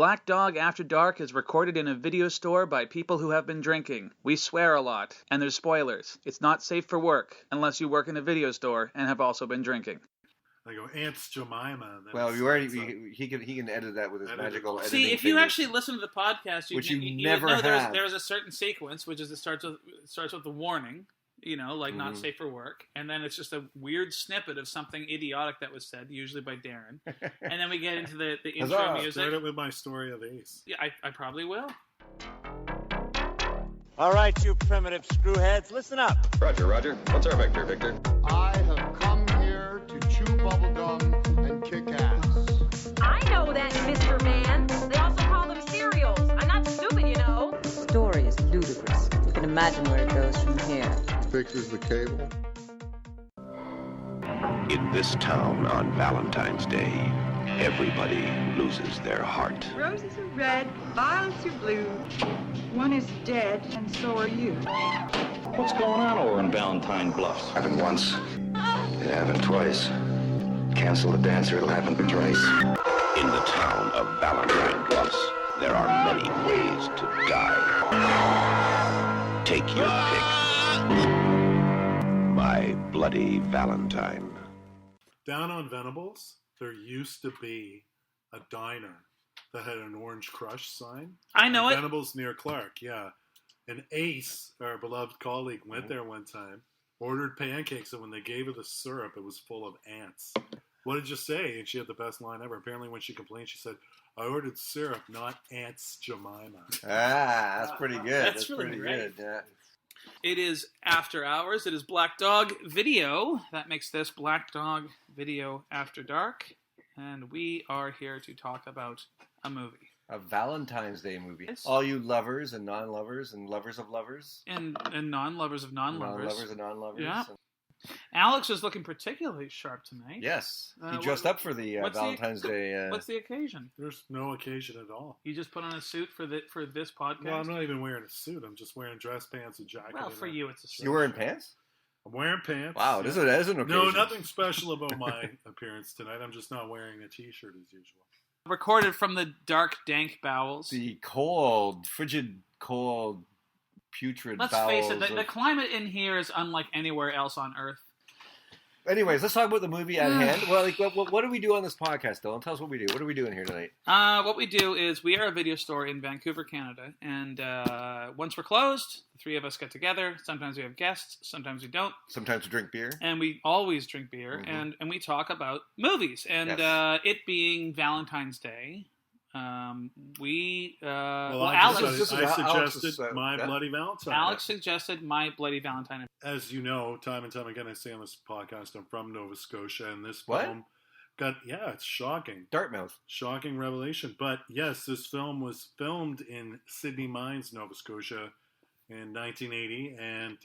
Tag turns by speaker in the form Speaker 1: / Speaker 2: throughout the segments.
Speaker 1: Black Dog After Dark is recorded in a video store by people who have been drinking. We swear a lot, and there's spoilers. It's not safe for work, unless you work in a video store and have also been drinking.
Speaker 2: I go, Aunt's Jemima.
Speaker 3: Well, you already he can edit that with his magical editing.
Speaker 4: See, if you actually listen to the podcast,
Speaker 3: you never have.
Speaker 4: There's a certain sequence, which is it starts with the warning, like not safe for work, and then it's just a weird snippet of something idiotic that was said, usually by Darren, and then we get into the intro music.
Speaker 2: Start it with my story of Ace.
Speaker 4: Yeah, I probably will.
Speaker 5: All right, you primitive screwheads, listen up.
Speaker 6: Roger, Roger. What's our vector, Victor?
Speaker 7: I have come here to chew bubblegum and kick ass.
Speaker 8: I know that, Mr. Man. They also call them cereals. I'm not stupid, you know.
Speaker 9: The story is ludicrous. You can imagine where it goes from here.
Speaker 7: Fixes the cable.
Speaker 10: In this town on Valentine's Day, everybody loses their heart.
Speaker 11: Roses are red, violets are blue. One is dead, and so are you.
Speaker 12: What's going on over in Valentine Bluffs?
Speaker 10: Happened once. It happened twice. Cancel the dance or it'll happen twice. In the town of Valentine Bluffs, there are many ways to die. Take your pick. My Bloody Valentine.
Speaker 2: Down on Venables, there used to be a diner that had an Orange Crush sign.
Speaker 4: I know it.
Speaker 2: Venables near Clark, yeah. And Ace, our beloved colleague, went there one time, ordered pancakes, and when they gave her the syrup, it was full of ants. What did you say? And she had the best line ever. Apparently, when she complained, she said, I ordered syrup, not Aunt's Jemima.
Speaker 3: That's pretty good.
Speaker 4: That's really
Speaker 3: pretty
Speaker 4: great.
Speaker 3: good, yeah.
Speaker 4: It is After Hours. It is Black Dog Video. That makes this Black Dog Video After Dark. And we are here to talk about a movie.
Speaker 3: A Valentine's Day movie.
Speaker 4: Yes.
Speaker 3: All you lovers and non-lovers and lovers of lovers.
Speaker 4: And non-lovers of non-lovers.
Speaker 3: Non-lovers and non-lovers.
Speaker 4: Yeah. Alex is looking particularly sharp tonight.
Speaker 3: Yes. He dressed up for the Valentine's Day.
Speaker 4: What's the occasion?
Speaker 2: There's no occasion at all.
Speaker 4: You just put on a suit for this podcast?
Speaker 2: Well, I'm not even wearing a suit. I'm just wearing dress pants and jacket.
Speaker 4: Well, for you, it's a suit.
Speaker 3: You're wearing pants?
Speaker 2: I'm wearing pants.
Speaker 3: Wow, this is an occasion.
Speaker 2: No, nothing special about my appearance tonight. I'm just not wearing a t-shirt as usual.
Speaker 4: Recorded from the dark, dank bowels.
Speaker 3: The cold, frigid, cold, putrid
Speaker 4: Let's
Speaker 3: bowels.
Speaker 4: Let's face it, the climate in here is unlike anywhere else on Earth.
Speaker 3: Anyways, let's talk about the movie at hand. Well, what do we do on this podcast, Dylan? Tell us what we do. What are we doing here tonight?
Speaker 4: What we do is we are a video store in Vancouver, Canada, and once we're closed, the three of us get together. Sometimes we have guests, sometimes we don't.
Speaker 3: Sometimes we drink beer.
Speaker 4: And we always drink beer, and we talk about movies. And it being Valentine's Day, Alex
Speaker 2: suggested My Bloody Valentine.
Speaker 4: Alex suggested My Bloody Valentine.
Speaker 2: As you know, time and time again, I say on this podcast, I'm from Nova Scotia, and this film it's shocking.
Speaker 3: Dartmouth.
Speaker 2: Shocking revelation. But yes, this film was filmed in Sydney Mines, Nova Scotia in 1980, and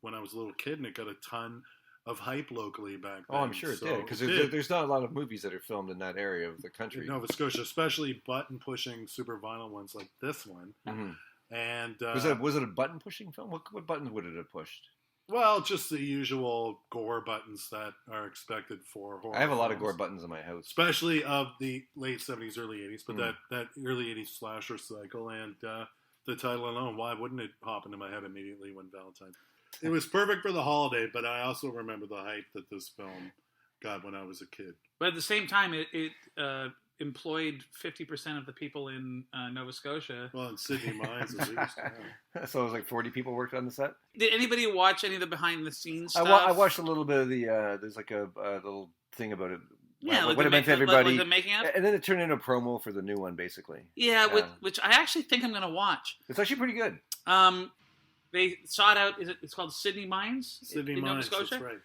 Speaker 2: when I was a little kid, and it got a ton of hype locally back then.
Speaker 3: Oh, I'm sure it did, because there's not a lot of movies that are filmed in that area of the country.
Speaker 2: In Nova Scotia, especially button-pushing, super violent ones like this one.
Speaker 3: Mm-hmm.
Speaker 2: And
Speaker 3: was it a button-pushing film? What buttons would it have pushed?
Speaker 2: Well, just the usual gore buttons that are expected for horror.
Speaker 3: I have a lot of
Speaker 2: films.
Speaker 3: gore buttons in my house.
Speaker 2: Especially of the late 70s, early 80s, but that early 80s slasher cycle, and the title alone, why wouldn't it pop into my head immediately when Valentine? It was perfect for the holiday, but I also remember the hype that this film got when I was a kid.
Speaker 4: But at the same time, it employed 50% of the people in Nova Scotia.
Speaker 2: Well, in Sydney Mines, at least. Yeah.
Speaker 3: So it was like 40 people worked on the set?
Speaker 4: Did anybody watch any of the behind-the-scenes stuff?
Speaker 3: I watched a little bit of the, there's like a little thing about it.
Speaker 4: Yeah,
Speaker 3: what it meant to everybody.
Speaker 4: Like the making of?
Speaker 3: And then it turned into a promo for the new one, basically.
Speaker 4: Yeah, which I actually think I'm going to watch.
Speaker 3: It's actually pretty good.
Speaker 4: They sought out, it's called Sydney Mines?
Speaker 2: Sydney
Speaker 4: in
Speaker 2: Mines,
Speaker 4: Nova Scotia?
Speaker 2: that's right.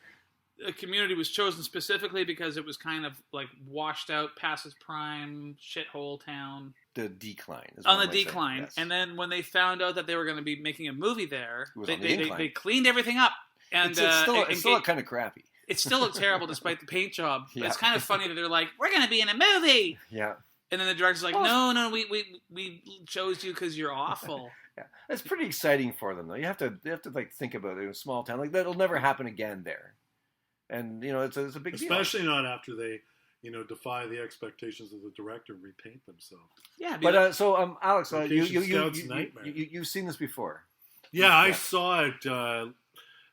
Speaker 4: The community was chosen specifically because it was kind of like washed out, past its prime, shithole town.
Speaker 3: The decline.
Speaker 4: On the decline. Yes. And then when they found out that they were going to be making a movie there, they cleaned everything up. And
Speaker 3: it's still kind of crappy.
Speaker 4: It still looked terrible despite the paint job. But it's kind of funny that they're like, we're going to be in a movie.
Speaker 3: Yeah.
Speaker 4: And then the director's like, no, we chose you because you're awful.
Speaker 3: Yeah, it's pretty exciting for them though. They have to like think about it in a small town. Like that'll never happen again there. And it's a big deal.
Speaker 2: Especially not after they defy the expectations of the director and repaint themselves.
Speaker 4: Yeah,
Speaker 3: but Alex,
Speaker 2: nightmare.
Speaker 3: you've seen this before.
Speaker 2: Yeah, I saw it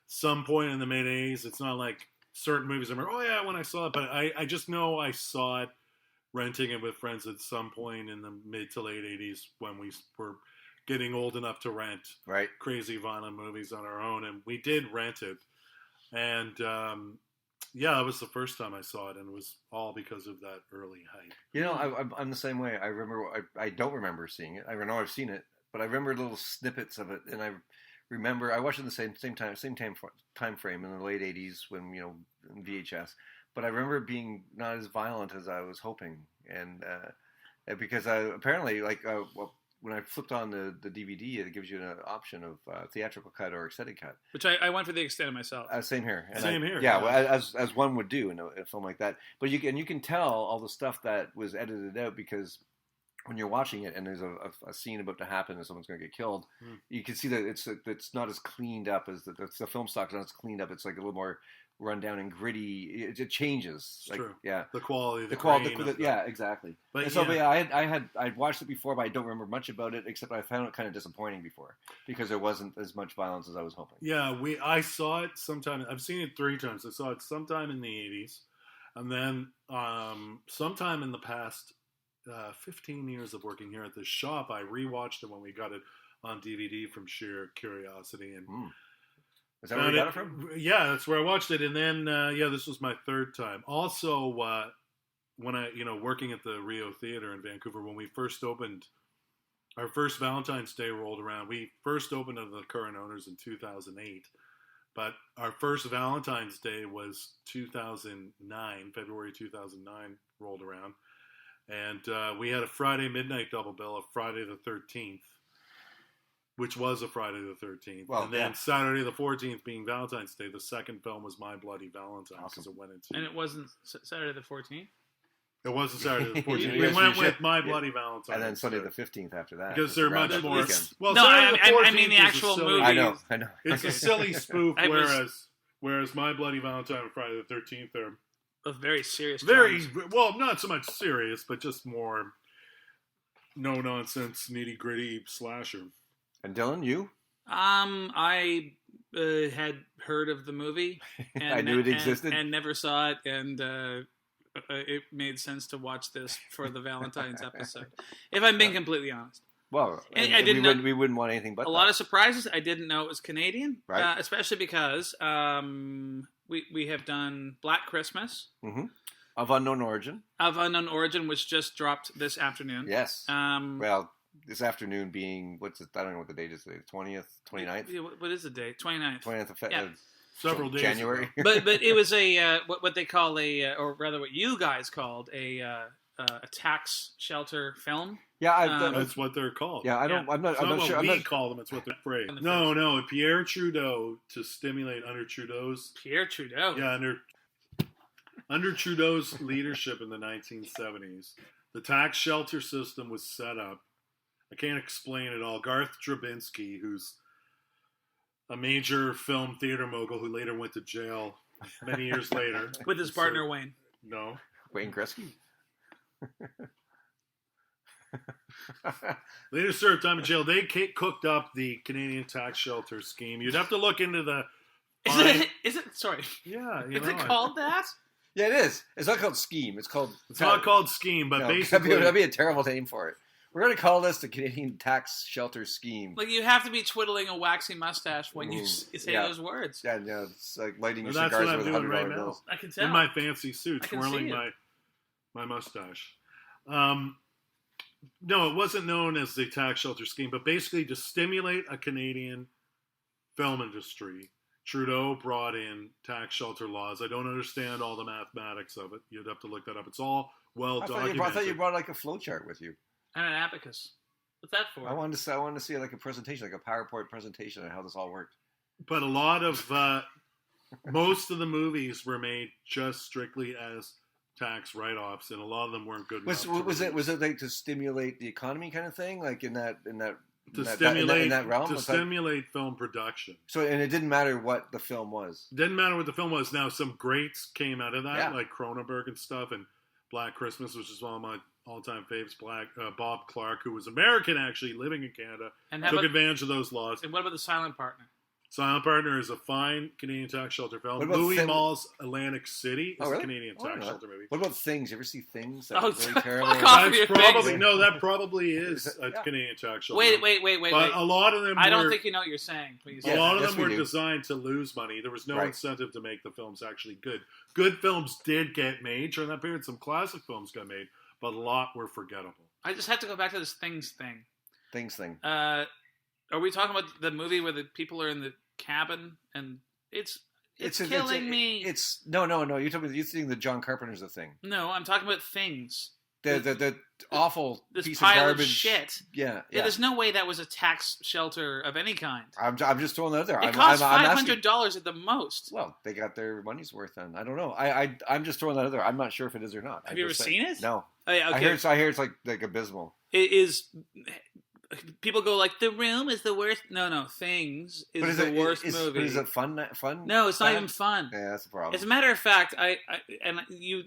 Speaker 2: some point in the mid '80s. It's not like certain movies. I'm like, oh yeah, when I saw it, but I just know I saw it renting it with friends at some point in the mid to late '80s when we were getting old enough to rent crazy violent movies on our own, and we did rent it. And it was the first time I saw it, and it was all because of that early hype.
Speaker 3: I'm the same way. I don't remember seeing it. I know I've seen it, but I remember little snippets of it, and I remember I watched it in the same time frame in the late '80s when in VHS. But I remember it being not as violent as I was hoping, and because apparently when I flipped on the DVD, it gives you an option of theatrical cut or extended cut.
Speaker 4: Which I went for the extended myself.
Speaker 3: Same here.
Speaker 2: Same here.
Speaker 3: Yeah, well, as one would do in a film like that. But you can tell all the stuff that was edited out because when you're watching it and there's a scene about to happen and someone's going to get killed, you can see that it's not as cleaned up as the film stock's not as cleaned up. It's like a little more run down and gritty. It changes.
Speaker 2: It's true. Yeah, the quality,
Speaker 3: yeah, exactly. But I'd watched it before, but I don't remember much about it except I found it kind of disappointing before because there wasn't as much violence as I was hoping.
Speaker 2: Yeah, I saw it sometime. I've seen it 3 times. I saw it sometime in the '80s, and then sometime in the past 15 years of working here at this shop, I rewatched it when we got it on DVD from sheer curiosity and.
Speaker 3: Is that where you got it from?
Speaker 2: Yeah, that's where I watched it. And then, this was my 3rd time. Also, when I, working at the Rio Theater in Vancouver, when we first opened, our first Valentine's Day rolled around. We first opened to the current owners in 2008. But our first Valentine's Day was 2009, February 2009 rolled around. And we had a Friday midnight double bill of Friday the 13th. Which was a Friday the 13th. Well, and then Saturday the 14th being Valentine's Day, the second film was My Bloody Valentine. Because it went into...
Speaker 4: And it wasn't Saturday the 14th?
Speaker 2: It wasn't Saturday the 14th. We went with My Bloody Valentine.
Speaker 3: And then Sunday the 15th after that.
Speaker 2: Because they're much more...
Speaker 4: Well, no, I mean the actual movie.
Speaker 3: I know.
Speaker 2: It's a silly spoof, whereas My Bloody Valentine and Friday the 13th are...
Speaker 4: Both very serious
Speaker 2: well, not so much serious, but just more no-nonsense, nitty-gritty slasher.
Speaker 3: And Dylan, you?
Speaker 4: I had heard of the movie. And,
Speaker 3: I knew it existed.
Speaker 4: And never saw it, and it made sense to watch this for the Valentine's episode. If I'm being completely honest.
Speaker 3: Well, we wouldn't want anything but
Speaker 4: a lot of surprises. I didn't know it was Canadian,
Speaker 3: right?
Speaker 4: Especially because we have done Black Christmas.
Speaker 3: Mm-hmm. Of Unknown Origin.
Speaker 4: Which just dropped this afternoon.
Speaker 3: Yes. This afternoon being, I don't know what the date is today, 20th, 29th?
Speaker 4: What is the date? 29th.
Speaker 3: 29th of
Speaker 2: several days
Speaker 3: January.
Speaker 4: but it was a, what they call or rather what you guys called a tax shelter film.
Speaker 3: Yeah,
Speaker 2: that's what they're called.
Speaker 3: Yeah, I'm not sure.
Speaker 2: We call them. It's what they're afraid. No, Pierre Trudeau, to stimulate under Trudeau's...
Speaker 4: Pierre Trudeau?
Speaker 2: Yeah, under Trudeau's leadership in the 1970s, the tax shelter system was set up. I can't explain it all. Garth Drabinsky, who's a major film theater mogul who later went to jail many years later.
Speaker 4: With his partner, Wayne.
Speaker 2: No.
Speaker 3: Wayne Gretzky?
Speaker 2: Later served time in jail. They cooked up the Canadian tax shelter scheme. You'd have to look into the...
Speaker 4: Is it? Sorry.
Speaker 2: Yeah.
Speaker 4: Is it called that?
Speaker 3: Yeah, it is. It's not called Scheme. It's
Speaker 2: not called Scheme, but basically...
Speaker 3: That'd be a terrible name for it. We're going to call this the Canadian Tax Shelter Scheme.
Speaker 4: Like, you have to be twiddling a waxy mustache when you say those words.
Speaker 3: Yeah, it's like lighting your
Speaker 2: cigars
Speaker 3: with $100
Speaker 2: right
Speaker 3: bills.
Speaker 4: I can tell.
Speaker 2: In my fancy suit, twirling my mustache. No, it wasn't known as the Tax Shelter Scheme, but basically to stimulate a Canadian film industry, Trudeau brought in tax shelter laws. I don't understand all the mathematics of it. You'd have to look that up. It's all well documented.
Speaker 3: I thought you brought like a flowchart with you.
Speaker 4: And an abacus. What's that for?
Speaker 3: I wanted to see like a presentation, like a PowerPoint presentation on how this all worked.
Speaker 2: But a lot of most of the movies were made just strictly as tax write-offs, and a lot of them weren't good enough.
Speaker 3: Was it like to stimulate the economy kind of thing, like in that realm?
Speaker 2: To stimulate film production.
Speaker 3: So, and it didn't matter what the film was.
Speaker 2: Didn't matter what the film was. Now, some greats came out of that, like Cronenberg and stuff, and Black Christmas, which is one of my all-time faves. Bob Clark, who was American actually, living in Canada,
Speaker 4: And
Speaker 2: took advantage of those laws.
Speaker 4: And what about The Silent Partner?
Speaker 2: Silent Partner is a fine Canadian tax shelter film. Louis Malle's Atlantic City is a Canadian tax shelter movie.
Speaker 3: What about Things? You ever see Things?
Speaker 4: That's
Speaker 3: really terrible.
Speaker 2: That probably is a Canadian tax shelter.
Speaker 4: Wait.
Speaker 2: But a lot of them
Speaker 4: I don't think you know what you're saying. Please.
Speaker 2: A lot of them were designed to lose money. There was no incentive to make the films actually good. Good films did get made during that period. Some classic films got made, but a lot were forgettable.
Speaker 4: I just have to go back to this Things thing.
Speaker 3: Things thing.
Speaker 4: Are we talking about the movie where the people are in the cabin and it's killing me?
Speaker 3: It's no. You're thinking the John Carpenter's The Thing.
Speaker 4: No, I'm talking about Things.
Speaker 3: The awful
Speaker 4: this
Speaker 3: piece
Speaker 4: pile
Speaker 3: of garbage
Speaker 4: shit.
Speaker 3: Yeah.
Speaker 4: There's no way that was a tax shelter of any kind.
Speaker 3: I'm just throwing that out there.
Speaker 4: It cost $500 at the most.
Speaker 3: Well, they got their money's worth then. I don't know. I'm just throwing that out there. I'm not sure if it is or not.
Speaker 4: Have you ever seen it?
Speaker 3: No.
Speaker 4: Oh, yeah, okay.
Speaker 3: I hear it's like abysmal.
Speaker 4: It is. People go like, The Room is the worst. No, Things is the worst movie.
Speaker 3: But is it fun?
Speaker 4: No, it's not even fun.
Speaker 3: Yeah, that's the problem.
Speaker 4: As a matter of fact, I and you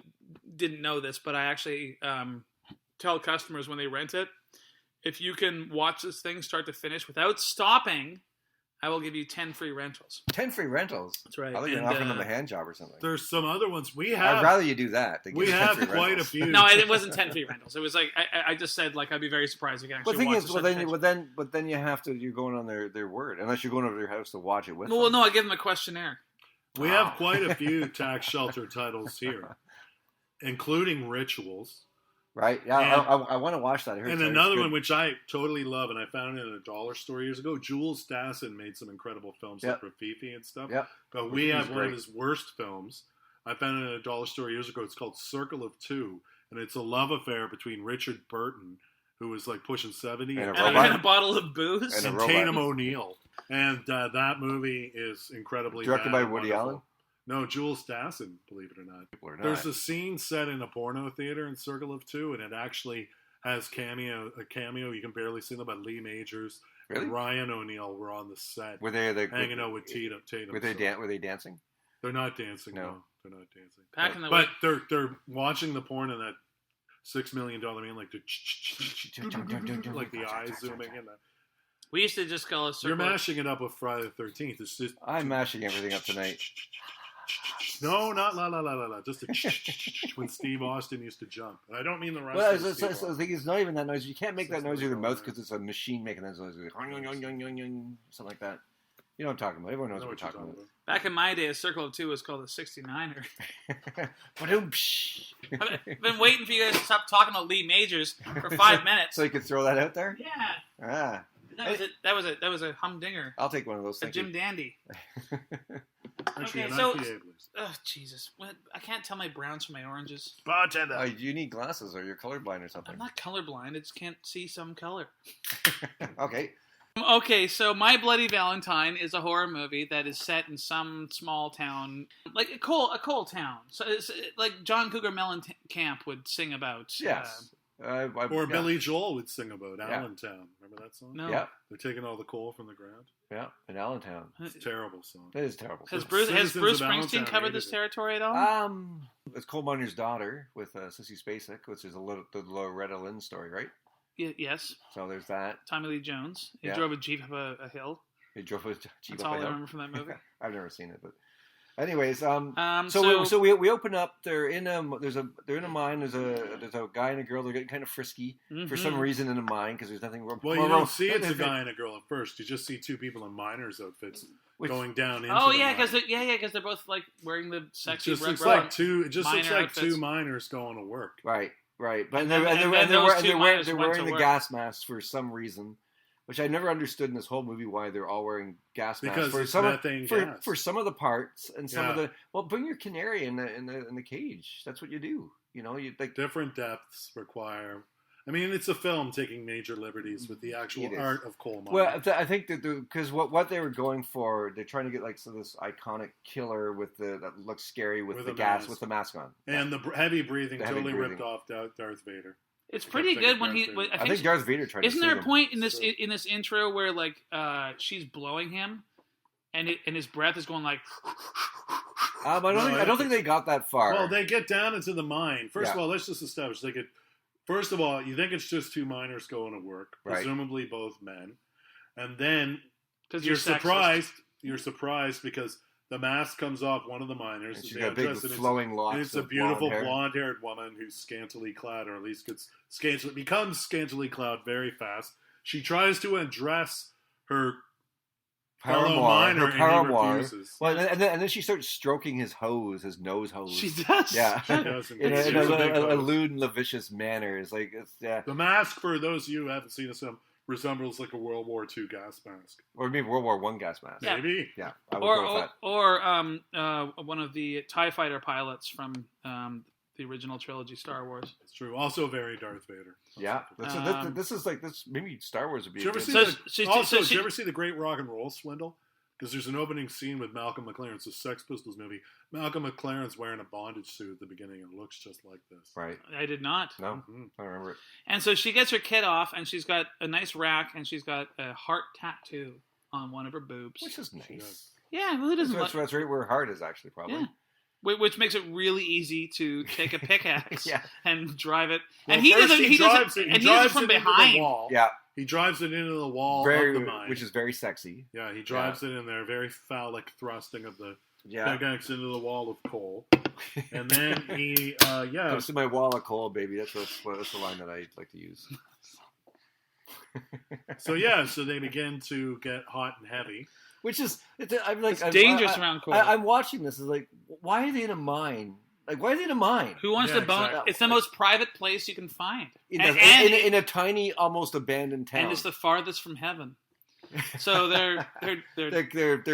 Speaker 4: didn't know this, but I actually tell customers when they rent it, if you can watch this thing start to finish without stopping, I will give you 10 free rentals.
Speaker 3: 10 free rentals?
Speaker 4: That's right.
Speaker 3: I thought you were offering them a hand job or something.
Speaker 2: There's some other ones. I'd
Speaker 3: rather you do that.
Speaker 2: We have quite a few.
Speaker 4: No, it wasn't 10 free rentals. It was like, I just said, like, I'd be very surprised if you can actually watch this.
Speaker 3: But then you have to, you're going on their word, unless you're going over to their house to watch it with them.
Speaker 4: Well, no, I give them a questionnaire.
Speaker 2: We have quite a few tax shelter titles here, including Rituals.
Speaker 3: Right? Yeah, I want to watch that.
Speaker 2: And another one, which I totally love, and I found it in a dollar store years ago. Jules Dassin made some incredible films like Rafifi and stuff.
Speaker 3: Yep.
Speaker 2: But we have one of his worst films. I found it in a dollar store years ago. It's called Circle of Two, and it's a love affair between Richard Burton, who was like pushing 70,
Speaker 4: and a bottle of booze,
Speaker 2: and Tatum O'Neal. And that movie is incredibly
Speaker 3: directed by Woody Allen.
Speaker 2: No, Jules Dassin, believe it or not. There's a scene set in a porno theater in Circle of Two, and it actually has a cameo. You can barely see them, but Lee Majors and Ryan O'Neal were on the set.
Speaker 3: Were they
Speaker 2: hanging out with Tatum?
Speaker 3: Were they dancing?
Speaker 2: They're not dancing. No, they're not dancing.
Speaker 4: Back in the
Speaker 2: but they're watching the porn in that $6 million man, like the eyes zooming in.
Speaker 4: We used to just call it.
Speaker 2: You're mashing it up with Friday the 13th. It's just.
Speaker 3: I'm mashing everything up tonight.
Speaker 2: No, not la la la la la. Just when Steve Austin used to jump. And I don't mean the rest.
Speaker 3: Well, the thing is, not even that noise. You can't make that noise with your mouth because it's a machine making that noise. Something like that. You know what I'm talking about. Everyone knows what we're talking about.
Speaker 4: Back in my day, a Circle of Two was called a 69er. I've been waiting for you guys to stop talking about Lee Majors for 5 minutes.
Speaker 3: So you could throw that out there?
Speaker 4: Yeah. That was a humdinger.
Speaker 3: I'll take one of those.
Speaker 4: A Jim Dandy.
Speaker 2: Actually,
Speaker 4: okay, so Jesus, I can't tell my browns from my oranges.
Speaker 2: Bartender.
Speaker 3: You need glasses, or you're colorblind or something.
Speaker 4: I'm not colorblind. I just can't see some color.
Speaker 3: Okay.
Speaker 4: Okay, so My Bloody Valentine is a horror movie that is set in some small town, like a coal town. So it's like John Cougar Mellencamp would sing about.
Speaker 3: Yes.
Speaker 2: Or Billy Joel would sing about Allentown. Remember that song?
Speaker 4: No.
Speaker 3: Yeah.
Speaker 2: They're taking all the coal from the ground.
Speaker 3: Yeah, in Allentown.
Speaker 2: It's a terrible song.
Speaker 3: It is terrible.
Speaker 4: Has Bruce Springsteen covered this territory at all?
Speaker 3: It's Coal Miner's Daughter with Sissy Spacek, which is the Loretta Lynn story, right?
Speaker 4: Yes.
Speaker 3: So there's that.
Speaker 4: Tommy Lee Jones. He drove a Jeep up a hill.
Speaker 3: He drove a Jeep
Speaker 4: That's
Speaker 3: up
Speaker 4: all
Speaker 3: a hill.
Speaker 4: I remember from that movie.
Speaker 3: I've never seen it, but anyways, so we open up. They're in a mine. There's a guy and a girl. They're getting kind of frisky for some reason in a mine because there's nothing wrong.
Speaker 2: Well, you don't see it's a guy and a girl at first. You just see two people in miners' outfits going down into.
Speaker 4: Oh yeah, because they're both like wearing the sexy.
Speaker 2: It just looks like two miners going to work.
Speaker 3: Right, but they're wearing the gas masks for some reason, which I never understood in this whole movie why they're all wearing gas masks
Speaker 2: because
Speaker 3: for some of the parts and some of the bring your canary in the cage. That's what you do. You know, you like
Speaker 2: different depths require. I mean, it's a film taking major liberties with the actual art of coal mining.
Speaker 3: Well, I think that because what they were going for, they're trying to get like this iconic killer that looks scary with the gas with the mask on
Speaker 2: and the heavy breathing totally ripped off Darth Vader.
Speaker 4: It's pretty good when I think
Speaker 3: Darth Vader tried.
Speaker 4: Isn't there a point in this intro where like she's blowing him, and his breath is going like,
Speaker 3: I don't think they got that far.
Speaker 2: Well, they get down into the mine. First of all, let's just establish first of all, you think it's just two miners going to work, presumably both men, and then you're surprised. You're surprised because the mask comes off one of the miners.
Speaker 3: And she's got big flowing locks.
Speaker 2: And it's a beautiful blonde-haired woman who's scantily clad, or at least becomes scantily clad very fast. She tries to undress her fellow miner, and he refuses.
Speaker 3: Well, and then she starts stroking his nose hose.
Speaker 4: She does.
Speaker 3: Yeah,
Speaker 2: she does.
Speaker 3: in a lewd and lascivious manner. It's like
Speaker 2: The mask, for those of you who haven't seen this film, resembles like a World War II gas mask,
Speaker 3: or maybe World War I gas mask.
Speaker 4: Yeah.
Speaker 2: Maybe,
Speaker 3: yeah. I would go with that.
Speaker 4: Or one of the TIE fighter pilots from the original trilogy Star Wars.
Speaker 2: It's true. Also, very Darth Vader.
Speaker 3: Yeah, this is like this. Maybe Star Wars would be.
Speaker 2: Did you ever see the Great Rock and Roll Swindle? Because there's an opening scene with Malcolm McLaren. It's a Sex Pistols movie. Malcolm McLaren's wearing a bondage suit at the beginning and it looks just like this.
Speaker 3: Right.
Speaker 4: I did not.
Speaker 3: No, I don't remember it.
Speaker 4: And so she gets her kit off, and she's got a nice rack, and she's got a heart tattoo on one of her boobs.
Speaker 3: Which is nice.
Speaker 4: Yeah, who doesn't?
Speaker 3: That's right where her heart is, actually, probably.
Speaker 4: Yeah. Which makes it really easy to take a pickaxe and drive it.
Speaker 2: Well,
Speaker 4: and he drives it from behind.
Speaker 2: The wall.
Speaker 3: Yeah.
Speaker 2: He drives it into the wall of the mine.
Speaker 3: Which is very sexy.
Speaker 2: Yeah, he drives it in there. Very phallic thrusting of the pickaxe into the wall of coal. And then he,
Speaker 3: Comes to my wall of coal, baby. That's the line that I like to use.
Speaker 2: So they begin to get hot and heavy.
Speaker 3: Which is, it's
Speaker 4: dangerous around coal.
Speaker 3: I'm watching this. Is like, why are they in a mine? Like, why are they in a mine?
Speaker 4: Who wants to bone? Exactly. It's the most private place you can find.
Speaker 3: In a tiny, almost abandoned town.
Speaker 4: And it's the farthest from heaven. So they're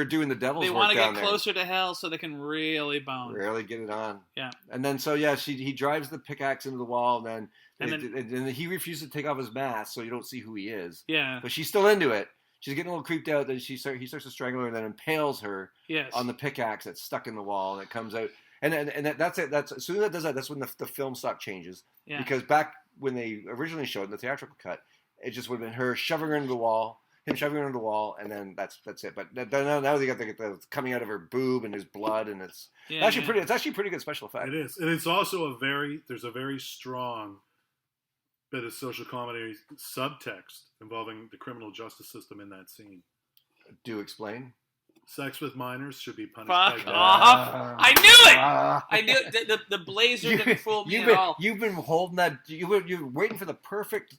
Speaker 3: doing the devil's work.
Speaker 4: They want to get closer to hell so they can really bone.
Speaker 3: Really get it on.
Speaker 4: Yeah.
Speaker 3: And then he drives the pickaxe into the wall, and then he refuses to take off his mask, so you don't see who he is.
Speaker 4: Yeah.
Speaker 3: But she's still into it. She's getting a little creeped out. Then he starts to strangle her, and then impales her on the pickaxe that's stuck in the wall, and it comes out. And that's it. That's as soon as that does that, that's when the film stock changes. Yeah. Because back when they originally showed the theatrical cut, it just would have been her shoving her into the wall, him shoving her into the wall, and then that's it. But now they got the coming out of her boob and his blood, and it's actually pretty good special effect.
Speaker 2: It is, and it's also there's a very strong bit of social comedy subtext involving the criminal justice system in that scene.
Speaker 3: Do explain.
Speaker 2: Sex with minors should be punished
Speaker 4: by death. I knew it! I knew it. The blazer didn't fool me at all.
Speaker 3: You've been holding that. You're waiting for the perfect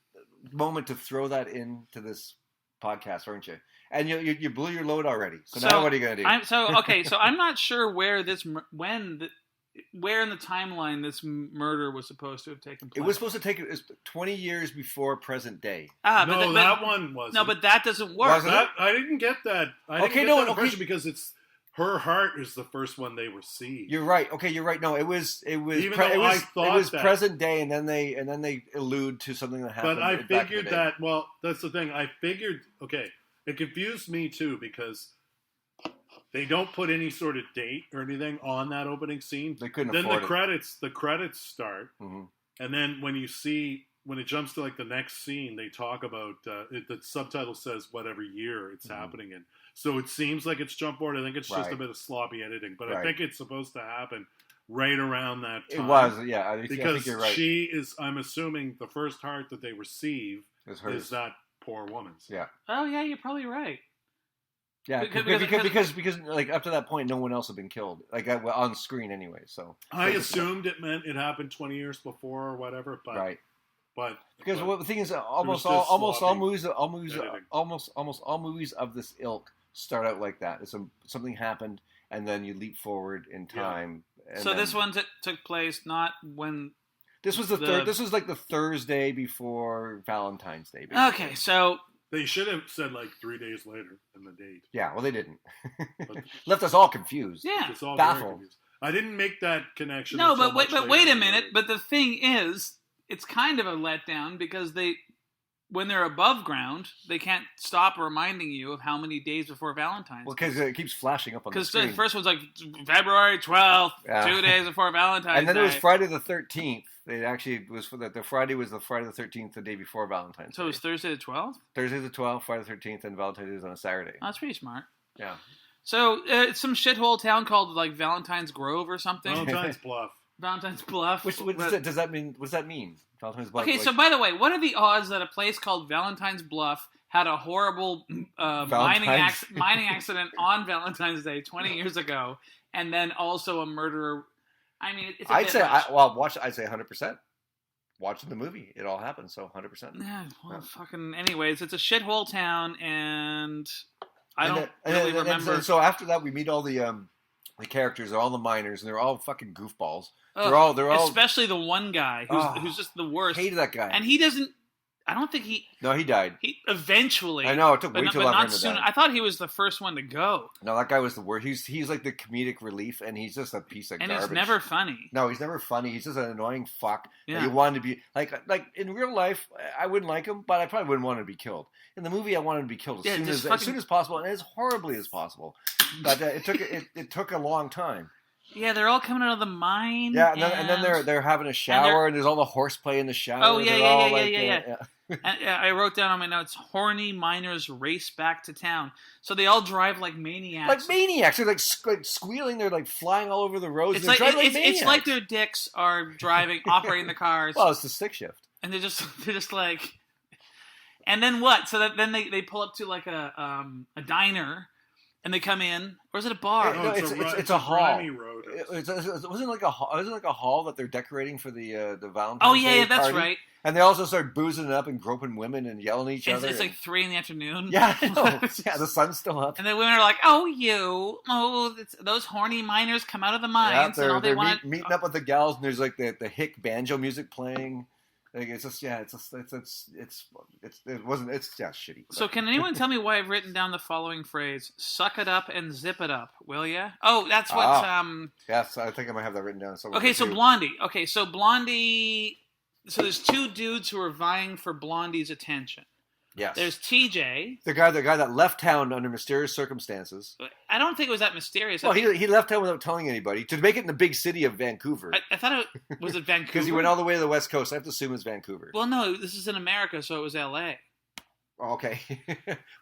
Speaker 3: moment to throw that into this podcast, aren't you? And you blew your load already. So now what are you going to do?
Speaker 4: So I'm not sure where in the timeline this murder was supposed to have taken place.
Speaker 3: It was supposed to take 20 years before present day.
Speaker 2: That one wasn't.
Speaker 4: No, but that doesn't work.
Speaker 2: I didn't get that. I didn't get that impression because it's her heart is the first one they receive.
Speaker 3: You're right. Okay, you're right. No, it was present day, and then they allude to something that happened.
Speaker 2: But I figured that. Well, that's the thing. I figured. Okay, it confused me too because they don't put any sort of date or anything on that opening scene.
Speaker 3: They couldn't
Speaker 2: then
Speaker 3: afford
Speaker 2: the credits start, and then when it jumps to like the next scene, they talk about the subtitle says whatever year it's happening in. So it seems like it's jump forward. I think it's just a bit of sloppy editing, but I think it's supposed to happen right around that time.
Speaker 3: It was, yeah. I
Speaker 2: because
Speaker 3: think you're right.
Speaker 2: She is. I'm assuming the first heart that they receive is that poor woman's.
Speaker 3: Yeah.
Speaker 4: Oh yeah, you're probably right.
Speaker 3: Yeah, because like up to that point, no one else had been killed, like on screen anyway. So
Speaker 2: I assumed it meant it happened 20 years before or whatever. But
Speaker 3: because the thing is, almost all movies of this ilk start out like that. Something happened, and then you leap forward in time.
Speaker 4: Yeah. So this one took place not when.
Speaker 3: This was This was like the Thursday before Valentine's Day. Basically.
Speaker 4: Okay, so.
Speaker 2: They should have said like 3 days later in the date.
Speaker 3: Yeah, well, they didn't. Left us all confused.
Speaker 4: Yeah,
Speaker 2: it's all
Speaker 3: baffled.
Speaker 2: Confused. I didn't make that connection.
Speaker 4: No, but wait a minute. But the thing is, it's kind of a letdown because when they're above ground, they can't stop reminding you of how many days before Valentine's.
Speaker 3: Well, because it keeps flashing up on the screen.
Speaker 4: Because the first one's like February 12th, 2 days before Valentine's Day.
Speaker 3: And then it was Friday the 13th. It actually was the Friday was the Friday the 13th, the day before Valentine's Day.
Speaker 4: So it was Thursday the 12th?
Speaker 3: Thursday the 12th, Friday the 13th, and Valentine's Day was on a Saturday.
Speaker 4: Oh, that's pretty smart.
Speaker 3: Yeah.
Speaker 4: So it's some shithole town called like Valentine's Grove or something.
Speaker 2: Valentine's Bluff.
Speaker 4: Valentine's Bluff.
Speaker 3: What does that mean? What does that mean? Valentine's Bluff.
Speaker 4: Okay, so by the way, what are the odds that a place called Valentine's Bluff had a horrible mining accident on Valentine's Day 20 years ago, and then also a murderer? I mean, it's I'd say
Speaker 3: 100%. Watching the movie, it all happened, so 100%.
Speaker 4: Yeah, well, fucking. Anyways, it's a shithole town, and I don't really remember.
Speaker 3: So after that, we meet all the characters, all the miners, and they're all fucking goofballs.
Speaker 4: They're all, especially the one guy who's just the worst.
Speaker 3: Hated that guy,
Speaker 4: and he doesn't. I don't think he.
Speaker 3: No, he died.
Speaker 4: He eventually.
Speaker 3: I know it took way too long for him to die.
Speaker 4: I thought he was the first one to go.
Speaker 3: No, that guy was the worst. He's like the comedic relief, and he's just a piece of garbage.
Speaker 4: And he's never funny.
Speaker 3: No, he's never funny. He's just an annoying fuck.
Speaker 4: Yeah.
Speaker 3: You wanted to be like in real life, I wouldn't like him, but I probably wouldn't want him to be killed. In the movie, I wanted him to be killed as soon as possible, and as horribly as possible. But it took a long time.
Speaker 4: Yeah, they're all coming out of the mine.
Speaker 3: Yeah, and then they're having a shower, and there's all the horseplay in the shower.
Speaker 4: Oh yeah. And I wrote down on my notes: horny miners race back to town. So they all drive like maniacs.
Speaker 3: They're like squealing. They're like flying all over the roads.
Speaker 4: It's like their dicks are driving, operating the cars.
Speaker 3: Well, it's the stick shift,
Speaker 4: and they're just like. And then what? So then they pull up to like a diner. And they come in, or is it a bar?
Speaker 3: No, it's a hall. Wasn't like a hall that they're decorating for the Valentine's Day
Speaker 4: Oh yeah, that's
Speaker 3: party?
Speaker 4: right.
Speaker 3: And they also start boozing it up and groping women and yelling at each other.
Speaker 4: It's like 3 PM.
Speaker 3: Yeah, I know. Yeah, the sun's still up.
Speaker 4: And the women are like, those horny miners come out of the mines.
Speaker 3: Yeah,
Speaker 4: they're
Speaker 3: meeting up with the gals, and there's like the hick banjo music playing. Like it's shitty.
Speaker 4: So can anyone tell me why I've written down the following phrase: "Suck it up and zip it up"? Will ya? Oh, that's what.
Speaker 3: Yes, I think I might have that written down.
Speaker 4: Okay, so Blondie. Okay, so Blondie. So there's 2 dudes who are vying for Blondie's attention.
Speaker 3: Yes.
Speaker 4: There's TJ.
Speaker 3: The guy that left town under mysterious circumstances.
Speaker 4: I don't think it was that mysterious.
Speaker 3: Well, he left town without telling anybody to make it in the big city of Vancouver.
Speaker 4: I thought it was Vancouver?
Speaker 3: Because he went all the way to the West Coast. I have to assume it's Vancouver.
Speaker 4: Well, no, this is in America, so it was LA.
Speaker 3: Okay.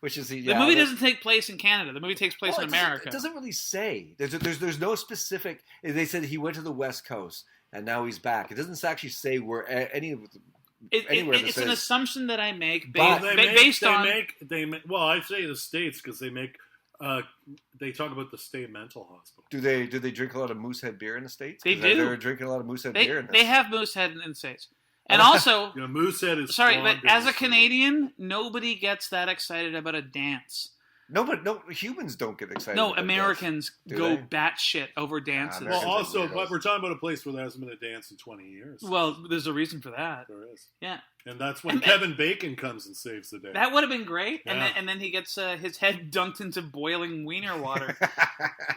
Speaker 3: Which is
Speaker 4: the movie doesn't take place in Canada. The movie takes place in America.
Speaker 3: It doesn't really say. There's no specific. They said he went to the West Coast and now he's back. It doesn't actually say where any of
Speaker 4: it's an assumption that I make
Speaker 2: based on. Well, I say the States because they talk about the state mental hospital.
Speaker 3: Do they drink a lot of Moosehead beer in the States?
Speaker 4: They do.
Speaker 3: They're drinking a lot of Moosehead beer in this.
Speaker 4: They have Moosehead in the States. And also,
Speaker 2: Moosehead is
Speaker 4: sorry, but as a Canadian, nobody gets that excited about a dance.
Speaker 3: No, humans don't get excited.
Speaker 4: No, Americans go batshit over dances.
Speaker 2: Well, also, but we're talking about a place where there hasn't been a dance in 20 years.
Speaker 4: Well, there's a reason for that.
Speaker 2: There is.
Speaker 4: Yeah.
Speaker 2: And that's when Kevin Bacon comes and saves the day.
Speaker 4: That would have been great.
Speaker 2: Yeah.
Speaker 4: And then he gets his head dunked into boiling wiener water.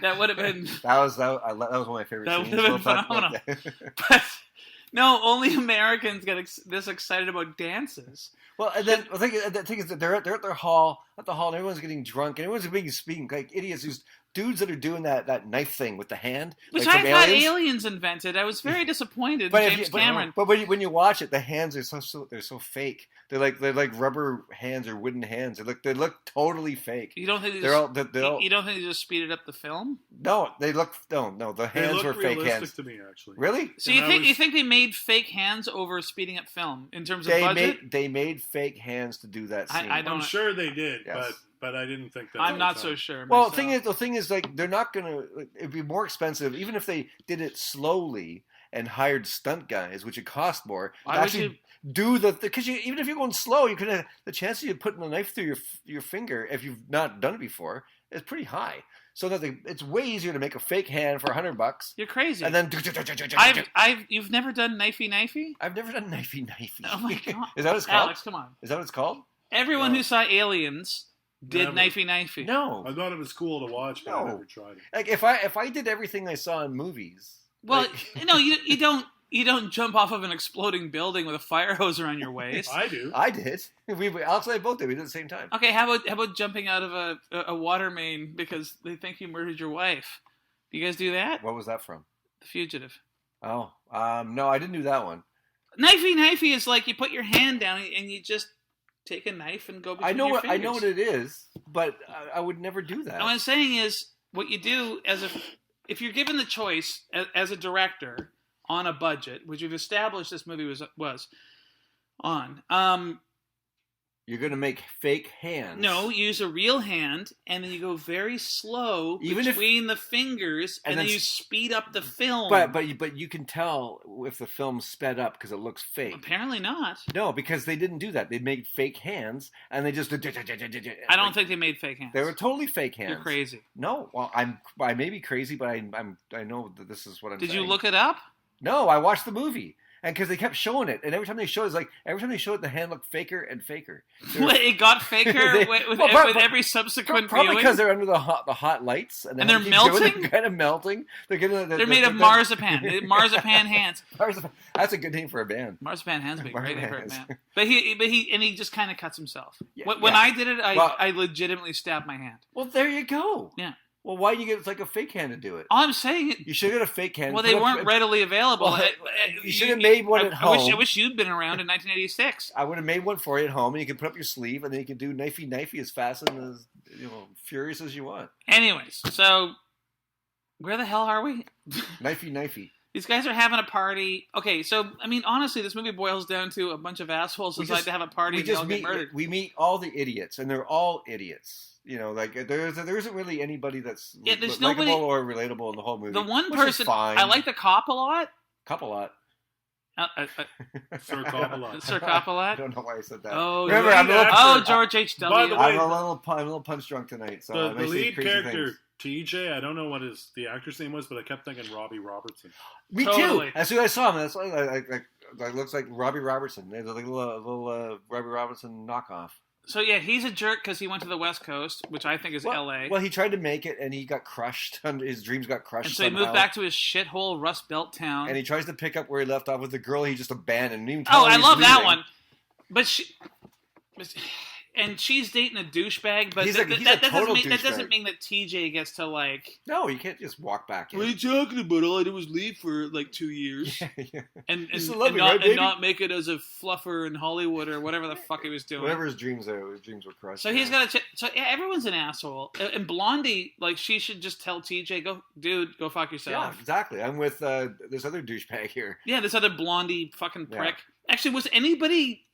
Speaker 4: That would have been...
Speaker 3: That was one of my favorite scenes.
Speaker 4: That would have been phenomenal. But... No, only Americans get this excited about dances.
Speaker 3: Well, and then the thing is that they're at their hall, and everyone's getting drunk, and everyone's speaking like idiots. These dudes that are doing that knife thing with the hand,
Speaker 4: which
Speaker 3: like
Speaker 4: I thought Aliens invented. I was very disappointed in James Cameron.
Speaker 3: But when you watch it, the hands are so fake. They're like rubber hands or wooden hands. They look totally fake.
Speaker 4: You don't think you don't think they just speeded up the film?
Speaker 3: No, they look no. The hands were fake hands
Speaker 2: to me, actually.
Speaker 3: Really?
Speaker 4: So you think they made fake hands over speeding up film in terms of budget?
Speaker 3: They made fake hands to do that scene.
Speaker 2: I'm sure they did,
Speaker 3: yes.
Speaker 2: but I didn't think that.
Speaker 4: I'm not so sure.
Speaker 3: Well, the thing is, like, they're not gonna. It'd be more expensive, even if they did it slowly and hired stunt guys, which would cost more. Do because even if you're going slow, you could have the chance of you putting a knife through your finger if you've not done it before is pretty high. So that it's way easier to make a fake hand for $100.
Speaker 4: You're crazy.
Speaker 3: And then
Speaker 4: you've never done knifey?
Speaker 3: I've never done knifey.
Speaker 4: Oh my god!
Speaker 3: Is that what it's called?
Speaker 4: Alex, come on.
Speaker 3: Is that what it's called?
Speaker 4: Everyone who saw Aliens did knifey.
Speaker 3: No,
Speaker 2: I thought it was cool to watch, but I never tried it.
Speaker 3: Like if I did everything I saw in movies.
Speaker 4: Well, no, you don't. You don't jump off of an exploding building with a fire hose around your waist.
Speaker 2: I do.
Speaker 3: I did. Alex and I both did. We did it at the same time.
Speaker 4: Okay, how about jumping out of a water main because they think you murdered your wife? Do you guys do that?
Speaker 3: What was that from?
Speaker 4: The Fugitive.
Speaker 3: Oh, no, I didn't do that one.
Speaker 4: Knifey is like you put your hand down and you just take a knife and go between your fingers.
Speaker 3: I know what it is, but I would never do that.
Speaker 4: What I'm saying is, what you do if you're given the choice as a director on a budget, which we've established this movie was on,
Speaker 3: you're going to make fake hands.
Speaker 4: No, use a real hand, and then you go very slow between the fingers, and then you speed up the film.
Speaker 3: But you can tell if the film's sped up because it looks fake.
Speaker 4: Apparently not.
Speaker 3: No, because they didn't do that. They made fake hands, and they just.
Speaker 4: I don't think they made fake hands.
Speaker 3: They were totally fake hands.
Speaker 4: You're crazy.
Speaker 3: No, well, I may be crazy, but I know that this is what I'm saying.
Speaker 4: Did you look it up?
Speaker 3: No, I watched the movie. And because they kept showing it, and every time they show it, the hand looked faker and faker.
Speaker 4: It got faker with every subsequent
Speaker 3: probably
Speaker 4: viewing?
Speaker 3: because they're under the hot lights, and
Speaker 4: they're melting.
Speaker 3: They're kind of melting.
Speaker 4: They're made of marzipan. Marzipan hands.
Speaker 3: That's a good name for a band.
Speaker 4: Marzipan hands would be a great name for a band. But he just kind of cuts himself. When I did it, I legitimately stabbed my hand.
Speaker 3: Well, there you go.
Speaker 4: Yeah.
Speaker 3: Well, why do you get like a fake hand to do it?
Speaker 4: All I'm saying,
Speaker 3: you should get a fake hand.
Speaker 4: Well, they weren't readily available.
Speaker 3: Well, you should have made one at home.
Speaker 4: I wish you'd been around in 1986.
Speaker 3: I would have made one for you at home, and you could put up your sleeve, and then you can do knifey as fast and as furious as you want.
Speaker 4: Anyways, so where the hell are we?
Speaker 3: Knifey.
Speaker 4: These guys are having a party. Okay, so I mean, honestly, this movie boils down to a bunch of assholes who decide to have a party and they all get murdered.
Speaker 3: We meet all the idiots, and they're all idiots. Like there isn't really anybody that's likable or relatable in the whole movie.
Speaker 4: The one person I like the cop a lot.
Speaker 2: Sir Cop-a-lot.
Speaker 4: Sir Cop-a-lot.
Speaker 3: I don't know why I said that.
Speaker 4: Oh,
Speaker 3: remember,
Speaker 4: George H.W.
Speaker 2: By the way,
Speaker 3: I'm a little punch drunk tonight. So
Speaker 2: the lead character TJ, I don't know what the actor's name was, but I kept thinking Robbie Robertson.
Speaker 3: Me too. As soon as I saw him, that's like looks like Robbie Robertson. There's like a little Robbie Robertson knockoff.
Speaker 4: So yeah, he's a jerk because he went to the West Coast, which I think is L.A.
Speaker 3: Well, he tried to make it, and he got crushed. His dreams got crushed.
Speaker 4: And so he moved back to his shithole Rust Belt town.
Speaker 3: And he tries to pick up where he left off with the girl he just abandoned.
Speaker 4: I love that one. But and she's dating a douchebag, but that doesn't mean that TJ gets to like.
Speaker 3: No, you can't just walk back in.
Speaker 4: What are you talking about? All I did was leave for like 2 years, and not make it as a fluffer in Hollywood or whatever the fuck he was doing.
Speaker 3: Whatever his dreams were crushed.
Speaker 4: So he's got to. So everyone's an asshole, and Blondie, like she should just tell TJ, go fuck yourself.
Speaker 3: Yeah, exactly. I'm with this other douchebag here.
Speaker 4: Yeah, this other Blondie fucking prick. Yeah. Actually, was anybody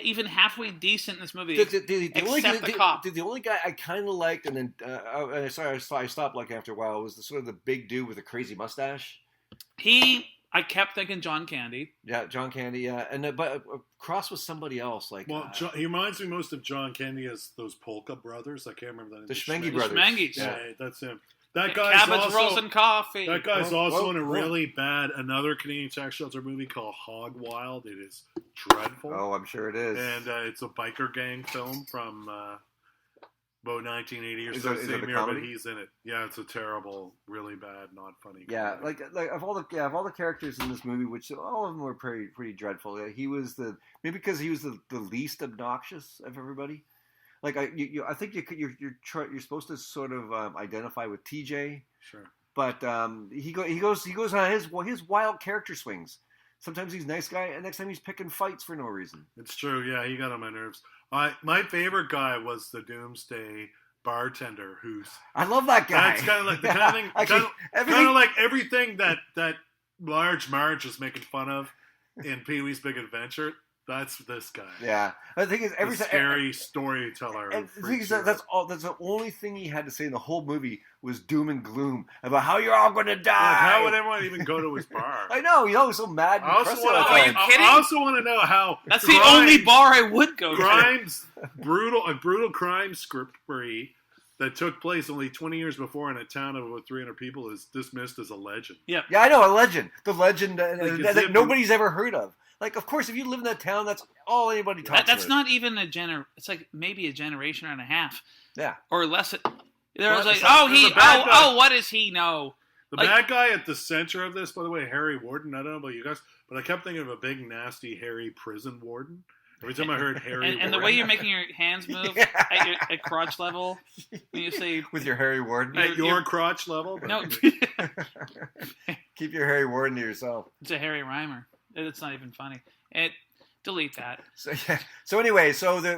Speaker 4: even halfway decent in this movie except the cop?
Speaker 3: The only guy I kind of liked, and then I stopped like after a while, was the big dude with a crazy mustache.
Speaker 4: I kept thinking John Candy.
Speaker 3: Yeah, John Candy. Yeah, and but Cross was somebody else.
Speaker 2: He reminds me most of John Candy as those Polka brothers. I can't remember that name.
Speaker 3: The Schmengi brothers.
Speaker 4: Schmengis.
Speaker 2: Yeah, that's him. That guy's
Speaker 4: cabbage rolls and coffee.
Speaker 2: That guy's also in a really bad another Canadian tax shelter movie called Hog Wild. It is dreadful.
Speaker 3: Oh, I'm sure it is.
Speaker 2: And it's a biker gang film from about 1980 or so.
Speaker 3: Same
Speaker 2: year, but he's in it. Yeah, it's a terrible, really bad, not funny.
Speaker 3: Yeah, like of all the characters in this movie, which all of them were pretty dreadful. He was maybe because he was the least obnoxious of everybody. Like I think you're supposed to sort of identify with TJ.
Speaker 2: Sure.
Speaker 3: But he goes on his wild character swings. Sometimes he's a nice guy, and next time he's picking fights for no reason.
Speaker 2: It's true. Yeah, he got on my nerves. My favorite guy was the Doomsday bartender.
Speaker 3: I love that guy.
Speaker 2: That's kind of like the kind of thing. Kind of like everything that Large Marge is making fun of in Pee-wee's Big Adventure. That's this guy.
Speaker 3: Yeah, the thing is, every
Speaker 2: scary storyteller.
Speaker 3: And the thing is that's the only thing he had to say in the whole movie was doom and gloom about how you're all going to die.
Speaker 2: Like, how would anyone even go to his bar?
Speaker 3: I know, he's always so mad.
Speaker 4: Are you kidding?
Speaker 2: I also want to know how.
Speaker 4: That's the only bar I would go to.
Speaker 2: A brutal crime spree that took place only 20 years before in a town of about 300 people is dismissed as a legend.
Speaker 4: Yeah,
Speaker 3: I know, a legend. The legend that nobody's ever heard of. Like, of course, if you live in that town, that's all anybody talks about.
Speaker 4: That's not even it's like maybe a generation and a half.
Speaker 3: Yeah.
Speaker 4: Or less. There was like, what does he know?
Speaker 2: The bad guy at the center of this, by the way, Harry Warden, I don't know about you guys, but I kept thinking of a big, nasty, hairy prison warden. Every time I heard Harry Warden.
Speaker 4: And the way you're making your hands move at crotch level, when you say...
Speaker 3: With your Harry Warden?
Speaker 2: At your crotch level?
Speaker 4: No.
Speaker 3: Keep your Harry Warden to yourself.
Speaker 4: It's a Harry Rhymer. It's not even funny. Delete that.
Speaker 3: So anyway,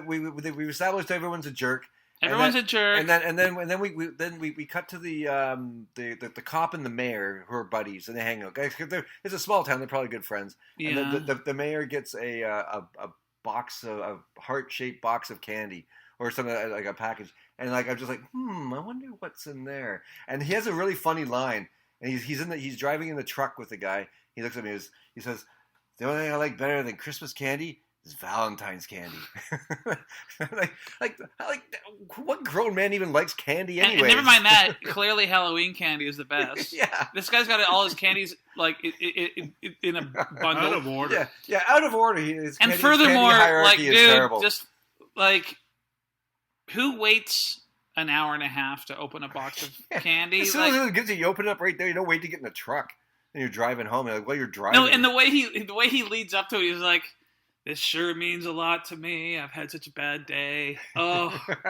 Speaker 3: we established everyone's a jerk,
Speaker 4: Everyone's a jerk.
Speaker 3: And then we cut to the cop and the mayor who are buddies, and they hang out. Guys, it's a small town; they're probably good friends.
Speaker 4: Yeah.
Speaker 3: And the mayor gets a box of a heart-shaped box of candy or something like a package, and like I'm just like, I wonder what's in there. And he has a really funny line, and he's driving in the truck with the guy. He looks at me, he says, "The only thing I like better than Christmas candy is Valentine's candy." like what grown man even likes candy anyway?
Speaker 4: And never mind that. Clearly, Halloween candy is the best.
Speaker 3: Yeah,
Speaker 4: this guy's got all his candies like in a bundle.
Speaker 2: Out of order.
Speaker 3: Yeah, out of order.
Speaker 4: And furthermore, like, dude,
Speaker 3: terrible.
Speaker 4: just like, who waits an hour and a half to open a box of candy?
Speaker 3: As soon as it gets you open it up right there. You don't wait to get in the truck. And you're driving home. You're like, well, you're driving.
Speaker 4: No, and the way he leads up to it, he's like, "This sure means a lot to me. I've had such a bad day. Oh,
Speaker 3: the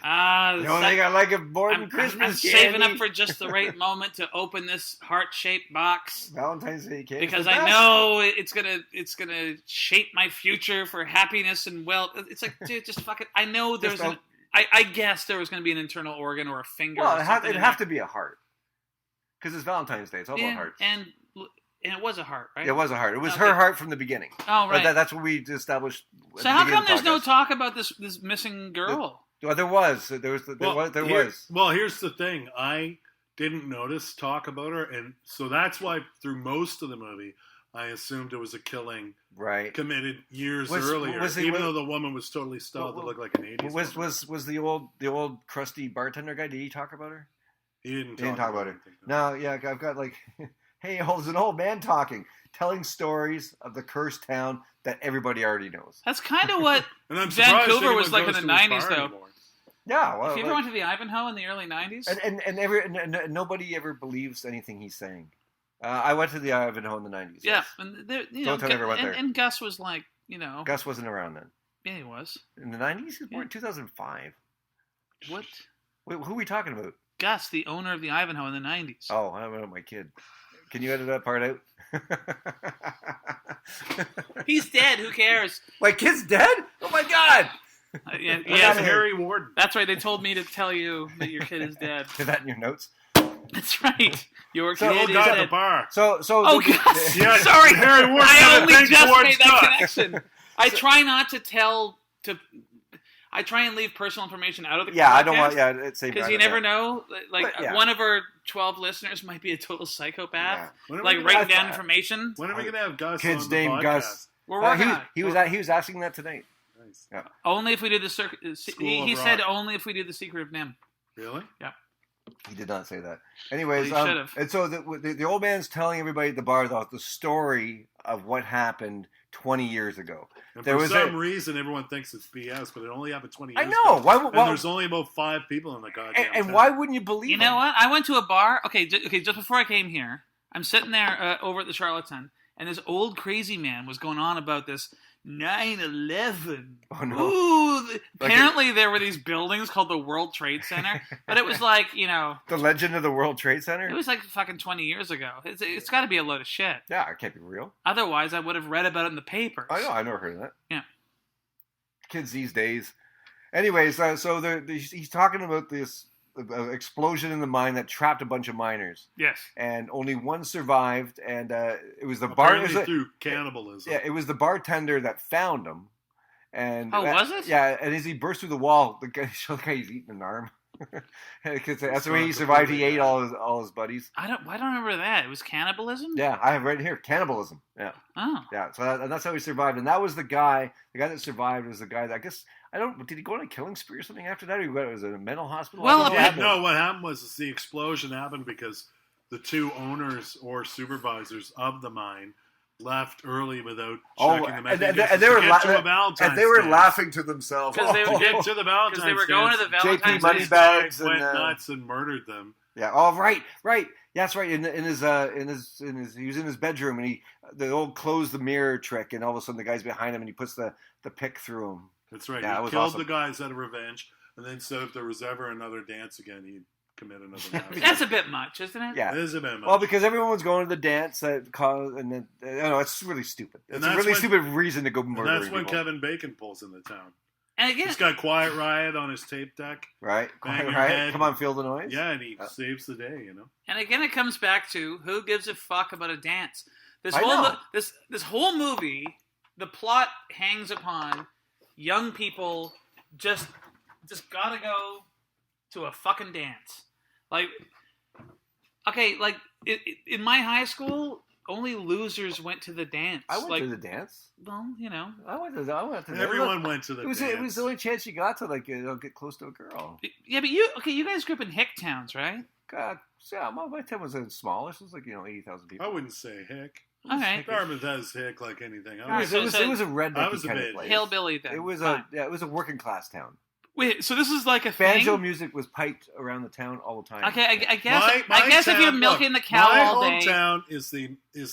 Speaker 3: only thing I like more than Christmas
Speaker 4: I'm
Speaker 3: candy.
Speaker 4: saving up for just the right moment to open this heart-shaped box.
Speaker 3: Valentine's Day candy.
Speaker 4: Because I know it's gonna shape my future for happiness and wealth. It's like, dude, just fuck it. I know there's I guess there was gonna be an internal organ or a finger.
Speaker 3: Well,
Speaker 4: it'd
Speaker 3: have to be a heart. Because it's Valentine's Day. It's all about hearts.
Speaker 4: And it was a heart, right?
Speaker 3: It was a heart. It was her heart from the beginning.
Speaker 4: Oh, right.
Speaker 3: That's what we established.
Speaker 4: So how come there's no talk about this missing girl?
Speaker 3: Well, there was. There was.
Speaker 2: Well, here's the thing. I didn't notice talk about her, and so that's why through most of the movie, I assumed it was a killing committed years earlier, even though the woman was totally styled to look like an 80s woman.
Speaker 3: Was the old crusty bartender guy? Did he talk about her?
Speaker 2: He didn't
Speaker 3: talk about it. No, yeah, I've got like, hey, there's an old man talking, telling stories of the cursed town that everybody already knows.
Speaker 4: That's kind of what Vancouver was like in the 90s, though.
Speaker 2: Anymore.
Speaker 3: Yeah, well,
Speaker 4: if you ever went to the Ivanhoe in the early 90s,
Speaker 3: and nobody ever believes anything he's saying. I went to the Ivanhoe in the 90s.
Speaker 4: Yeah,
Speaker 3: yes.
Speaker 4: and
Speaker 3: Don't tell me I ever went there.
Speaker 4: And Gus was like,
Speaker 3: Gus wasn't around then.
Speaker 4: Yeah, he was.
Speaker 3: In the 90s? He was born in 2005.
Speaker 4: What?
Speaker 3: Wait, who are we talking about?
Speaker 4: Gus, the owner of the Ivanhoe in the 90s.
Speaker 3: Oh, I don't know, my kid. Can you edit that part out?
Speaker 4: He's dead. Who cares?
Speaker 3: My kid's dead? Oh, my God.
Speaker 4: Yeah,
Speaker 2: Harry Warden.
Speaker 4: That's right. They told me to tell you that your kid is dead.
Speaker 3: Is that in your notes?
Speaker 4: That's right. Your kid is
Speaker 2: at
Speaker 4: dead.
Speaker 2: the bar.
Speaker 3: So
Speaker 4: oh, Gus.
Speaker 2: Yeah,
Speaker 4: sorry.
Speaker 2: Harry Warden.
Speaker 4: I only just made that connection. I try not to tell I try and leave personal information out of the podcast.
Speaker 3: I don't want. Yeah, it's
Speaker 4: because you never know. Like one of our 12 listeners might be a total psychopath.
Speaker 2: Yeah.
Speaker 4: Like writing down information.
Speaker 2: When are we gonna have Gus?
Speaker 3: Kid's
Speaker 2: on the
Speaker 3: name
Speaker 2: podcast?
Speaker 3: Gus.
Speaker 4: We're working on it.
Speaker 3: He was asking that tonight.
Speaker 2: Nice.
Speaker 3: Yeah.
Speaker 4: Only if we do the he said only if we do the Secret of Nim.
Speaker 2: Really?
Speaker 4: Yeah.
Speaker 3: He did not say that. Anyways,
Speaker 4: well, he should have.
Speaker 3: And so the old man's telling everybody at the bar the story of what happened 20 years ago.
Speaker 2: And for some reason, everyone thinks it's BS, but it only happened 20 years ago.
Speaker 3: I know. Why,
Speaker 2: and there's only about 5 people in the goddamn
Speaker 3: And
Speaker 2: town.
Speaker 3: why wouldn't you believe
Speaker 4: You know what? I went to a bar. Okay, just before I came here, I'm sitting there over at the Charlatan, and this old crazy man was going on about this 9/11.
Speaker 3: Oh, no.
Speaker 4: Ooh, apparently there were these buildings called the World Trade Center, but it was like,
Speaker 3: the legend of the World Trade Center?
Speaker 4: It was like fucking 20 years ago. It's got to be a load of shit.
Speaker 3: Yeah, it can't be real.
Speaker 4: Otherwise, I would have read about it in the papers.
Speaker 3: I know, I never heard of that.
Speaker 4: Yeah.
Speaker 3: Kids these days. Anyways, so he's talking about this explosion in the mine that trapped a bunch of miners.
Speaker 4: Yes.
Speaker 3: And only one survived, and it was the
Speaker 2: Apparently through cannibalism.
Speaker 3: Yeah, it was the bartender that found him. And
Speaker 4: was it?
Speaker 3: Yeah, and as he burst through the wall, the guy he's eating an arm. Because that's the way he survived. He ate all his buddies.
Speaker 4: I don't remember that. It was cannibalism?
Speaker 3: Yeah, I have right here. Cannibalism. Yeah.
Speaker 4: Oh.
Speaker 3: Yeah, so that's how he survived. And that was the guy that survived was the guy that, I guess, did he go on a killing spree or something after that? Or was it a mental hospital?
Speaker 4: Well,
Speaker 2: what happened was the explosion happened because the 2 owners or supervisors of the mine left early without checking them.
Speaker 3: And they were laughing to themselves.
Speaker 2: Because they would get to the Valentine's
Speaker 4: Because they were going to the Valentine's
Speaker 3: JP Moneybags
Speaker 2: went nuts and murdered them.
Speaker 3: Yeah. Oh, right. Yeah, that's right. In his he was in his bedroom and the old close the mirror trick, and all of a sudden the guy's behind him and he puts the pick through him.
Speaker 2: That's right.
Speaker 3: Yeah,
Speaker 2: he killed the guys out of revenge, and then said if there was ever another dance again, he'd commit another dance.
Speaker 4: That's a bit much, isn't it?
Speaker 3: Yeah,
Speaker 2: it is a bit much.
Speaker 3: Well, because everyone was going to the dance and then it's really stupid. It's a really stupid reason to go murder.
Speaker 2: And that's when Kevin Bacon pulls in the town.
Speaker 4: And again,
Speaker 2: he's got Quiet Riot on his tape deck.
Speaker 3: Right?
Speaker 2: Bang your
Speaker 3: Right?
Speaker 2: head.
Speaker 3: Come on, feel the noise.
Speaker 2: Yeah, and he saves the day, you know?
Speaker 4: And again, it comes back to who gives a fuck about a dance. This
Speaker 3: I
Speaker 4: whole
Speaker 3: know.
Speaker 4: this whole movie, the plot hangs upon young people just gotta go to a fucking dance. Like, okay, like in my high school, only losers went to the dance.
Speaker 3: I went to the dance.
Speaker 4: Well, you know,
Speaker 3: I went to.
Speaker 2: Everyone went to the dance.
Speaker 3: It was the only chance you got to get close to a girl.
Speaker 4: Yeah, but you guys grew up in hick towns, right?
Speaker 3: God, yeah, my town was smaller. It was like 80,000 people.
Speaker 2: I wouldn't say hick.
Speaker 4: Okay.
Speaker 2: Dartmouth has hick like anything.
Speaker 3: It was a redneck kind of place.
Speaker 4: Hillbilly then.
Speaker 3: It was it was a working class town.
Speaker 4: Wait, so this is like a
Speaker 3: Banjo
Speaker 4: thing?
Speaker 3: music was piped around the town all the time.
Speaker 4: Okay, I guess if you're milking the cow all day.
Speaker 2: My hometown is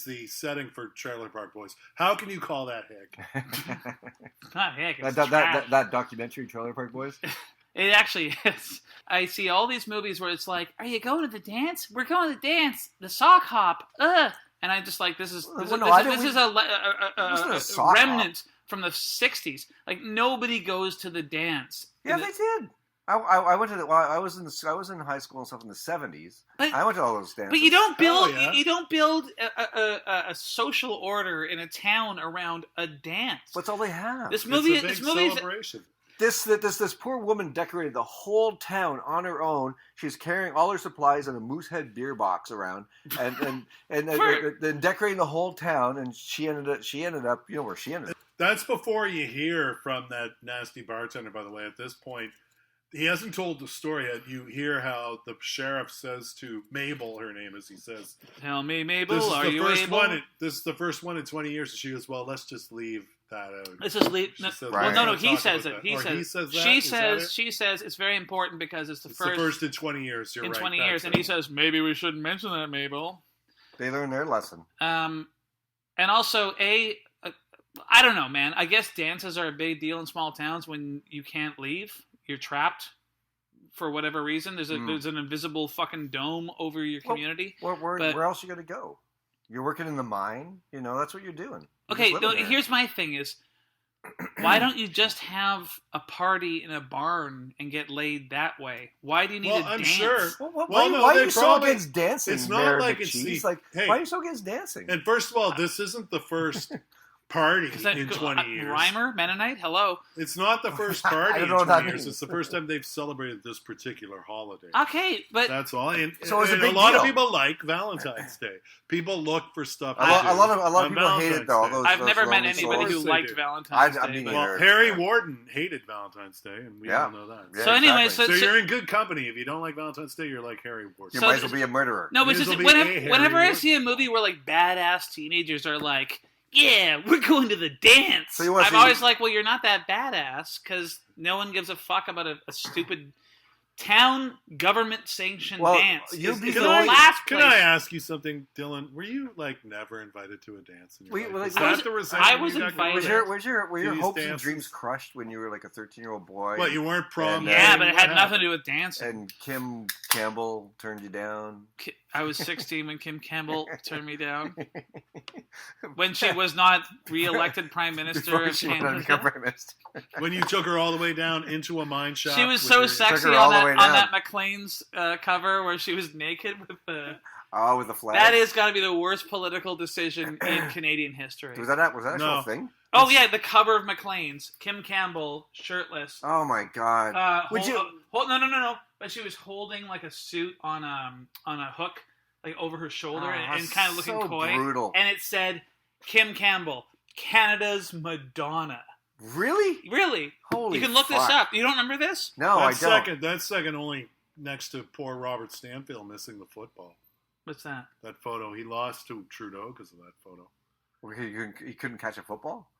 Speaker 2: the setting for Trailer Park Boys. How can you call that hick?
Speaker 4: It's not hick. It's
Speaker 3: that documentary, Trailer Park Boys.
Speaker 4: It actually is. I see all these movies where it's like, "Are you going to the dance? We're going to the dance. The sock hop." And I'm just like, this is a remnant from the '60s. Like nobody goes to the dance.
Speaker 3: Yeah, they did. I went to I was in high school and stuff in the '70s. I went to all those dances.
Speaker 4: But you don't build a social order in a town around a dance.
Speaker 3: That's all they have.
Speaker 4: This movie
Speaker 2: celebration.
Speaker 3: This poor woman decorated the whole town on her own. She's carrying all her supplies in a Moosehead beer box around, and then decorating the whole town. And she ended up you know where she ended up.
Speaker 2: That's before you hear from that nasty bartender. By the way, at this point, he hasn't told the story yet. You hear how the sheriff says to Mabel, her name is. He says,
Speaker 4: "Tell me, Mabel, are you able?"
Speaker 2: This is the first one in 20 years. And she goes, "Well, let's just leave that out."
Speaker 4: Let's just leave. No, he says it. She says it's very important because it's the first
Speaker 2: in 20 years. You're
Speaker 4: in
Speaker 2: right.
Speaker 4: 20 years, and he says maybe we shouldn't mention that, Mabel.
Speaker 3: They learned their lesson.
Speaker 4: And also I don't know, man. I guess dances are a big deal in small towns when you can't leave. You're trapped for whatever reason. There's an invisible fucking dome over your community.
Speaker 3: Where else are you going to go? You're working in the mine. You know, that's what you're doing.
Speaker 4: Okay, here's my thing is, why don't you just have a party in a barn and get laid that way? Why do you need a dance?
Speaker 2: I'm sure.
Speaker 3: Why are you so against dancing?
Speaker 2: It's not like it's
Speaker 3: why are you so against dancing?
Speaker 2: And first of all, this isn't the first party in 20 years.
Speaker 4: Reimer, Mennonite, hello.
Speaker 2: It's not the first party in 20 years. It's the first time they've celebrated this particular holiday.
Speaker 4: Okay, but
Speaker 2: that's all. And
Speaker 3: a
Speaker 2: lot of people like Valentine's Day. People look for stuff.
Speaker 3: A lot of people hate it though.
Speaker 4: I've never met anybody who liked Valentine's Day.
Speaker 2: Well, Harry Warden hated Valentine's Day, and we all know that.
Speaker 4: So anyway,
Speaker 2: so you're in good company. If you don't like Valentine's Day, you're like Harry Warden.
Speaker 3: You might as well be a murderer.
Speaker 4: No, but whenever I see a movie where like badass teenagers are like, yeah, we're going to the dance. So I'm always like, well, you're not that badass because no one gives a fuck about a stupid town government sanctioned dance.
Speaker 2: Can I ask you something, Dylan? Were you like never invited to a dance?
Speaker 4: I was invited.
Speaker 3: Were your hopes and dreams crushed when you were like a 13-year-old boy?
Speaker 2: But you weren't prom.
Speaker 4: Yeah, but it had nothing to do with dancing.
Speaker 3: And Kim Campbell turned you down.
Speaker 4: I was 16 when Kim Campbell turned me down. When she was not re-elected Prime Minister of Canada.
Speaker 2: When you took her all the way down into a mine shaft.
Speaker 4: She was so sexy on that McLean's cover where she was naked with the...
Speaker 3: Oh, with the flag?
Speaker 4: That has got to be the worst political decision in Canadian history.
Speaker 3: Was that an actual thing?
Speaker 4: Oh, yeah, the cover of McLean's. Kim Campbell, shirtless.
Speaker 3: Oh, my God.
Speaker 4: No. But she was holding, like, a suit on a hook, like, over her shoulder and kind of looking coy.
Speaker 3: Brutal.
Speaker 4: And it said, Kim Campbell, Canada's Madonna.
Speaker 3: Really?
Speaker 4: Really.
Speaker 3: Holy
Speaker 4: You can look this up. You don't remember this?
Speaker 3: No, I don't.
Speaker 2: That's second only next to poor Robert Stanfield missing the football.
Speaker 4: What's that?
Speaker 2: That photo. He lost to Trudeau because of that photo.
Speaker 3: He couldn't catch a football?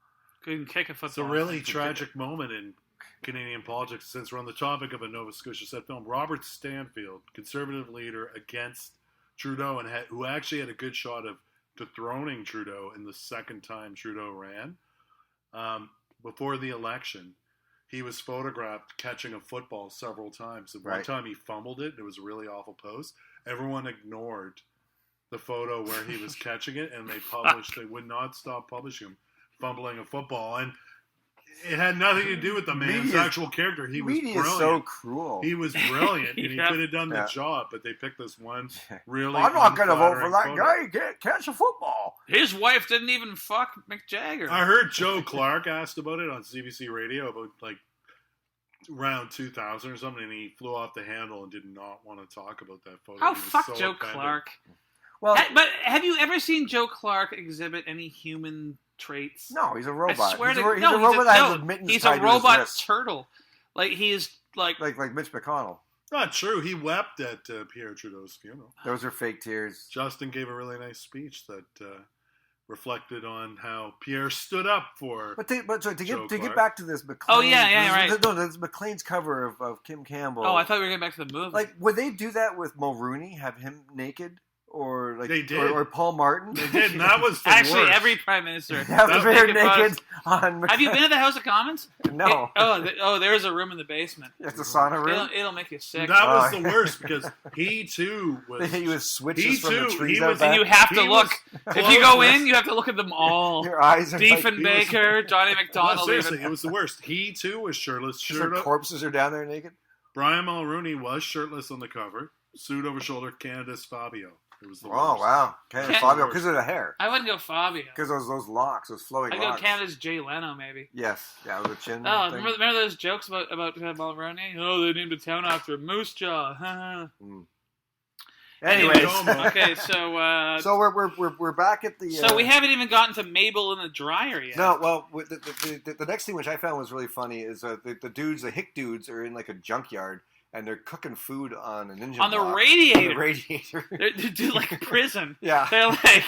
Speaker 4: Couldn't kick a football.
Speaker 2: It's a really tragic moment in Canadian politics. Since we're on the topic of a Nova Scotia set film, Robert Stanfield, Conservative leader against Trudeau, and who actually had a good shot of dethroning Trudeau in the second time Trudeau ran. Before the election, he was photographed catching a football several times. And one time he fumbled it. It was a really awful pose. Everyone ignored the photo where he was catching it, and they would not stop publishing him fumbling a football. And It had nothing to do with the man's actual character. He was brilliant.
Speaker 3: Is so cruel.
Speaker 2: He was brilliant, and he could have done the job, but they picked this one really.
Speaker 3: Well, I'm not going to vote for that
Speaker 2: photo.
Speaker 3: guy. He can't catch a football.
Speaker 4: His wife didn't even fuck Mick Jagger.
Speaker 2: I heard Joe Clark asked about it on CBC Radio about like around 2000 or something, and he flew off the handle and did not want to talk about that photo.
Speaker 4: Oh,
Speaker 2: He was
Speaker 4: fuck
Speaker 2: so
Speaker 4: Joe
Speaker 2: offended.
Speaker 4: Clark.
Speaker 3: Well,
Speaker 4: But have you ever seen Joe Clark exhibit any human traits?
Speaker 3: No, he's a robot.
Speaker 4: I swear
Speaker 3: he's
Speaker 4: to
Speaker 3: a robot that has mittens
Speaker 4: he's
Speaker 3: tied
Speaker 4: a
Speaker 3: to his
Speaker 4: robot
Speaker 3: wrist.
Speaker 4: turtle. Like he's like
Speaker 3: Mitch McConnell.
Speaker 2: Not true. He wept at Pierre Trudeau's funeral.
Speaker 3: Those are fake tears.
Speaker 2: Justin gave a really nice speech that reflected on how Pierre stood up for.
Speaker 3: But to
Speaker 2: Joe
Speaker 3: get
Speaker 2: Clark.
Speaker 3: back to this McLean.
Speaker 4: Oh, yeah, right.
Speaker 3: No, this McLean's cover of Kim Campbell.
Speaker 4: Oh, I thought we were getting back to the movie.
Speaker 3: Like, would they do that with Mulrooney? Have him naked? Or like
Speaker 2: They did.
Speaker 3: or Paul Martin?
Speaker 2: They did, and that was the
Speaker 4: Actually,
Speaker 2: worst.
Speaker 4: every prime minister.
Speaker 3: Have them naked on.
Speaker 4: Have you been to the House of Commons?
Speaker 3: No.
Speaker 4: There's a room in the basement.
Speaker 3: It's a sauna room.
Speaker 4: It'll make you sick.
Speaker 2: That was the worst because he too was.
Speaker 3: He was switches from the trees out
Speaker 4: And
Speaker 3: back.
Speaker 4: you have to look. If you go in, you have to look at them all.
Speaker 3: Your eyes are
Speaker 4: Diefenbaker, Johnny
Speaker 2: No,
Speaker 4: McDonald.
Speaker 2: seriously, it was the worst. He too was shirtless.
Speaker 3: Their corpses are down there naked.
Speaker 2: Brian Mulroney was shirtless on the cover, suit over shoulder. Candace Fabio. It was the worst.
Speaker 3: Oh wow, Candace Fabio because of the hair.
Speaker 4: I wouldn't go Fabio.
Speaker 3: Because those locks, those flowing
Speaker 4: I'd
Speaker 3: locks.
Speaker 4: go Canada's Jay Leno, maybe.
Speaker 3: Yes, yeah, with the chin.
Speaker 4: Oh,
Speaker 3: thing.
Speaker 4: remember those jokes about Mulroney? Oh, they named a town after Moose Jaw.
Speaker 3: Anyways,
Speaker 4: okay, so
Speaker 3: so we're back at the.
Speaker 4: So we haven't even gotten to Mabel in the dryer yet.
Speaker 3: No, well, the next thing which I found was really funny is the hick dudes are in like a junkyard and they're cooking food on an engine
Speaker 4: on the
Speaker 3: block.
Speaker 4: radiator.
Speaker 3: On the radiator.
Speaker 4: They do like prison.
Speaker 3: Yeah.
Speaker 4: They're like,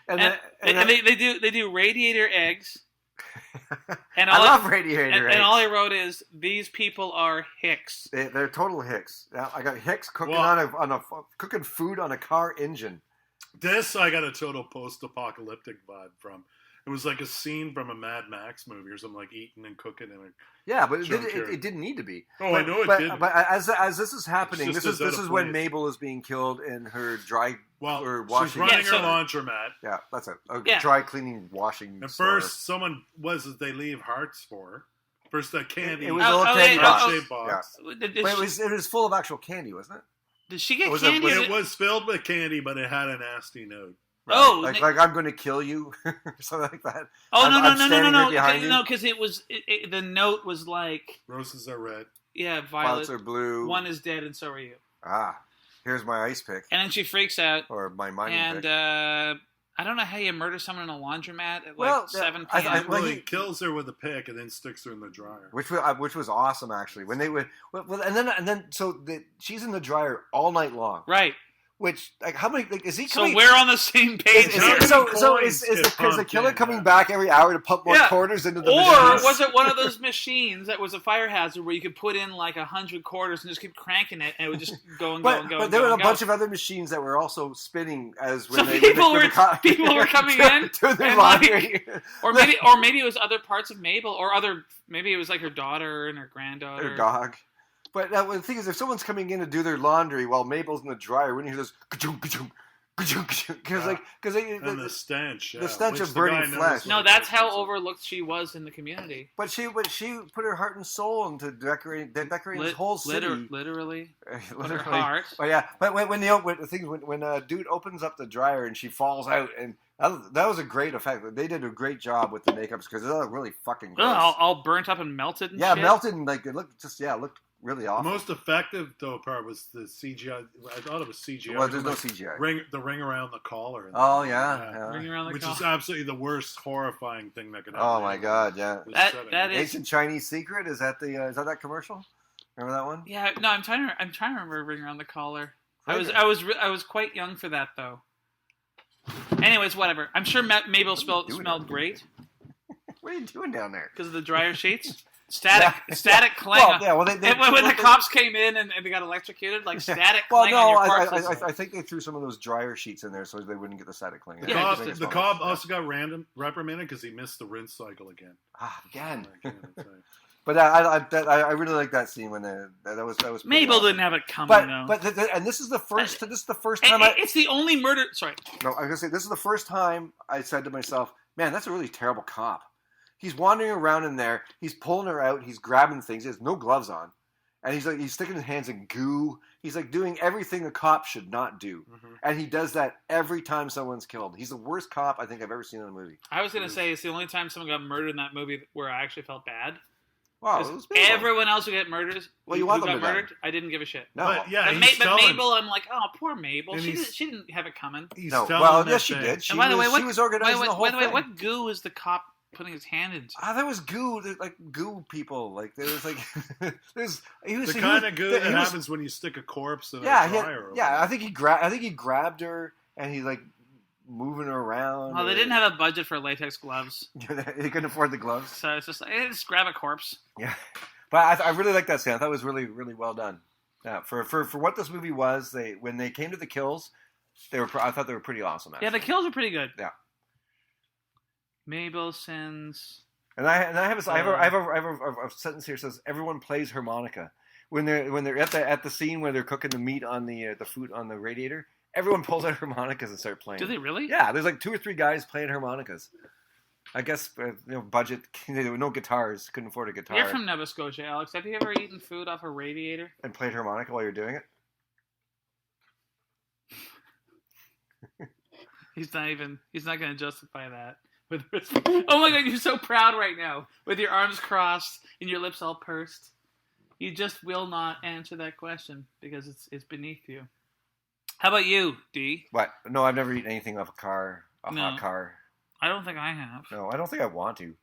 Speaker 3: and
Speaker 4: they do radiator eggs. And
Speaker 3: I love radiator eggs.
Speaker 4: And all I wrote is these people are hicks.
Speaker 3: They're total hicks. Now, I got hicks cooking cooking food on a car engine.
Speaker 2: This I got a total post-apocalyptic vibe from. It was like a scene from a Mad Max movie or something, like eating and cooking in a.
Speaker 3: Yeah, but it didn't need to be.
Speaker 2: Oh, I know it did.
Speaker 3: But as this is happening, this is when
Speaker 2: place.
Speaker 3: Mabel is being killed in her dry or
Speaker 2: She's
Speaker 3: washing.
Speaker 2: running her laundromat.
Speaker 3: Yeah, that's it. A
Speaker 4: Yeah.
Speaker 3: dry cleaning washing.
Speaker 2: At
Speaker 3: store.
Speaker 2: first, someone they leave hearts for her. First, that candy.
Speaker 3: It was a little candy
Speaker 2: heart-shaped
Speaker 3: box.
Speaker 2: box.
Speaker 3: Yeah. But it was full of actual candy, wasn't it?
Speaker 4: Did she get
Speaker 3: Was
Speaker 4: candy?
Speaker 2: It was filled with candy, but it had a nasty note.
Speaker 3: Right.
Speaker 4: Oh,
Speaker 3: like I'm going to kill you, or something like that.
Speaker 4: Oh,
Speaker 3: I'm standing right behind you.
Speaker 4: no, because it was the note was like
Speaker 2: Roses are red.
Speaker 4: yeah,
Speaker 3: Violets
Speaker 4: violet.
Speaker 3: are blue.
Speaker 4: One is dead, and so are you.
Speaker 3: Ah, here's my ice pick,
Speaker 4: And then she freaks out,
Speaker 3: or my mining
Speaker 4: and
Speaker 3: pick.
Speaker 4: I don't know how you murder someone in a laundromat at
Speaker 3: Well,
Speaker 4: like 7
Speaker 3: I-
Speaker 4: p.m.
Speaker 3: Well,
Speaker 2: he kills her with a pick and then sticks her in the dryer.
Speaker 3: Which was awesome, actually. When they would, and then she's in the dryer all night long.
Speaker 4: Right.
Speaker 3: Which how many is he?
Speaker 4: So
Speaker 3: coming,
Speaker 4: we're on the same page.
Speaker 3: Is the killer coming back every hour to pump more quarters into the
Speaker 4: Or
Speaker 3: machines?
Speaker 4: was it one of those machines that was a fire hazard where you could put in like 100 quarters and just keep cranking it and it would just go and go and go?
Speaker 3: But there were a bunch of other machines that were also spinning as when
Speaker 4: people were coming in
Speaker 3: doing their
Speaker 4: and
Speaker 3: laundry.
Speaker 4: or maybe it was other parts of Mabel or maybe it was like her daughter and her granddaughter.
Speaker 3: Her dog. But the thing is, if someone's coming in to do their laundry while Mabel's in the dryer, when you hear this, because
Speaker 2: the stench,
Speaker 3: the stench of burning flesh.
Speaker 4: No, that's how overlooked she was in the community.
Speaker 3: But she put her heart and soul into decorating this whole city.
Speaker 4: Literally. Her heart.
Speaker 3: But yeah, but when dude opens up the dryer and she falls out, and that was a great effect. They did a great job with the makeups because it looked really fucking gross.
Speaker 4: All burnt up and melted. And
Speaker 3: shit.
Speaker 4: Shit.
Speaker 3: Melted and it looked really awful.
Speaker 2: The most effective though part was the CGI. I thought it was CGI.
Speaker 3: Well, there's no CGI.
Speaker 2: The ring around the collar.
Speaker 3: Oh yeah.
Speaker 4: Ring around the
Speaker 2: which
Speaker 4: collar.
Speaker 2: is absolutely the worst horrifying thing that could happen.
Speaker 3: Oh my god, yeah.
Speaker 4: That is
Speaker 3: Ancient Chinese Secret. Is that that commercial? Remember that one?
Speaker 4: Yeah. No, I'm trying to remember Ring Around the Collar. I was quite young for that though. Anyways, whatever. I'm sure Mabel smelled great.
Speaker 3: What are you doing down there?
Speaker 4: Because of the dryer sheets. Static clang.
Speaker 3: When
Speaker 4: the cops came in and they got electrocuted, like static clang on your parts.
Speaker 3: I think they threw some of those dryer sheets in there so they wouldn't get the static clang.
Speaker 2: The cob also got reprimanded because he missed the rinse cycle again.
Speaker 3: Again. But I really like that scene when that was
Speaker 4: Mabel
Speaker 3: awesome.
Speaker 4: didn't have it coming though.
Speaker 3: And this is the first time
Speaker 4: it's the only murder. Sorry.
Speaker 3: No, I was gonna say this is the first time I said to myself, "Man, that's a really terrible cop." He's wandering around in there. He's pulling her out. He's grabbing things. He has no gloves on. And he's sticking his hands in goo. He's like doing everything a cop should not do. Mm-hmm. And he does that every time someone's killed. He's the worst cop I think I've ever seen in a movie.
Speaker 4: I was going to say it's the only time someone got murdered in that movie where I actually felt bad.
Speaker 3: Wow, it was
Speaker 4: everyone else who got murdered,
Speaker 3: you want them
Speaker 4: got
Speaker 3: to
Speaker 4: murdered, I didn't give a shit.
Speaker 3: No,
Speaker 2: but
Speaker 4: Mabel, I'm like, oh, poor Mabel. She didn't have it coming.
Speaker 3: No, well, yes, she did. She was organizing the whole thing.
Speaker 4: What goo is the cop putting his hand into?
Speaker 3: There was goo, like goo people. Like there was like,
Speaker 2: the kind of goo that happens when you stick a corpse in a dryer.
Speaker 3: I think he grabbed her and he like moving her around.
Speaker 4: Oh, they didn't have a budget for latex gloves.
Speaker 3: They couldn't afford the gloves.
Speaker 4: So it's just like, just grab a corpse.
Speaker 3: Yeah, but I really like that scene. I thought it was really, really well done. Yeah, for what this movie was, when they came to the kills, I thought they were pretty awesome. Actually.
Speaker 4: Yeah, the kills were pretty good.
Speaker 3: Yeah.
Speaker 4: Mabel sends.
Speaker 3: And I have a sentence here that says everyone plays harmonica when they're at the scene where they're cooking the meat on the food on the radiator. Everyone pulls out harmonicas and start playing.
Speaker 4: Do they really?
Speaker 3: Yeah, there's like 2 or 3 guys playing harmonicas. I guess budget. There were no guitars. Couldn't afford a guitar.
Speaker 4: You're from Nova Scotia, Alex. Have you ever eaten food off a radiator
Speaker 3: and played harmonica while you're doing
Speaker 4: it? He's not going to justify that. Oh my God, you're so proud right now with your arms crossed and your lips all pursed. You just will not answer that question because it's beneath you. How about you, D?
Speaker 3: What? No, I've never eaten anything off a hot car.
Speaker 4: I don't think I have.
Speaker 3: No, I don't think I want to.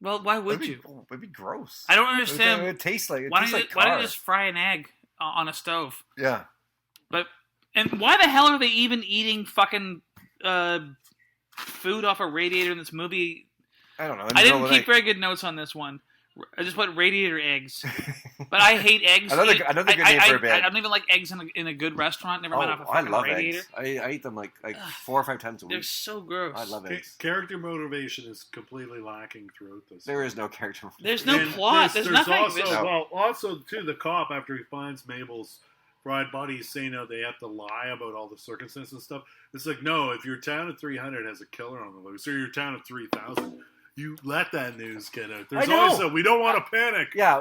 Speaker 4: Well, why would you?
Speaker 3: It'd be gross.
Speaker 4: I don't understand.
Speaker 3: It tastes like
Speaker 4: why don't you just fry an egg on a stove?
Speaker 3: Yeah.
Speaker 4: And why the hell are they even eating fucking food off a radiator in this movie?
Speaker 3: I don't know.
Speaker 4: I didn't keep very good notes on this one. I just put radiator eggs, but I hate eggs.
Speaker 3: Another good name for a bed.
Speaker 4: I don't even like eggs in a good restaurant. Never mind off a fucking radiator.
Speaker 3: Eggs. I eat them like 4 or 5 times a week.
Speaker 4: They're so gross.
Speaker 3: I love eggs.
Speaker 2: Character motivation is completely lacking throughout this.
Speaker 3: There is no character motivation.
Speaker 4: There's no plot. There's nothing.
Speaker 2: Also, too, the cop, after he finds Mabel's fried body, he's saying they have to lie about all the circumstances and stuff. It's like, no, if your town of 300 has a killer on the loose, or your town of 3,000... You let that news get out. There's always we don't want to panic.
Speaker 3: Yeah,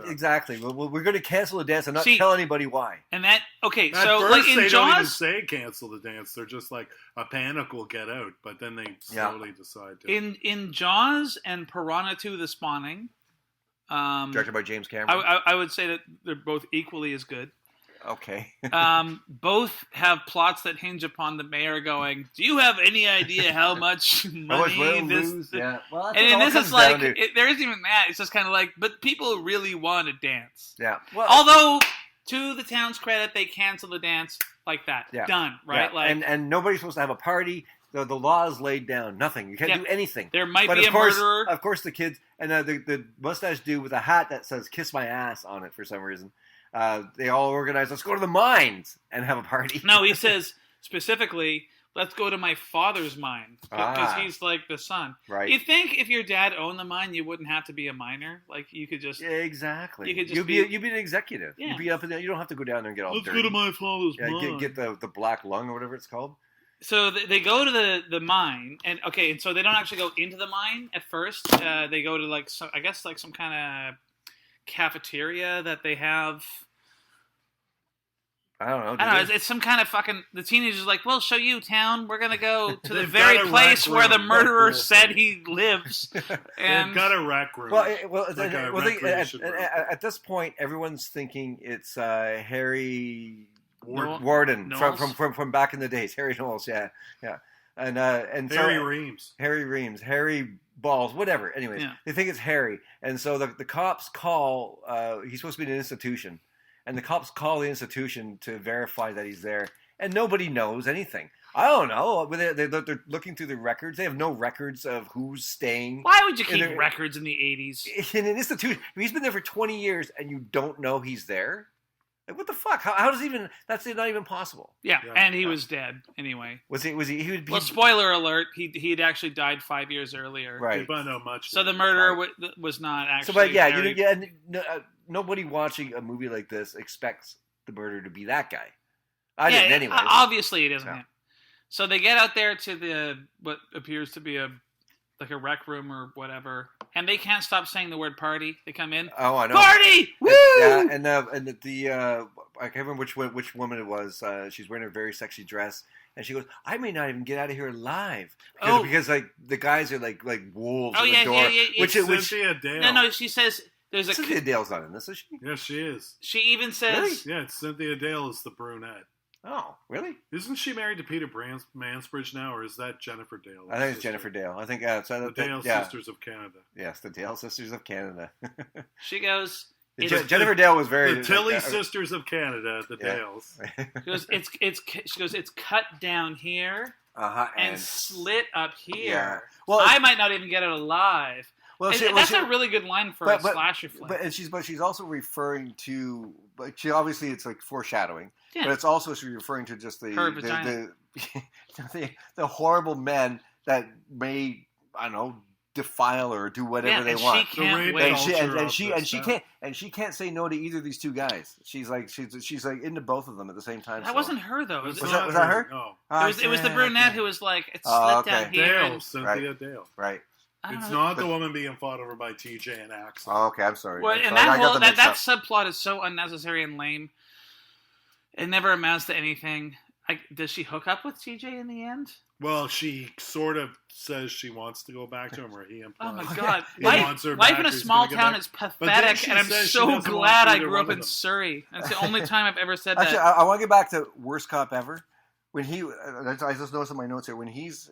Speaker 3: exactly. We're going to cancel the dance and not tell anybody why.
Speaker 4: And that, okay,
Speaker 2: at
Speaker 4: so
Speaker 2: first,
Speaker 4: like in
Speaker 2: they
Speaker 4: Jaws...
Speaker 2: don't even say cancel the dance. They're just like, a panic will get out. But then they slowly decide to.
Speaker 4: In Jaws and Piranha 2, The Spawning...
Speaker 3: directed by James Cameron.
Speaker 4: I would say that they're both equally as good.
Speaker 3: Okay.
Speaker 4: Both have plots that hinge upon the mayor going, do you have any idea how much money this...
Speaker 3: Yeah. Well,
Speaker 4: and in this, it's like, there isn't even that. It's just kind of like, but people really want to dance.
Speaker 3: Yeah. Well,
Speaker 4: although, to the town's credit, they cancel the dance like that.
Speaker 3: Yeah.
Speaker 4: Done, right?
Speaker 3: Yeah.
Speaker 4: Like,
Speaker 3: and nobody's supposed to have a party. The law is laid down. Nothing. You can't do anything.
Speaker 4: There might be a murderer.
Speaker 3: Of course, the kids... And the mustache dude with a hat that says kiss my ass on it for some reason... they all organize, let's go to the mines and have a party.
Speaker 4: No, he says specifically, let's go to my father's mine. Because he's like the son.
Speaker 3: Right.
Speaker 4: You think if your dad owned the mine, you wouldn't have to be a miner? Like, you could just...
Speaker 3: Yeah, exactly.
Speaker 4: You could just
Speaker 3: you'd be an executive.
Speaker 4: Yeah.
Speaker 3: You'd be up in there. You don't have to go down there and get all
Speaker 4: let's
Speaker 3: dirty.
Speaker 4: Go to my father's mine.
Speaker 3: Get the black lung or whatever it's called.
Speaker 4: So they go to the mine, and so they don't actually go into the mine at first. They go to, like, some kind of cafeteria that they have...
Speaker 3: I don't
Speaker 4: know. It's some kind of fucking... The teenager's like, we'll show you, town. We're going to go to the very place where the murderer said he lives. And
Speaker 2: they've got a rec room.
Speaker 3: At this point, everyone's thinking it's Harry Warden from back in the days. Harry Knowles, yeah. And
Speaker 2: Harry Reams.
Speaker 3: Harry Balls, whatever. Anyways, They think it's Harry. And so the cops call... he's supposed to be in an institution. And the cops call the institution to verify that he's there. And nobody knows anything. I don't know. They're looking through the records. They have no records of who's staying.
Speaker 4: Why would you keep records in the 80s?
Speaker 3: In an institution. He's been there for 20 years and you don't know he's there? Like, what the fuck? How does even... That's not even possible.
Speaker 4: Yeah, and he was dead anyway.
Speaker 3: Was he?
Speaker 4: Well, spoiler alert, he had actually died 5 years earlier.
Speaker 3: Right.
Speaker 2: They don't know much.
Speaker 4: So the murderer was not actually...
Speaker 3: Nobody watching a movie like this expects the murderer to be that guy. I didn't anyway.
Speaker 4: Obviously it isn't him. So they get out there to what appears to be a like a rec room or whatever, and they can't stop saying the word party. They come in.
Speaker 3: Oh, I know.
Speaker 4: Party! Woo!
Speaker 3: Yeah, and I can't remember which woman it was. She's wearing a very sexy dress, and she goes, "I may not even get out of here alive because like the guys are like wolves at the door."
Speaker 4: Which
Speaker 2: Cynthia Dale.
Speaker 4: No, she says there's a
Speaker 3: Cynthia Dale's not in this, is she?
Speaker 2: Yes, she is.
Speaker 4: She even says,
Speaker 3: Really?
Speaker 2: Yeah, it's Cynthia Dale is the brunette.
Speaker 3: Oh, really?
Speaker 2: Isn't she married to Peter Mansbridge now, or is that Jennifer Dale?
Speaker 3: I think it's Jennifer Dale. I think
Speaker 2: the Dale Sisters of Canada.
Speaker 3: Yes, the Dale Sisters of Canada.
Speaker 4: She goes.
Speaker 3: Jennifer Dale was very
Speaker 2: the Tilly Sisters of Canada, the Dales.
Speaker 4: She goes. It's cut down here and slit up here.
Speaker 3: Yeah. Well,
Speaker 4: I might not even get it alive.
Speaker 3: Well,
Speaker 4: that's a really good line for a slasher flick.
Speaker 3: But she's also referring to, like, she obviously it's like foreshadowing, but it's also she's referring to just the horrible men that may, I don't know, defile her or do whatever they want.
Speaker 4: She can't wait.
Speaker 3: And she can't say no to either of these two guys. She's like into both of them at the same time.
Speaker 4: That wasn't her though.
Speaker 3: Was that her?
Speaker 2: No.
Speaker 4: It was the brunette who was like, it's slit down here.
Speaker 2: Cynthia Dale.
Speaker 3: Right.
Speaker 2: It's not the woman being fought over by TJ and Axel.
Speaker 3: Oh, okay, I'm sorry.
Speaker 4: Well, and that subplot is so unnecessary and lame. It never amounts to anything. Does she hook up with TJ in the end?
Speaker 2: Well, she sort of says she wants to go back to him, or he implies.
Speaker 4: Oh my god, life in a small town is pathetic, and I'm so glad I grew up in Surrey. That's the only time I've ever said that.
Speaker 3: Actually, I want to get back to worst cop ever. When I just noticed in my notes here, when he's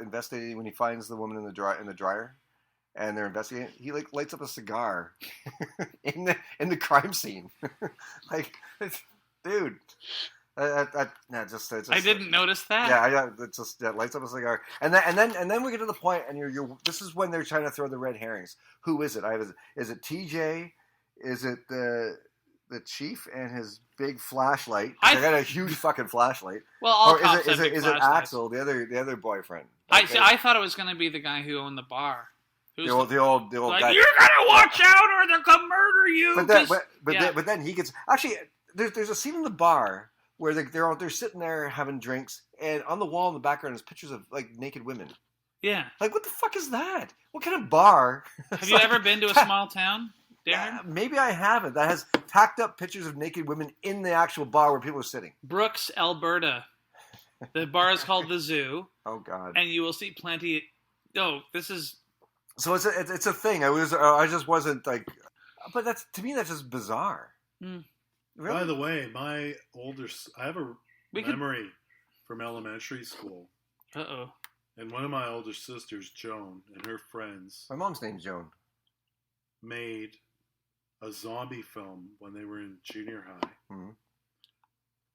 Speaker 3: investigating, when he finds the woman in the dryer, and they're investigating, he like lights up a cigar in the crime scene. Like, dude, I
Speaker 4: didn't notice that.
Speaker 3: Yeah, it just lights up a cigar, and then we get to the point, and you're this is when they're trying to throw the red herrings. Who is it? Is it TJ? Is it the chief and his big flashlight? I got a huge fucking flashlight.
Speaker 4: Well, all
Speaker 3: or
Speaker 4: cops
Speaker 3: is
Speaker 4: have big
Speaker 3: it
Speaker 4: flashlights.
Speaker 3: Axel, the other boyfriend?
Speaker 4: I thought it was going to be the guy who owned the bar.
Speaker 3: The old guy.
Speaker 4: You're gonna watch out, or they'll come murder you.
Speaker 3: But then he gets actually. There's a scene in the bar where they're sitting there having drinks, and on the wall in the background is pictures of like naked women.
Speaker 4: Yeah.
Speaker 3: Like, what the fuck is that? What kind of bar?
Speaker 4: Have you ever been to a small town, Darren?
Speaker 3: Maybe I haven't. That has tacked up pictures of naked women in the actual bar where people are sitting.
Speaker 4: Brooks, Alberta. The bar is called the Zoo.
Speaker 3: Oh God!
Speaker 4: And you will see plenty. This is.
Speaker 3: So it's a thing. I just wasn't like, but to me that's just bizarre.
Speaker 4: Mm.
Speaker 3: Really?
Speaker 2: By the way, I have a memory from elementary school.
Speaker 4: Uh-oh.
Speaker 2: And one of my older sisters, Joan, and her friends.
Speaker 3: My mom's name's Joan.
Speaker 2: Made a zombie film when they were in junior high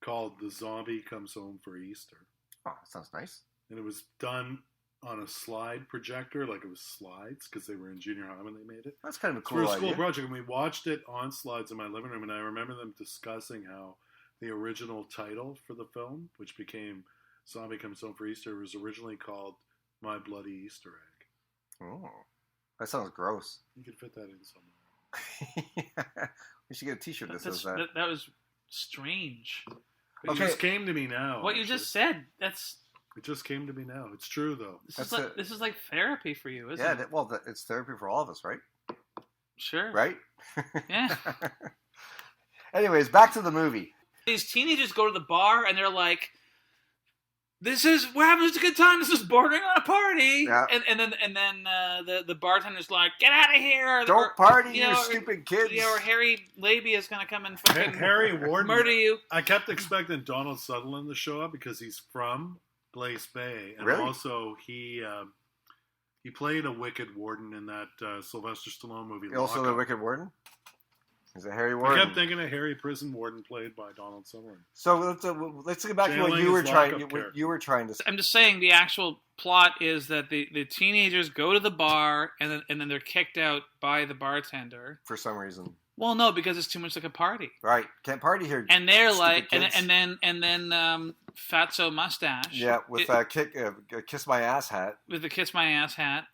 Speaker 2: called The Zombie Comes Home for Easter.
Speaker 3: Oh, that sounds nice.
Speaker 2: And it was done on a slide projector, like it was slides, because they were in junior high when they made it.
Speaker 3: That's kind of a cool
Speaker 2: idea. For a school
Speaker 3: idea.
Speaker 2: project, and we watched it on slides in my living room, and I remember them discussing how the original title for the film, which became Zombie Comes Home for Easter, was originally called My Bloody Easter Egg.
Speaker 3: Oh, that sounds gross.
Speaker 2: You could fit that in somewhere.
Speaker 3: We should get a T-shirt that says that.
Speaker 4: That was strange.
Speaker 2: It just came to me now.
Speaker 4: What you just said,
Speaker 2: it just came to me now. It's true, though.
Speaker 4: This is like therapy for you, isn't it?
Speaker 3: Yeah, well, it's therapy for all of us, right?
Speaker 4: Sure.
Speaker 3: Right?
Speaker 4: Yeah.
Speaker 3: Anyways, back to the movie.
Speaker 4: These teenagers go to the bar, and they're like, we're having such a good time. This is bordering on a party. Yeah. And then the bartender's like, get out of here.
Speaker 3: Don't party, you stupid kids.
Speaker 4: Or Harry Labia is going to come and fucking
Speaker 2: Harry Warden
Speaker 4: murder you.
Speaker 2: I kept expecting Donald Sutherland to show up because he's from Glace Bay. And
Speaker 3: really?
Speaker 2: Also, he played a wicked warden in that Sylvester Stallone movie.
Speaker 3: Also the wicked warden? Is it Harry Warden?
Speaker 2: I kept thinking of Harry Prison Warden played by Donald Sutherland.
Speaker 3: So let's get back to what you were trying to say.
Speaker 4: I'm just saying the actual plot is that the teenagers go to the bar and then they're kicked out by the bartender.
Speaker 3: For some reason.
Speaker 4: Well, no, because it's too much like a party.
Speaker 3: Right. Can't party here.
Speaker 4: And they're like, kids. and then Fatso Mustache.
Speaker 3: Yeah, with Kiss My Ass hat.
Speaker 4: With the Kiss My Ass hat.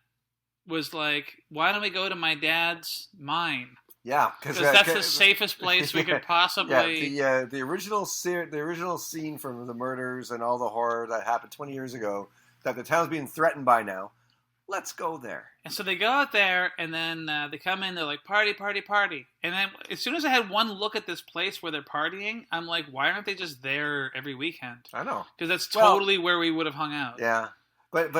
Speaker 4: Was like, why don't we go to my dad's mine?
Speaker 3: Yeah,
Speaker 4: because that's the safest place we could possibly.
Speaker 3: Yeah, the original scene from the murders and all the horror that happened 20 years ago that the town's being threatened by now. Let's go there.
Speaker 4: And so they go out there, and then they come in. They're like, party, party, party. And then as soon as I had one look at this place where they're partying, I'm like, why aren't they just there every weekend?
Speaker 3: I know.
Speaker 4: Because that's totally where we would have hung out.
Speaker 3: Yeah. But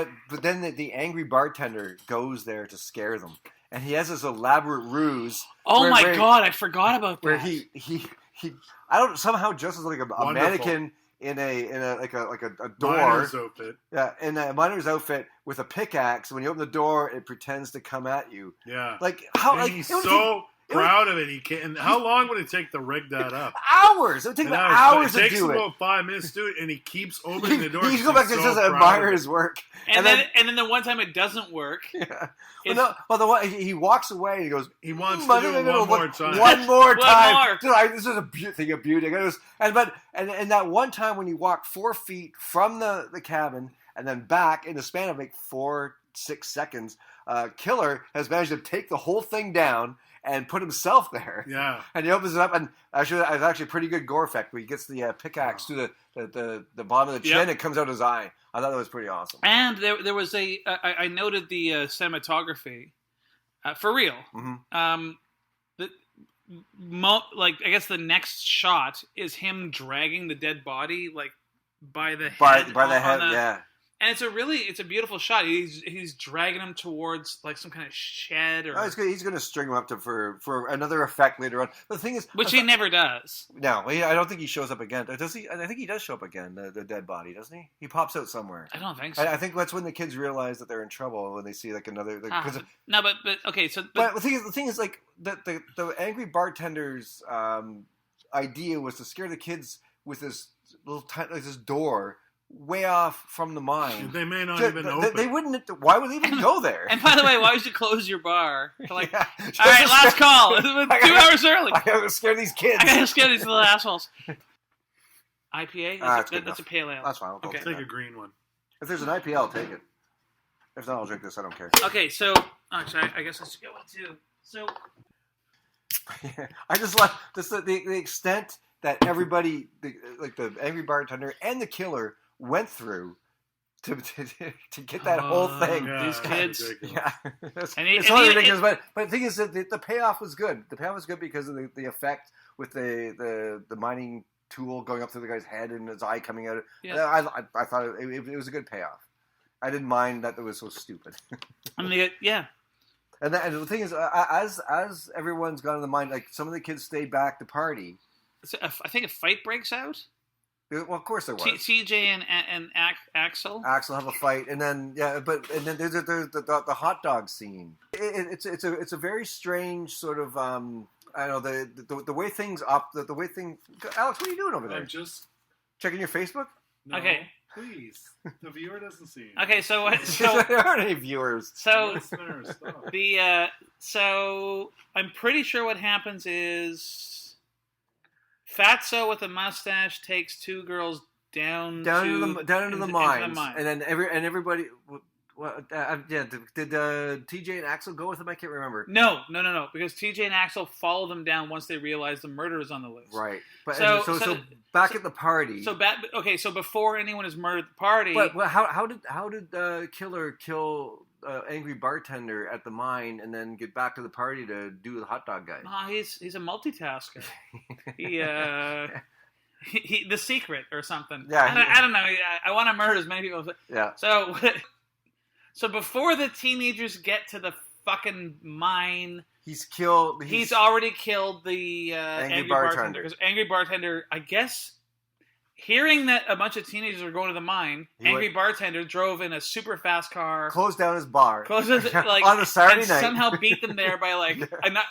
Speaker 3: then the angry bartender goes there to scare them. And he has this elaborate ruse.
Speaker 4: Oh my God, I forgot about that.
Speaker 3: Where he I don't somehow dresses like a mannequin in a door.
Speaker 2: Miner's outfit.
Speaker 3: Yeah, in a miner's outfit with a pickaxe. When you open the door, it pretends to come at you.
Speaker 2: Yeah.
Speaker 3: Like how?
Speaker 2: And
Speaker 3: like
Speaker 2: he's so proud of it. He can't. And how long would it take to rig that up?
Speaker 3: Hours. It would take hours to do it.
Speaker 2: It takes about 5 minutes to do it, and he keeps opening the door.
Speaker 3: He go back and says, "Admire his work."
Speaker 4: And then the one time it doesn't work.
Speaker 3: Yeah. He walks away and he goes.
Speaker 2: He wants to do it one more time.
Speaker 3: One more time. This is a thing of beauty. And that one time when you walk 4 feet from the cabin and then back in the span of like 4-6 seconds, Killer has managed to take the whole thing down and put himself there.
Speaker 2: Yeah.
Speaker 3: And he opens it up, and it's actually a pretty good gore effect where he gets the pickaxe through the bottom of the chin and it comes out his eye. I thought that was pretty awesome.
Speaker 4: And there was I noted the cinematography for real.
Speaker 3: Mm-hmm.
Speaker 4: I guess the next shot is him dragging the dead body like by the head.
Speaker 3: By the head, yeah.
Speaker 4: And it's a beautiful shot. He's dragging him towards like some kind of shed or.
Speaker 3: Oh, he's going to string him up for another effect later on. But the thing is,
Speaker 4: which he never does.
Speaker 3: No, I don't think he shows up again. Does he? I think he does show up again. The dead body, doesn't he? He pops out somewhere.
Speaker 4: I don't think so.
Speaker 3: I think that's when the kids realize that they're in trouble when they see like another.
Speaker 4: No, but okay. So,
Speaker 3: but the thing is, like the angry bartender's idea was to scare the kids with this little this door way off from the mine.
Speaker 2: They may not even open.
Speaker 3: They wouldn't. Why would they even go there?
Speaker 4: And by the way, why would you close your bar? Like, all right, last call. 2 hours early.
Speaker 3: I gotta scare these kids.
Speaker 4: I gotta scare these little assholes. IPA? That's a pale ale.
Speaker 3: That's fine.
Speaker 2: I'll take a green one.
Speaker 3: If there's an IPA, I'll take it. If not, I'll drink this. I don't care.
Speaker 4: Okay, so actually, I guess I should go one too. So
Speaker 3: I just love the extent that everybody, like the angry bartender and the killer, went through to get that whole thing.
Speaker 2: Yeah,
Speaker 4: these kids.
Speaker 3: Yeah. It's
Speaker 4: ridiculous,
Speaker 3: but the thing is that the payoff was good. The payoff was good because of the effect with the mining tool going up through the guy's head and his eye coming out.
Speaker 4: Yeah.
Speaker 3: I thought it was a good payoff. I didn't mind that it was so stupid.
Speaker 4: I mean, yeah.
Speaker 3: And the thing is, as everyone's gone to the mine, like some of the kids stayed back to party.
Speaker 4: So I think a fight breaks out.
Speaker 3: Well, of course there was.
Speaker 4: TJ and Axel.
Speaker 3: Axel have a fight, and then there's the hot dog scene. It's a very strange sort of I don't know the way things the way things. Alex, what are you doing over there?
Speaker 2: I'm just
Speaker 3: checking your Facebook.
Speaker 2: No,
Speaker 4: okay.
Speaker 2: Please, the viewer doesn't see.
Speaker 4: Okay, so
Speaker 3: there aren't any viewers.
Speaker 4: So
Speaker 2: listeners, stop.
Speaker 4: So I'm pretty sure what happens is. Fatso with a mustache takes 2 girls down into the mines,
Speaker 3: and then everybody. Did TJ and Axel go with him? I can't remember.
Speaker 4: No, because TJ and Axel follow them down once they realize the murder is on the list.
Speaker 3: Right, but so back at the party.
Speaker 4: So before anyone is murdered at the party.
Speaker 3: But how did Killer kill angry bartender at the mine and then get back to the party to do the hot dog guy?
Speaker 4: He's a multitasker. He the secret or something.
Speaker 3: Yeah,
Speaker 4: I don't know. I want to murder as many people.
Speaker 3: Yeah.
Speaker 4: So before the teenagers get to the fucking mine,
Speaker 3: he's
Speaker 4: already killed the angry bartender. Because angry bartender, I guess, hearing that a bunch of teenagers are going to the mine, angry bartender drove in a super fast car,
Speaker 3: closed down his bar,
Speaker 4: on a
Speaker 3: Saturday night,
Speaker 4: somehow beat them there by enough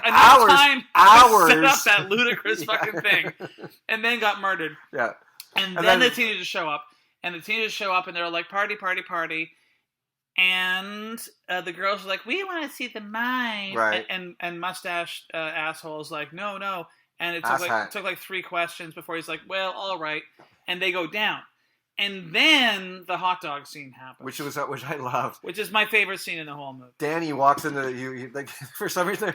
Speaker 3: hours
Speaker 4: to set up that ludicrous fucking thing, and then got murdered.
Speaker 3: Yeah,
Speaker 4: and then the teenagers show up, and they're like party, party, party. And the girls are like, we want to see the mine.
Speaker 3: Right.
Speaker 4: And mustache asshole is like, no. And it took like 3 questions before he's like, well, all right. And they go down. And then the hot dog scene happens.
Speaker 3: Which I loved.
Speaker 4: Which is my favorite scene in the whole movie.
Speaker 3: Danny walks into like for some reason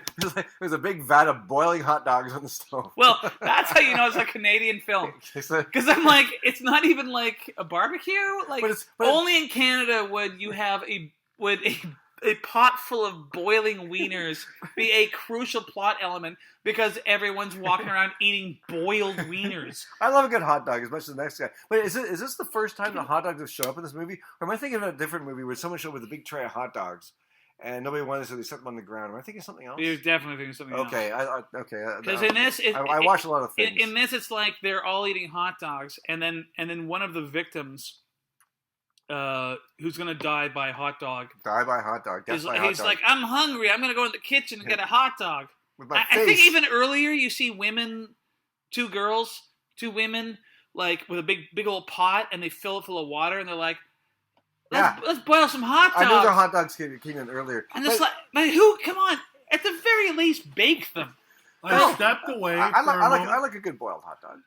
Speaker 3: there's a big vat of boiling hot dogs on the stove.
Speaker 4: Well, that's how you know it's a Canadian film. Because I'm like, it's not even like a barbecue. Like only in Canada would would a pot full of boiling wieners be a crucial plot element because everyone's walking around eating boiled wieners?
Speaker 3: I love a good hot dog as much as the next guy. But is this the first time the hot dogs have shown up in this movie? Or am I thinking of a different movie where someone showed up with a big tray of hot dogs and nobody wanted, so they set them on the ground? Am I thinking of something else?
Speaker 4: You're definitely thinking something else.
Speaker 3: Okay.
Speaker 4: Because in this,
Speaker 3: I watch a lot of things.
Speaker 4: In this, it's like they're all eating hot dogs, and then one of the victims, who's gonna die by hot dog.
Speaker 3: He's
Speaker 4: like, I'm hungry. I'm gonna go in the kitchen and get a hot dog. I think even earlier you see women, two women, like with a big old pot, and they fill it full of water, and they're like, let's boil some hot dogs.
Speaker 3: I knew the hot dogs came in earlier.
Speaker 4: And it's like, who? Come on, at the very least, bake them.
Speaker 2: I stepped away.
Speaker 3: I like a good boiled hot dog.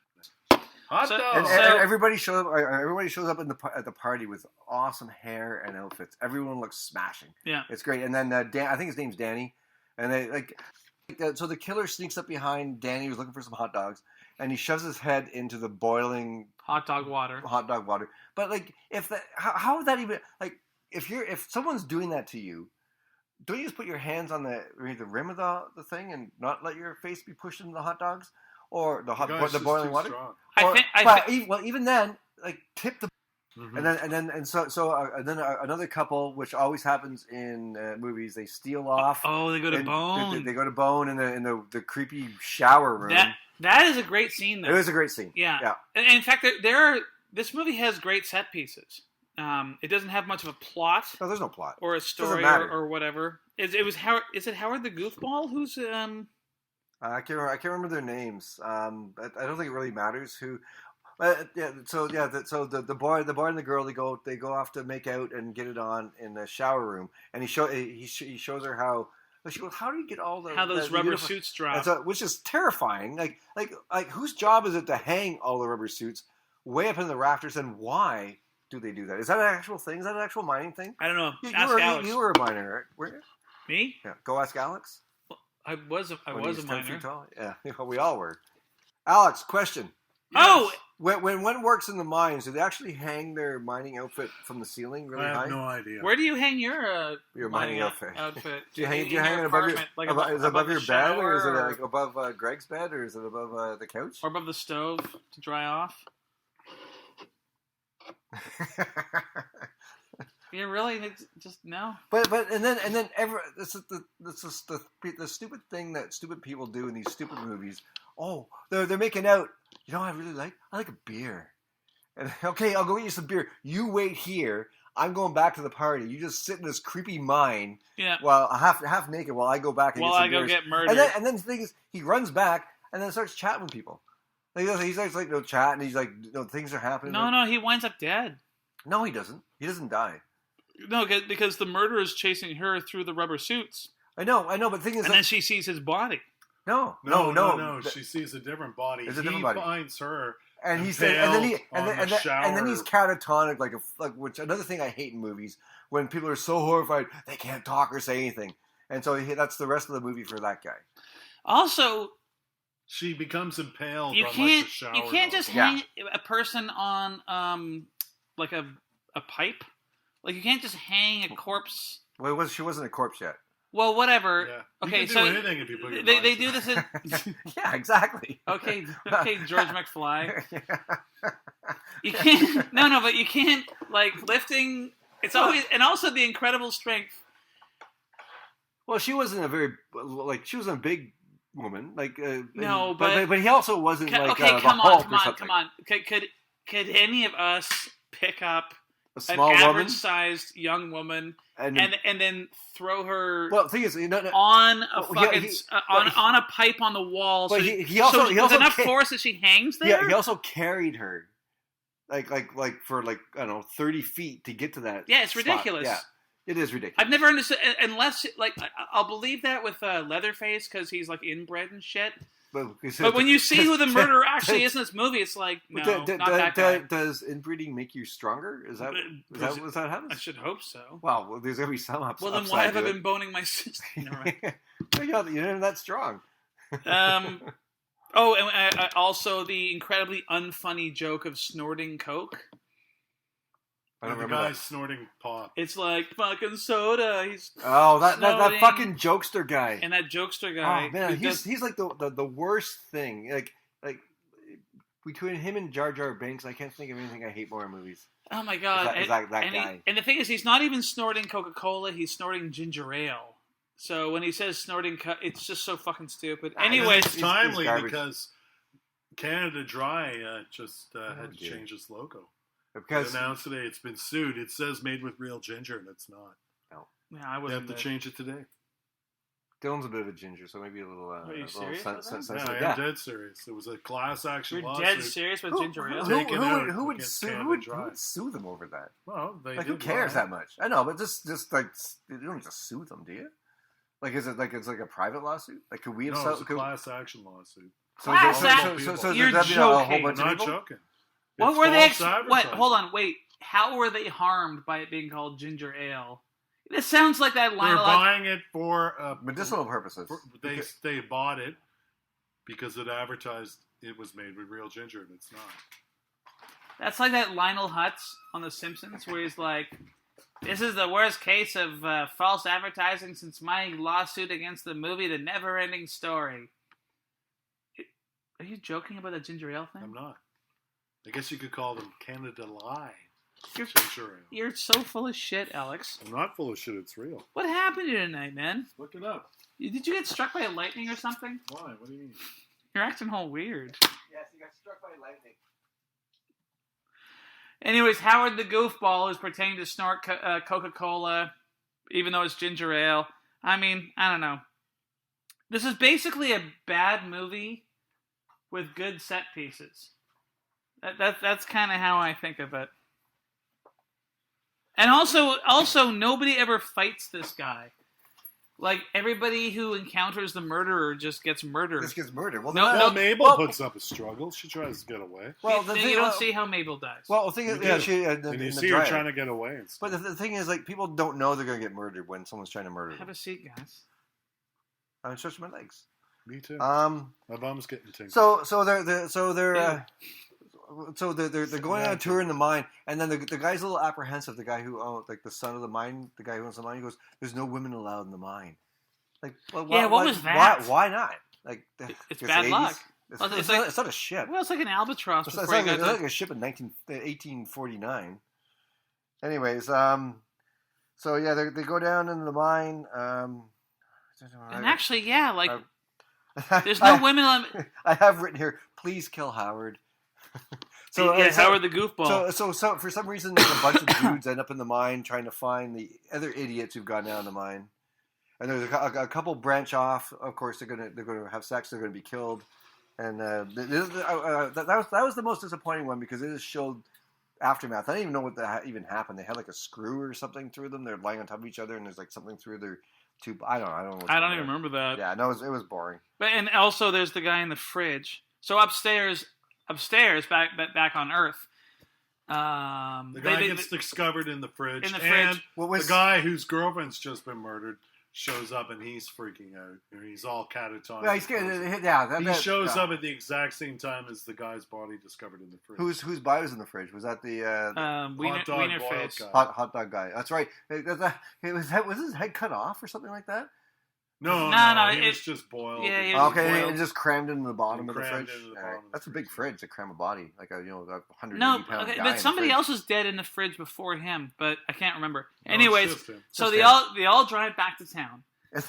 Speaker 2: Hot dog.
Speaker 3: And everybody shows up. Everybody shows up at the party with awesome hair and outfits. Everyone looks smashing.
Speaker 4: Yeah,
Speaker 3: it's great. And then Dan, I think his name's Danny, and they so the killer sneaks up behind Danny, who's looking for some hot dogs, and he shoves his head into the boiling
Speaker 4: hot dog water.
Speaker 3: But like, how would that even, like, if someone's doing that to you, don't you just put your hands on the rim of the thing and not let your face be pushed into the hot dogs or the boiling water? Even then, like, tip the. Mm-hmm. And then another couple, which always happens in movies, they steal off.
Speaker 4: Oh, they go to Bone.
Speaker 3: They go to Bone in the creepy shower room.
Speaker 4: That is a great scene, though.
Speaker 3: It is a great scene.
Speaker 4: Yeah. And in fact, this movie has great set pieces. It doesn't have much of a plot.
Speaker 3: No, there's no plot.
Speaker 4: Or a story or whatever. Is it Howard the Goofball who's
Speaker 3: I can't remember their names. I don't think it really matters who. So the boy and the girl, they go off to make out and get it on in the shower room, and he shows her how. She goes, how do you get all
Speaker 4: those rubber suits drop?
Speaker 3: Which is terrifying. Like whose job is it to hang all the rubber suits way up in the rafters, and why do they do that? Is that an actual thing? Is that an actual mining thing?
Speaker 4: I don't know.
Speaker 3: Alex. You were a miner, right? Were you?
Speaker 4: Me?
Speaker 3: Yeah. Go ask Alex.
Speaker 4: I was a miner.
Speaker 3: 10 feet tall? Yeah, we all were. Alex, question.
Speaker 4: Yes. Oh!
Speaker 3: When one works in the mines, do they actually hang their mining outfit from the ceiling really high?
Speaker 2: I have no idea.
Speaker 4: Where do you hang your
Speaker 3: mining outfit?
Speaker 4: Do
Speaker 3: you hang it above your is it above your bed, or is it like above Greg's bed, or is it above the couch,
Speaker 4: or above the stove to dry off? You really just no.
Speaker 3: But and then this is the stupid thing that stupid people do in these stupid movies. Oh, they're making out. You know what I like a beer. And okay, I'll go get you some beer. You wait here. I'm going back to the party. You just sit in this creepy mine.
Speaker 4: Yeah.
Speaker 3: While half naked while I go back and get some beers.
Speaker 4: Get murdered.
Speaker 3: And then the thing is, he runs back and then starts chatting with people. Like, he's like chat, and he's like, things are happening.
Speaker 4: No, he winds up dead.
Speaker 3: No, he doesn't. He doesn't die.
Speaker 4: No, because the murderer is chasing her through the rubber suits.
Speaker 3: I know, but the thing is,
Speaker 4: then she sees his body.
Speaker 2: No. She sees a different body.
Speaker 3: It's a different body.
Speaker 2: He finds her.
Speaker 3: And he's and then he's catatonic, like which another thing I hate in movies, when people are so horrified they can't talk or say anything, and so that's the rest of the movie for that guy.
Speaker 4: Also,
Speaker 2: she becomes impaled.
Speaker 4: You can't just hang a person on like a pipe. Like, you can't just hang a corpse.
Speaker 3: Well, she wasn't a corpse yet.
Speaker 4: Well, whatever.
Speaker 2: Yeah.
Speaker 4: Okay,
Speaker 2: you can do anything if you put your
Speaker 4: they do this in...
Speaker 3: Yeah, exactly.
Speaker 4: Okay, George McFly. You can't... No, but you can't, like, lifting... It's always... And also the incredible strength.
Speaker 3: Well, she wasn't a very... Like, she wasn't a big woman. Like,
Speaker 4: no, but
Speaker 3: he also wasn't, like,
Speaker 4: come on. Could any of us pick up an average-sized young woman and then throw her
Speaker 3: the thing is,
Speaker 4: on a fucking on a pipe on the wall?
Speaker 3: But
Speaker 4: so
Speaker 3: he also
Speaker 4: with enough force that she hangs there.
Speaker 3: Yeah, he also carried her, like for I don't know 30 feet to get to that.
Speaker 4: Yeah, it's ridiculous.
Speaker 3: Yeah, it is ridiculous.
Speaker 4: I've never understood unless I'll believe that with Leatherface because he's like inbred and shit. But when you see who the murderer actually is in this movie, it's like, no, not that guy.
Speaker 3: Does inbreeding make you stronger? Is that what that happens?
Speaker 4: I should hope so.
Speaker 3: Well, there's going to be some upside.
Speaker 4: Well, then why have I been boning my sister?
Speaker 3: You're not that strong.
Speaker 4: And also the incredibly unfunny joke of snorting coke.
Speaker 3: I don't
Speaker 2: the
Speaker 3: remember
Speaker 2: guy's snorting pop.
Speaker 4: It's like fucking soda. He's
Speaker 3: that fucking jokester guy.
Speaker 4: And that jokester guy.
Speaker 3: Oh man, he's like the worst thing. Like between him and Jar Jar Binks, I can't think of anything I hate more in movies.
Speaker 4: Oh my god!
Speaker 3: Is that guy?
Speaker 4: And the thing is, he's not even snorting Coca-Cola. He's snorting ginger ale. So when he says snorting, it's just so fucking stupid. Anyway,
Speaker 2: it's timely because Canada Dry just had to change its logo.
Speaker 3: Because
Speaker 2: they announced today it's been sued. It says made with real ginger, and it's not.
Speaker 3: No.
Speaker 4: Yeah, I wouldn't.
Speaker 2: They have to change it today.
Speaker 3: Dylan's a bit of a ginger, so maybe a little.
Speaker 4: Are you serious?
Speaker 2: Yeah, I'm dead serious. It was a class action lawsuit.
Speaker 4: You're dead serious with ginger ale?
Speaker 3: Who would sue them over that?
Speaker 2: Well,
Speaker 3: who cares that much? I know, but just like you don't just sue them, do you? Like, is it like it's like a private lawsuit? Like, could we have?
Speaker 2: No, it's a class action lawsuit.
Speaker 4: So you're joking.
Speaker 2: I'm not joking.
Speaker 4: What were they? Hold on. Wait. How were they harmed by it being called ginger ale? It sounds like that line.
Speaker 2: They're buying it for
Speaker 3: medicinal purposes.
Speaker 2: They bought it because it advertised it was made with real ginger, and it's not.
Speaker 4: That's like that Lionel Hutz on The Simpsons, where he's like, "This is the worst case of false advertising since my lawsuit against the movie The Never-Ending Story." Are you joking about the ginger ale thing?
Speaker 2: I'm not. I guess you could call them Canada Lie.
Speaker 4: You're so full of shit, Alex.
Speaker 2: I'm not full of shit. It's real.
Speaker 4: What happened to you tonight, man?
Speaker 2: Look it up.
Speaker 4: Did you get struck by lightning or something?
Speaker 2: Why? What do you mean?
Speaker 4: You're acting all weird.
Speaker 3: Yes, you got struck by lightning.
Speaker 4: Anyways, Howard the Goofball is pretending to snort Coca-Cola, even though it's ginger ale. I mean, I don't know. This is basically a bad movie with good set pieces. That's kind of how I think of it. And also, nobody ever fights this guy. Like, everybody who encounters the murderer just gets murdered.
Speaker 3: Just gets murdered.
Speaker 2: Well, Mabel puts up a struggle. She tries to get away.
Speaker 4: Well, you don't see how Mabel dies.
Speaker 3: Well, the thing is,
Speaker 2: and you see her trying to get away.
Speaker 3: But the thing is, like, people don't know they're going to get murdered when someone's trying to murder them.
Speaker 4: Have a seat, guys.
Speaker 3: I'm stretching my legs.
Speaker 2: Me too. My bum's getting tingled.
Speaker 3: So they're going on a tour in the mine, and then the guy's a little apprehensive. The guy who owns, like the son of the mine, the guy who owns the mine, he goes, "There's no women allowed in the mine." Like, well,
Speaker 4: what was that?
Speaker 3: Why not? Like,
Speaker 4: it's bad 80s. Luck.
Speaker 3: It's not a ship.
Speaker 4: Well, it's like an albatross.
Speaker 3: It's like a ship in 1849. Anyways, so yeah, they go down into the mine.
Speaker 4: And actually, yeah, like there's no women on.
Speaker 3: I have written here, please kill Howard.
Speaker 4: Howard the Goofball.
Speaker 3: So for some reason, there's a bunch of dudes end up in the mine trying to find the other idiots who've gone down the mine, and there's a couple branch off. Of course, they're gonna have sex. They're gonna be killed, and that was the most disappointing one because it just showed aftermath. I didn't even know what even happened. They had like a screw or something through them. They're lying on top of each other, and there's like something through their tube. I don't know.
Speaker 4: I don't even remember that.
Speaker 3: Yeah, no, it was boring.
Speaker 4: But and also there's the guy in the fridge. So upstairs, back on Earth.
Speaker 2: The guy gets discovered in the fridge.
Speaker 4: And
Speaker 2: the guy whose girlfriend's just been murdered shows up and he's freaking out. He's all catatonic.
Speaker 3: Yeah, he's scared.
Speaker 2: He shows up at the exact same time as the guy's body discovered in the fridge.
Speaker 3: Whose body was in the fridge? Was that the
Speaker 4: hot dog face
Speaker 3: guy? Hot dog guy. That's right. Was his head cut off or something like that?
Speaker 2: No. He was just boiled.
Speaker 4: Yeah,
Speaker 3: boiled. And just crammed into the bottom of the fridge. That's a big fridge to cram a body, like a 180 pound guy.
Speaker 4: But somebody else was dead in the fridge before him, but I can't remember. Anyways, so they all drive back to town,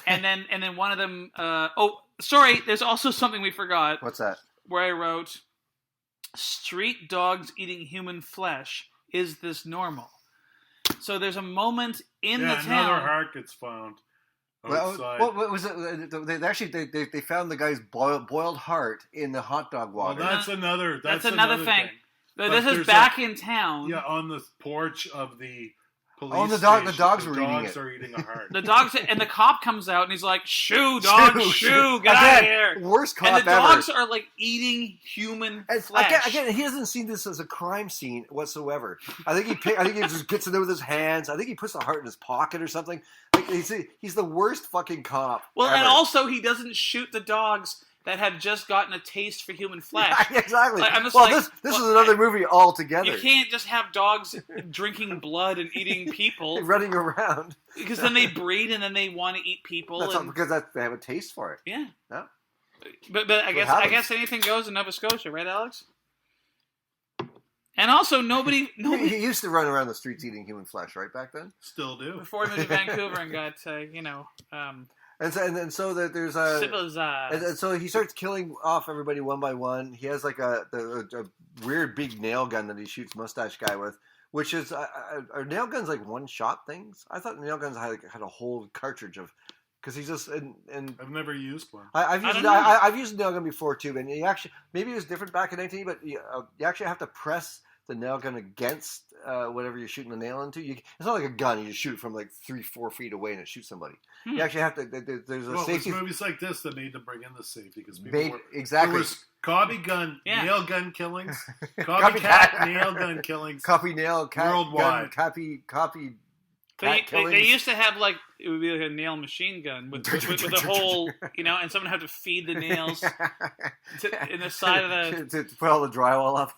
Speaker 4: and then one of them. Sorry, there's also something we forgot.
Speaker 3: What's that?
Speaker 4: Where I wrote, "Street dogs eating human flesh. Is this normal?" So there's a moment in the town.
Speaker 2: Another heart gets found.
Speaker 3: What was it? They found the guy's boiled heart in the hot dog water.
Speaker 2: Well, that's another
Speaker 4: thing. This is back in town.
Speaker 2: Yeah, on the porch of the police.
Speaker 3: Oh, the dogs were
Speaker 2: eating a heart.
Speaker 4: The dogs and the cop comes out and he's like, "Shoo, dog, shoo, get out of here!"
Speaker 3: Worst cop
Speaker 4: ever. And the
Speaker 3: ever.
Speaker 4: dogs are like eating human flesh.
Speaker 3: Again, he doesn't see this as a crime scene whatsoever. I think he just gets it in with his hands. I think he puts the heart in his pocket or something. Like he's the worst fucking cop.
Speaker 4: Well,
Speaker 3: ever.
Speaker 4: and also he doesn't shoot the dogs. that had just gotten a taste for human flesh.
Speaker 3: Yeah, exactly.
Speaker 4: Like, I'm just
Speaker 3: this is another movie altogether.
Speaker 4: You can't just have dogs drinking blood and eating people.
Speaker 3: Running around.
Speaker 4: Because then they breed and then they want to eat people.
Speaker 3: That's because they have a taste for it.
Speaker 4: Yeah.
Speaker 3: Yeah.
Speaker 4: But I guess anything goes in Nova Scotia, right, Alex? And also, nobody.
Speaker 3: He used to run around the streets eating human flesh, right, back then?
Speaker 2: Still do.
Speaker 4: Before he moved to Vancouver and got,
Speaker 3: And so that there's and so he starts killing off everybody one by one. He has like a weird big nail gun that he shoots Mustache Guy with, which is are nail guns like one shot things? I thought nail guns had a whole cartridge of. Because he's just and
Speaker 2: I've never used one.
Speaker 3: I've used a nail gun before too, and you actually maybe it was different back in 19, but you actually have to press the nail gun against whatever you're shooting the nail into. It's not like a gun; you just shoot it from like 3-4 feet away and it shoots somebody. You actually have to. There's a safety.
Speaker 2: It's movies like this that made them bring in the safety because
Speaker 3: exactly.
Speaker 2: There was copy gun nail gun killings, copycat nail gun killings,
Speaker 3: copy nail
Speaker 2: worldwide,
Speaker 3: gun, copy.
Speaker 4: They used to have it would be like a nail machine gun with a hole, and someone had to feed the nails in the side of
Speaker 3: to put all the drywall up.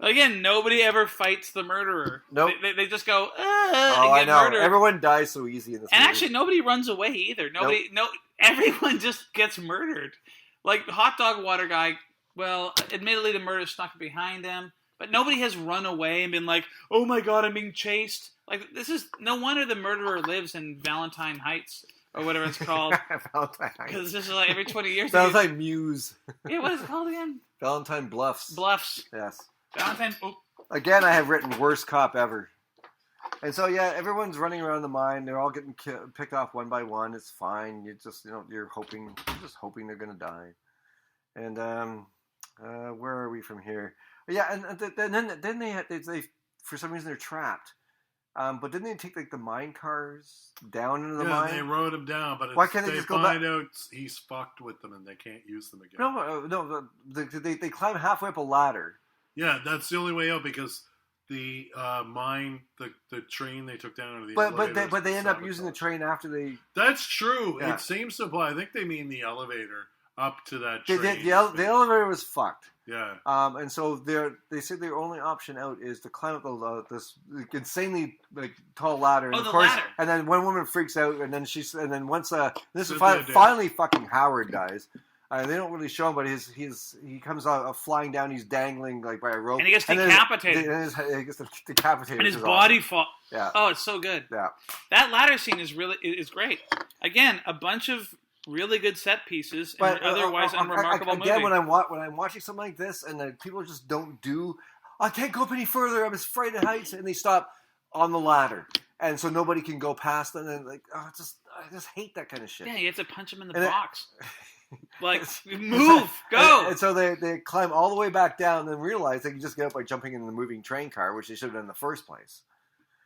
Speaker 4: Again, nobody ever fights the murderer.
Speaker 3: Nope.
Speaker 4: They just go, and
Speaker 3: I
Speaker 4: get
Speaker 3: know.
Speaker 4: murdered.
Speaker 3: Everyone dies so easy in this
Speaker 4: and
Speaker 3: movie.
Speaker 4: actually, nobody runs away either. Everyone just gets murdered. Like Hot Dog Water Guy, well, admittedly the murder snuck behind him. But nobody has run away and been like, oh my god, I'm being chased. Like, this is, no wonder the murderer lives in Valentine Heights, or whatever it's called.
Speaker 3: Valentine Heights.
Speaker 4: Because this is like every 20 years.
Speaker 3: Valentine Muse.
Speaker 4: Yeah, what is it called again?
Speaker 3: Valentine Bluffs.
Speaker 4: Bluffs.
Speaker 3: Yes.
Speaker 4: Valentine,
Speaker 3: Again, I have written worst cop ever. And so, yeah, everyone's running around the mine. They're all getting picked off one by one. It's fine. You're just hoping they're going to die. And, where are we from here? Yeah, and then they for some reason they're trapped. But didn't they take like the mine cars down into the mine?
Speaker 2: Yeah, they rode him down. But
Speaker 3: why can't they just go back?
Speaker 2: Out he's fucked with them and they can't use them again.
Speaker 3: No. They climb halfway up a ladder.
Speaker 2: Yeah, that's the only way out because the mine, the train they took down.
Speaker 3: But they end up using the train after they.
Speaker 2: That's true.
Speaker 3: Yeah.
Speaker 2: It seems to apply. I think they mean the elevator up to that train.
Speaker 3: The elevator was fucked.
Speaker 2: Yeah.
Speaker 3: And so they said their only option out is to climb up this insanely tall ladder. And of course,
Speaker 4: ladder.
Speaker 3: And then one woman freaks out, and then once this is finally fucking Howard dies. They don't really show him, but he comes out flying down. He's dangling by a rope,
Speaker 4: and he gets decapitated.
Speaker 3: He gets decapitated,
Speaker 4: and his body
Speaker 3: awesome.
Speaker 4: falls.
Speaker 3: Yeah.
Speaker 4: Oh, it's so good.
Speaker 3: Yeah.
Speaker 4: That ladder scene is great. Again, a bunch of really good set pieces, and otherwise unremarkable movie.
Speaker 3: Again, when I'm watching something like this, and people just don't do, I can't go up any further. I'm afraid of heights, and they stop on the ladder, and so nobody can go past them. And I just hate that kind of shit.
Speaker 4: Yeah, you have to punch them in the box. Move, go.
Speaker 3: And so they climb all the way back down, and then realize they can just get up by jumping in the moving train car, which they should have done in the first place.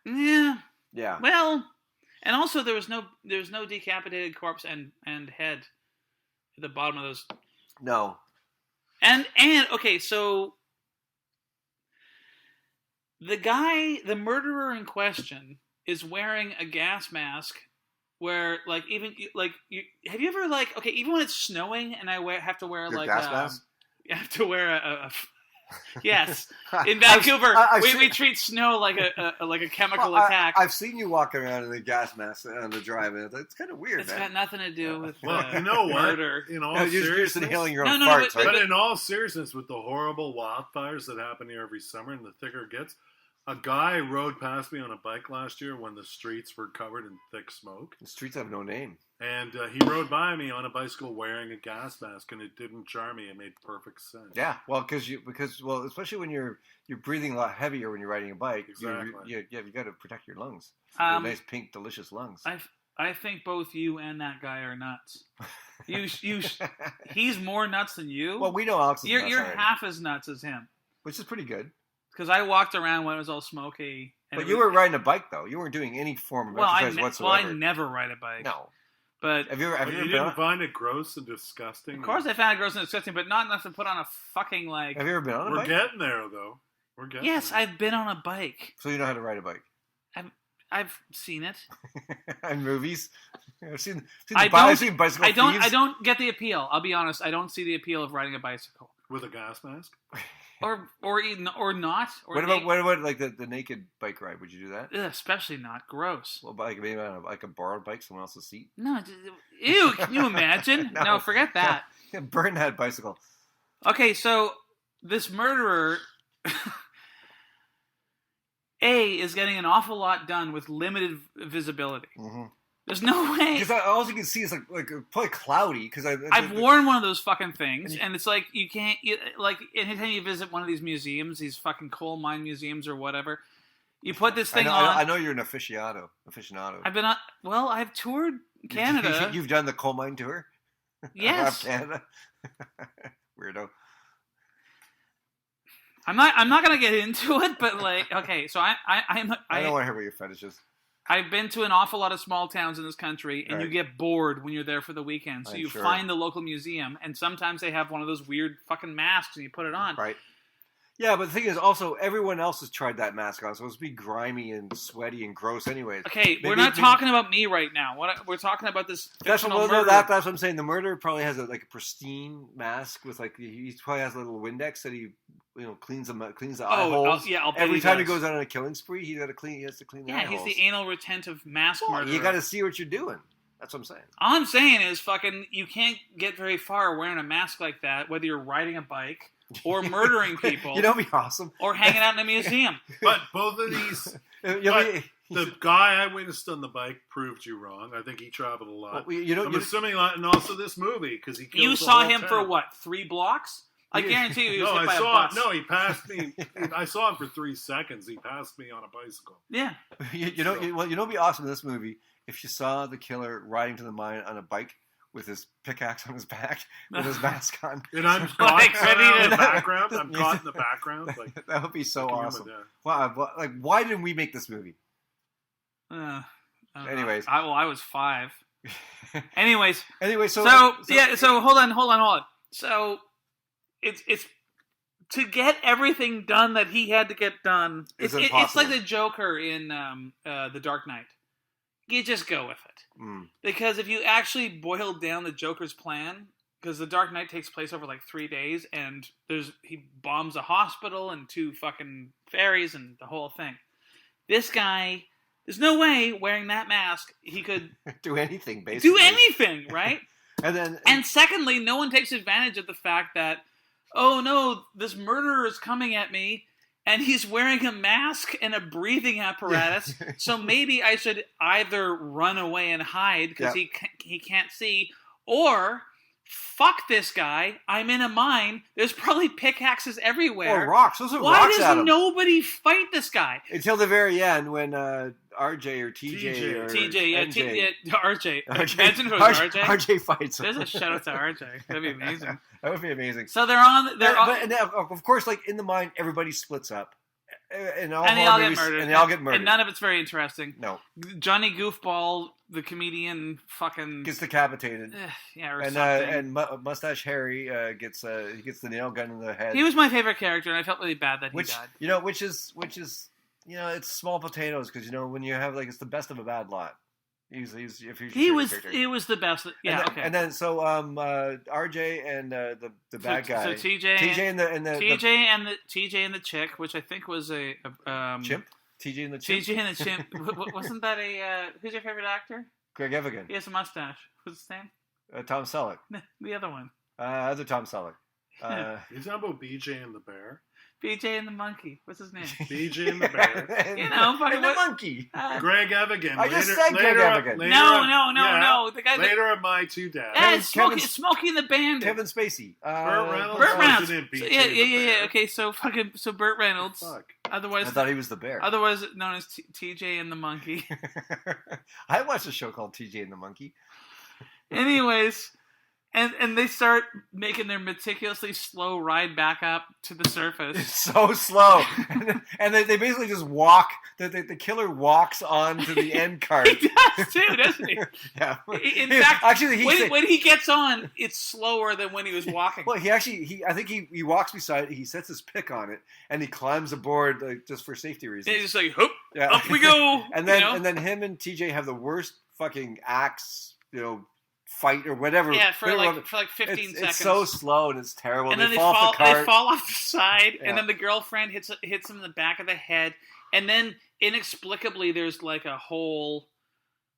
Speaker 4: Yeah.
Speaker 3: Yeah.
Speaker 4: Well. And also, there was no decapitated corpse and head at the bottom of those.
Speaker 3: No.
Speaker 4: And okay, so the murderer in question is wearing a gas mask. Where have you ever even when it's snowing and I have to wear
Speaker 3: your gas mask?
Speaker 4: You have to wear a yes. In Vancouver, we treat snow like a chemical attack.
Speaker 3: I've seen you walk around in a gas mask on the drive, and it's kind of weird.
Speaker 4: It's got nothing to do with
Speaker 2: you know
Speaker 4: murder.
Speaker 2: What? In all
Speaker 3: seriousness, you're just inhaling your own
Speaker 2: farts,
Speaker 3: right?
Speaker 2: But in all seriousness, with the horrible wildfires that happen here every summer, and the thicker it gets, a guy rode past me on a bike last year when the streets were covered in thick smoke.
Speaker 3: The streets have no name.
Speaker 2: And he rode by me on a bicycle wearing a gas mask, and it didn't jar me. It made perfect sense.
Speaker 3: Yeah, well, because especially when you're breathing a lot heavier when you're riding a bike.
Speaker 2: Exactly.
Speaker 3: You got to protect your lungs. Nice pink, delicious lungs.
Speaker 4: I think both you and that guy are nuts. He's more nuts than you.
Speaker 3: Well, we know Alex is nuts.
Speaker 4: You're half as nuts as him,
Speaker 3: which is pretty good.
Speaker 4: Because I walked around when it was all smoky.
Speaker 3: But you were riding a bike though. You weren't doing any form of exercise whatsoever.
Speaker 4: Well, I never ride a bike.
Speaker 3: No.
Speaker 4: But
Speaker 3: have you ever
Speaker 2: didn't find it gross and disgusting?
Speaker 4: Of course I found it gross and disgusting, but not enough to put on a fucking
Speaker 3: Have you ever been on a bike?
Speaker 2: We're getting there, though.
Speaker 4: Yes, I've been on a bike.
Speaker 3: So you know how to ride a bike?
Speaker 4: I've seen it.
Speaker 3: In movies. I've seen
Speaker 4: I
Speaker 3: bicycle thieves.
Speaker 4: I don't get the appeal. I'll be honest. I don't see the appeal of riding a bicycle.
Speaker 2: With a gas mask?
Speaker 4: Or not. Or
Speaker 3: what about like the naked bike ride? Would you do that?
Speaker 4: Especially not. Gross.
Speaker 3: Well, maybe on a borrowed bike, someone else's seat.
Speaker 4: No. Ew. Can you imagine? No, forget that.
Speaker 3: Burn that bicycle.
Speaker 4: Okay, so this murderer, is getting an awful lot done with limited visibility. Mm-hmm. There's no way.
Speaker 3: Because all you can see is like probably cloudy. Because
Speaker 4: I've worn one of those fucking things, and it's like you can't like anytime you visit one of these museums, these fucking coal mine museums or whatever. You put this thing on.
Speaker 3: I know you're an aficionado.
Speaker 4: I've been on. Well, I've toured Canada.
Speaker 3: You've done the coal mine tour.
Speaker 4: Yes.
Speaker 3: Canada. Weirdo.
Speaker 4: I'm not gonna get into it, but like, okay, so I don't want to
Speaker 3: hear about your fetishes.
Speaker 4: I've been to an awful lot of small towns in this country, and you get bored when you're there for the weekend. So find the local museum, and sometimes they have one of those weird fucking masks, and you put it on.
Speaker 3: Right. Yeah, but the thing is, also, everyone else has tried that mask on, so it's be grimy and sweaty and gross anyways.
Speaker 4: Okay, we're not talking about me right now. We're talking about this fictional murderer.
Speaker 3: That's what I'm saying. The murderer probably has a pristine mask with he probably has a little Windex that he cleans the eye holes. Every time he goes out on a killing spree, he has to clean the eye holes.
Speaker 4: Yeah, he's the anal retentive mask murderer.
Speaker 3: You got to see what you're doing. That's what I'm saying.
Speaker 4: All I'm saying is you can't get very far wearing a mask like that, whether you're riding a bike or murdering people.
Speaker 3: It'd be awesome.
Speaker 4: Or hanging out in a museum.
Speaker 2: But both of these... the guy I witnessed on the bike proved you wrong. I think he traveled a lot.
Speaker 3: Well,
Speaker 2: I'm assuming, and also this movie, because he killed
Speaker 4: You saw him for what, 3 blocks? I guarantee you he was hit by a bus.
Speaker 2: No, he passed me. I saw him for 3 seconds. He passed me on a bicycle.
Speaker 4: Yeah.
Speaker 3: It'd be awesome in this movie if you saw the killer riding to the mine on a bike with his pickaxe on his back, with his mask on.
Speaker 2: And I'm caught in the background. I'm caught in the background.
Speaker 3: That would be so awesome. Wow, why didn't we make this movie? Anyways.
Speaker 4: I was 5. Anyways,
Speaker 3: so
Speaker 4: hold on. So it's to get everything done that he had to get done. It's like the Joker in The Dark Knight. You just go with it. Because if you actually boiled down the Joker's plan, because The Dark Knight takes place over 3 days, and he bombs a hospital and 2 fucking ferries and the whole thing. This guy, there's no way wearing that mask he could
Speaker 3: do anything. Basically,
Speaker 4: do anything, right?
Speaker 3: and
Speaker 4: secondly, no one takes advantage of the fact that, oh no, this murderer is coming at me. And he's wearing a mask and a breathing apparatus, so maybe I should either run away and hide because he can't see, or fuck this guy. I'm in a mine. There's probably pickaxes everywhere.
Speaker 3: Or rocks. Those are
Speaker 4: Why
Speaker 3: rocks at him.
Speaker 4: does nobody fight this guy?
Speaker 3: Until the very end when RJ or TJ or
Speaker 4: NJ. RJ. Imagine who
Speaker 3: was
Speaker 4: RJ.
Speaker 3: RJ fights him.
Speaker 4: There's a shout out to RJ. That'd be amazing.
Speaker 3: That would be amazing.
Speaker 4: So they're on.
Speaker 3: And of course, in the mine, everybody splits up. And they all get murdered.
Speaker 4: And none of it's very interesting.
Speaker 3: No.
Speaker 4: Johnny Goofball, the comedian, fucking
Speaker 3: gets decapitated.
Speaker 4: Or
Speaker 3: something. And Mustache Harry gets the nail gun in the head.
Speaker 4: He was my favorite character, and I felt really bad that he died.
Speaker 3: Which is it's small potatoes because when you have it's the best of a bad lot. He was the best. Yeah.
Speaker 2: And
Speaker 3: then so RJ and the bad guy.
Speaker 4: So TJ and the chick, which I think was a
Speaker 3: chimp. TJ and the chimp.
Speaker 4: TJ and the chimp. Wasn't that who's your favorite actor?
Speaker 3: Greg Evigan.
Speaker 4: He has a mustache. What's his name?
Speaker 3: Tom Selleck.
Speaker 4: The other one.
Speaker 3: Other Tom Selleck.
Speaker 2: You're talking about BJ and the Bear?
Speaker 4: BJ and the monkey. What's his name?
Speaker 2: BJ and the Bear.
Speaker 3: And the monkey.
Speaker 2: Greg Evigan.
Speaker 3: I just said Greg Evigan.
Speaker 4: No. The guy
Speaker 2: later on My Two Dads.
Speaker 4: Yeah, Smokey and the Bandit.
Speaker 3: Kevin Spacey.
Speaker 2: Burt Reynolds.
Speaker 4: Yeah. Okay, so Burt Reynolds.
Speaker 2: Fuck.
Speaker 4: Otherwise,
Speaker 3: I thought he was the bear.
Speaker 4: Otherwise known as TJ and the Monkey.
Speaker 3: I watched a show called TJ and the Monkey.
Speaker 4: Anyways, And they start making their meticulously slow ride back up to the surface.
Speaker 3: It's so slow. And they basically just walk. The killer walks onto the end cart.
Speaker 4: He does too, doesn't he?
Speaker 3: Yeah.
Speaker 4: In fact,
Speaker 3: actually,
Speaker 4: when he gets on, it's slower than when he was walking.
Speaker 3: Well, I think he walks beside it, he sets his pick on it, and he climbs aboard just for safety reasons.
Speaker 4: And he's just like, hoop, up we go.
Speaker 3: and then him and TJ have the worst fucking axe, fight or whatever.
Speaker 4: Yeah, for like 15 seconds.
Speaker 3: It's so slow and it's terrible.
Speaker 4: And then they fall off the side, and then the girlfriend hits him in the back of the head, and then inexplicably there's like a hole,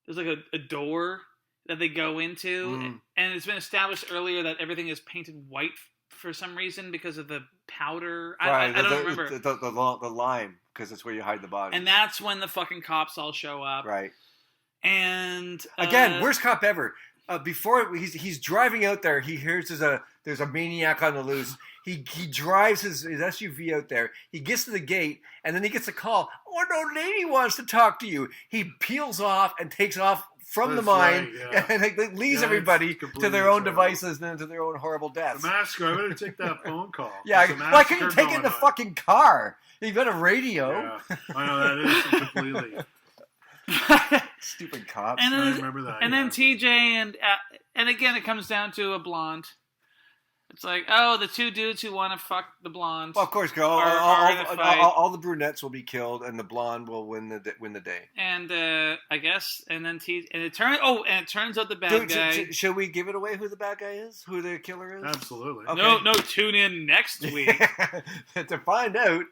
Speaker 4: there's like a door that they go into, and it's been established earlier that everything is painted white for some reason because of the powder. I don't remember.
Speaker 3: The lime, because it's where you hide the body.
Speaker 4: And that's when the fucking cops all show up.
Speaker 3: Right.
Speaker 4: And
Speaker 3: again, worst cop ever. Before he's driving out there, he hears there's a maniac on the loose. He drives his SUV out there. He gets to the gate, and then he gets a call. Oh, no, lady wants to talk to you. He peels off and takes off from the mine, and leaves everybody to their own devices and to their own horrible deaths.
Speaker 2: The masker, I better take that phone call.
Speaker 3: Yeah, why couldn't you take it in the fucking car? You've got a radio.
Speaker 2: Yeah, I know, that is completely...
Speaker 3: Stupid cops.
Speaker 4: And then,
Speaker 2: I remember that.
Speaker 4: And then TJ and again it comes down to a blonde. It's like, oh, the two dudes who want to fuck the blonde.
Speaker 3: Well, of course, all the brunettes will be killed, and the blonde will win the day.
Speaker 4: And I guess, and it turns out the bad guy.
Speaker 3: Should we give it away who the bad guy is? Who the killer is?
Speaker 2: Absolutely.
Speaker 4: Okay. No. Tune in next week
Speaker 3: to find out.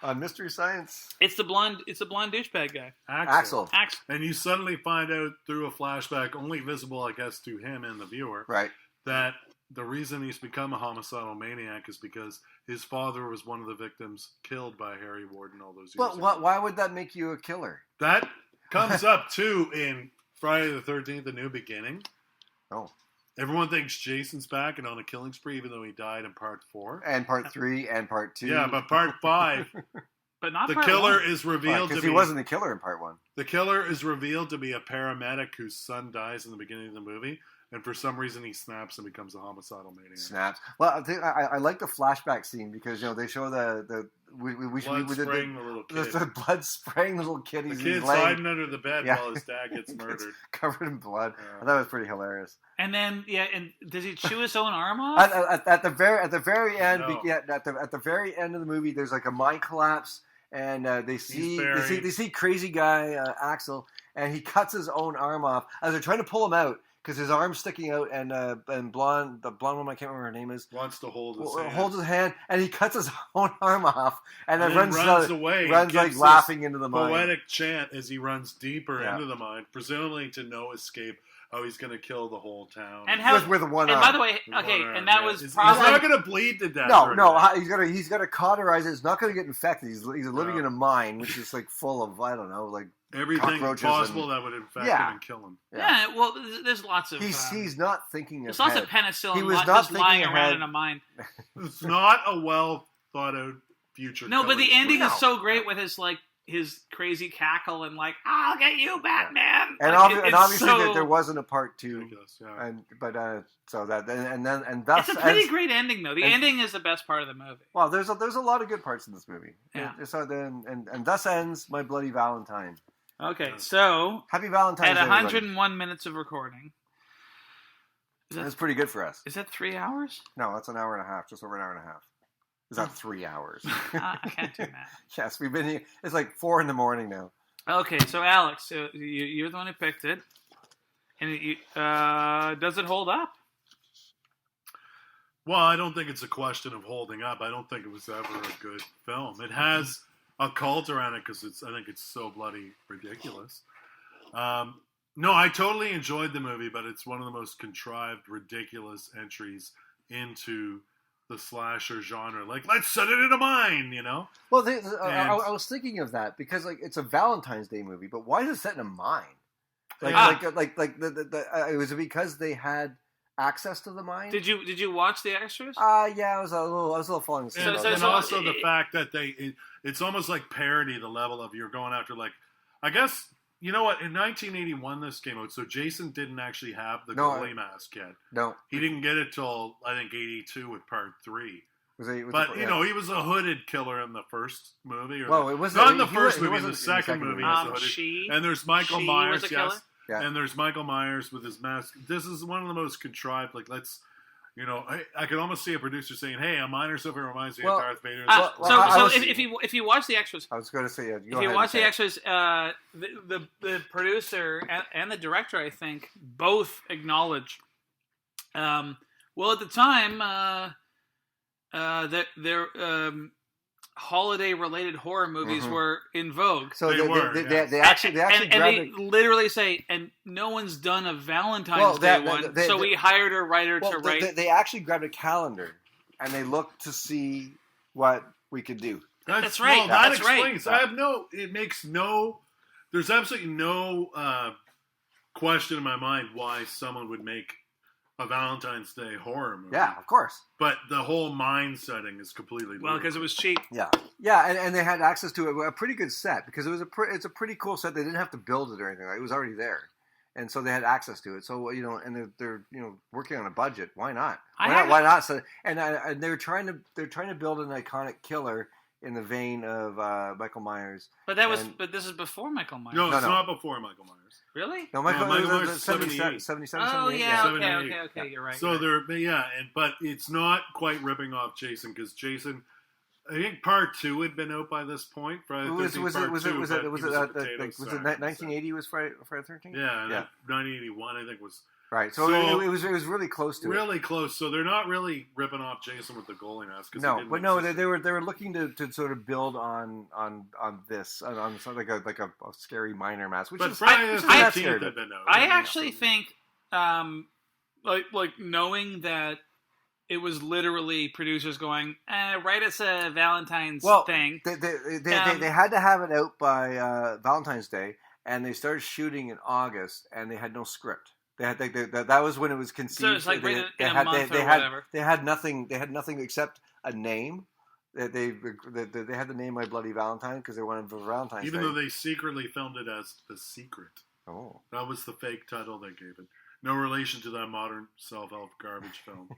Speaker 3: On Mystery Science.
Speaker 4: It's the blonde douchebag guy.
Speaker 3: Axel.
Speaker 2: And you suddenly find out through a flashback, only visible, I guess, to him and the viewer,
Speaker 3: right,
Speaker 2: that the reason he's become a homicidal maniac is because his father was one of the victims killed by Harry Warden all those years ago.
Speaker 3: Why would that make you a killer?
Speaker 2: That comes up, too, in Friday the 13th, A New Beginning.
Speaker 3: Oh.
Speaker 2: Everyone thinks Jason's back and on a killing spree, even though he died in part 4.
Speaker 3: And part 3 and part 2.
Speaker 2: Yeah, but part 5...
Speaker 4: But not
Speaker 2: the
Speaker 4: part
Speaker 2: killer
Speaker 4: 1.
Speaker 2: Is revealed to be...
Speaker 3: Because he wasn't the killer in part 1.
Speaker 2: The killer is revealed to be a paramedic whose son dies in the beginning of the movie, and for some reason he snaps and becomes a homicidal maniac.
Speaker 3: Snaps. Well, I like the flashback scene because they show the blood spraying the little kid.
Speaker 2: The kid's hiding under the bed while his dad gets murdered,
Speaker 3: covered in blood. I thought it was pretty hilarious.
Speaker 4: And then and does he chew his own arm off?
Speaker 3: At the very end,
Speaker 2: No.
Speaker 3: at the very end of the movie, there's like a mine collapse. And they see crazy guy Axel, and he cuts his own arm off as they're trying to pull him out because his arm's sticking out. And the blonde woman, I can't remember her name is,
Speaker 2: wants to hold his
Speaker 3: hand, and he cuts his own arm off, and then runs away, like laughing into the mine.
Speaker 2: Poetic chant as he runs deeper into the mine, presumably to no escape. Oh, he's going to kill the whole town.
Speaker 4: And
Speaker 3: with one arm.
Speaker 4: And by the way, that was
Speaker 2: probably... He's not going to bleed to death.
Speaker 3: No, he's going to cauterize it. It's not going to get infected. He's living in a mine, which is like full of, I don't know, like
Speaker 2: everything possible that would infect him and kill him.
Speaker 4: Yeah, well, there's lots of...
Speaker 3: He's not thinking
Speaker 4: ahead. There's
Speaker 3: lots
Speaker 4: of penicillin
Speaker 3: he was not
Speaker 4: just lying around in a mine.
Speaker 2: It's not a well thought out future.
Speaker 4: No, but the ending is so great with his crazy cackle and like, I'll get you, Batman.
Speaker 3: And,
Speaker 4: like,
Speaker 3: obviously there wasn't a part 2.
Speaker 2: Yeah.
Speaker 3: So that and thus
Speaker 4: it's a pretty great ending though. The ending is the best part of the movie.
Speaker 3: Well, there's a lot of good parts in this movie.
Speaker 4: Yeah.
Speaker 3: And thus ends My Bloody Valentine.
Speaker 4: Okay, so
Speaker 3: happy Valentine's Day.
Speaker 4: At 101 minutes of recording.
Speaker 3: That's pretty good for us.
Speaker 4: Is that 3 hours?
Speaker 3: No, that's an hour and a half. Just over an hour and a half. Is that 3 hours?
Speaker 4: I can't do that.
Speaker 3: Yes, we've been here. It's like 4 a.m. now.
Speaker 4: Okay, so Alex, you're the one who picked it, and does it hold up?
Speaker 2: Well, I don't think it's a question of holding up. I don't think it was ever a good film. It has a cult around it because I think it's so bloody ridiculous. No, I totally enjoyed the movie, but it's one of the most contrived, ridiculous entries into the slasher genre. Like, let's set it in a mine,
Speaker 3: Well, I was thinking of that because it's a Valentine's Day movie, but why is it set in a mine? Was it because they had access to the mine?
Speaker 4: Did you watch the extras?
Speaker 3: Yeah, I was a little falling asleep.
Speaker 2: And also the fact that it's almost like parody, the level of you're going after, like, I guess You know what? In 1981, this came out, so Jason didn't actually have the goalie mask yet.
Speaker 3: No.
Speaker 2: He didn't get it till, I think, 82 with part 3. He was a hooded killer in the first movie. It was not in the first movie. In the second movie, and there's Michael Myers. Yes, yeah. And there's Michael Myers with his mask. This is one of the most contrived. Like, let's, I could almost see a producer saying, "Hey, a minor silver reminds me of Darth Vader."
Speaker 4: If you watch the extras,
Speaker 3: I was going to say, if
Speaker 4: you watch the extras, the producer and the director, I think, both acknowledge. Well, at the time. That their holiday-related horror movies were in vogue.
Speaker 3: So they actually
Speaker 4: they literally say, and no one's done a Valentine's Day one, so we hired a writer to write.
Speaker 3: They actually grabbed a calendar and they looked to see what we could do.
Speaker 4: That's right.
Speaker 2: That explains. It makes no. There's absolutely no question in my mind why someone would make a Valentine's Day horror movie.
Speaker 3: Yeah, of course.
Speaker 2: But the whole mind setting is completely different.
Speaker 4: Because it was cheap.
Speaker 3: Yeah, and they had access to a pretty good set because it's a pretty cool set. They didn't have to build it or anything. It was already there, and so they had access to it. So and they're working on a budget. Why not? Why not? So and they're trying to build an iconic killer in the vein of Michael Myers.
Speaker 4: But this is before Michael Myers.
Speaker 2: No, it's not before Michael Myers.
Speaker 4: Really?
Speaker 3: No, Michael Myers is
Speaker 2: 77.
Speaker 3: 77,
Speaker 4: oh,
Speaker 3: 78.
Speaker 4: Yeah, okay, you're right.
Speaker 2: So but it's not quite ripping off Jason because Jason, I think part 2 had been out by this point.
Speaker 3: Was it 1980 was Friday the 13th?
Speaker 2: Yeah, 1981 I think was.
Speaker 3: Right, so it was really close to
Speaker 2: really close. So they're not really ripping off Jason with the goalie mask.
Speaker 3: They were looking to sort of build on this on something like a scary minor mask. Which
Speaker 4: I actually think like knowing that it was literally producers going write us a Valentine's thing.
Speaker 3: They had to have it out by Valentine's Day, and they started shooting in August, and they had no script. That was when it was conceived.
Speaker 4: So it's like in a month or whatever.
Speaker 3: They had nothing. They had nothing except a name. They had the name My Bloody Valentine because they wanted for Valentine's Day.
Speaker 2: Even though they secretly filmed it as The Secret.
Speaker 3: Oh,
Speaker 2: that was the fake title they gave it. No relation to that modern self-help garbage film.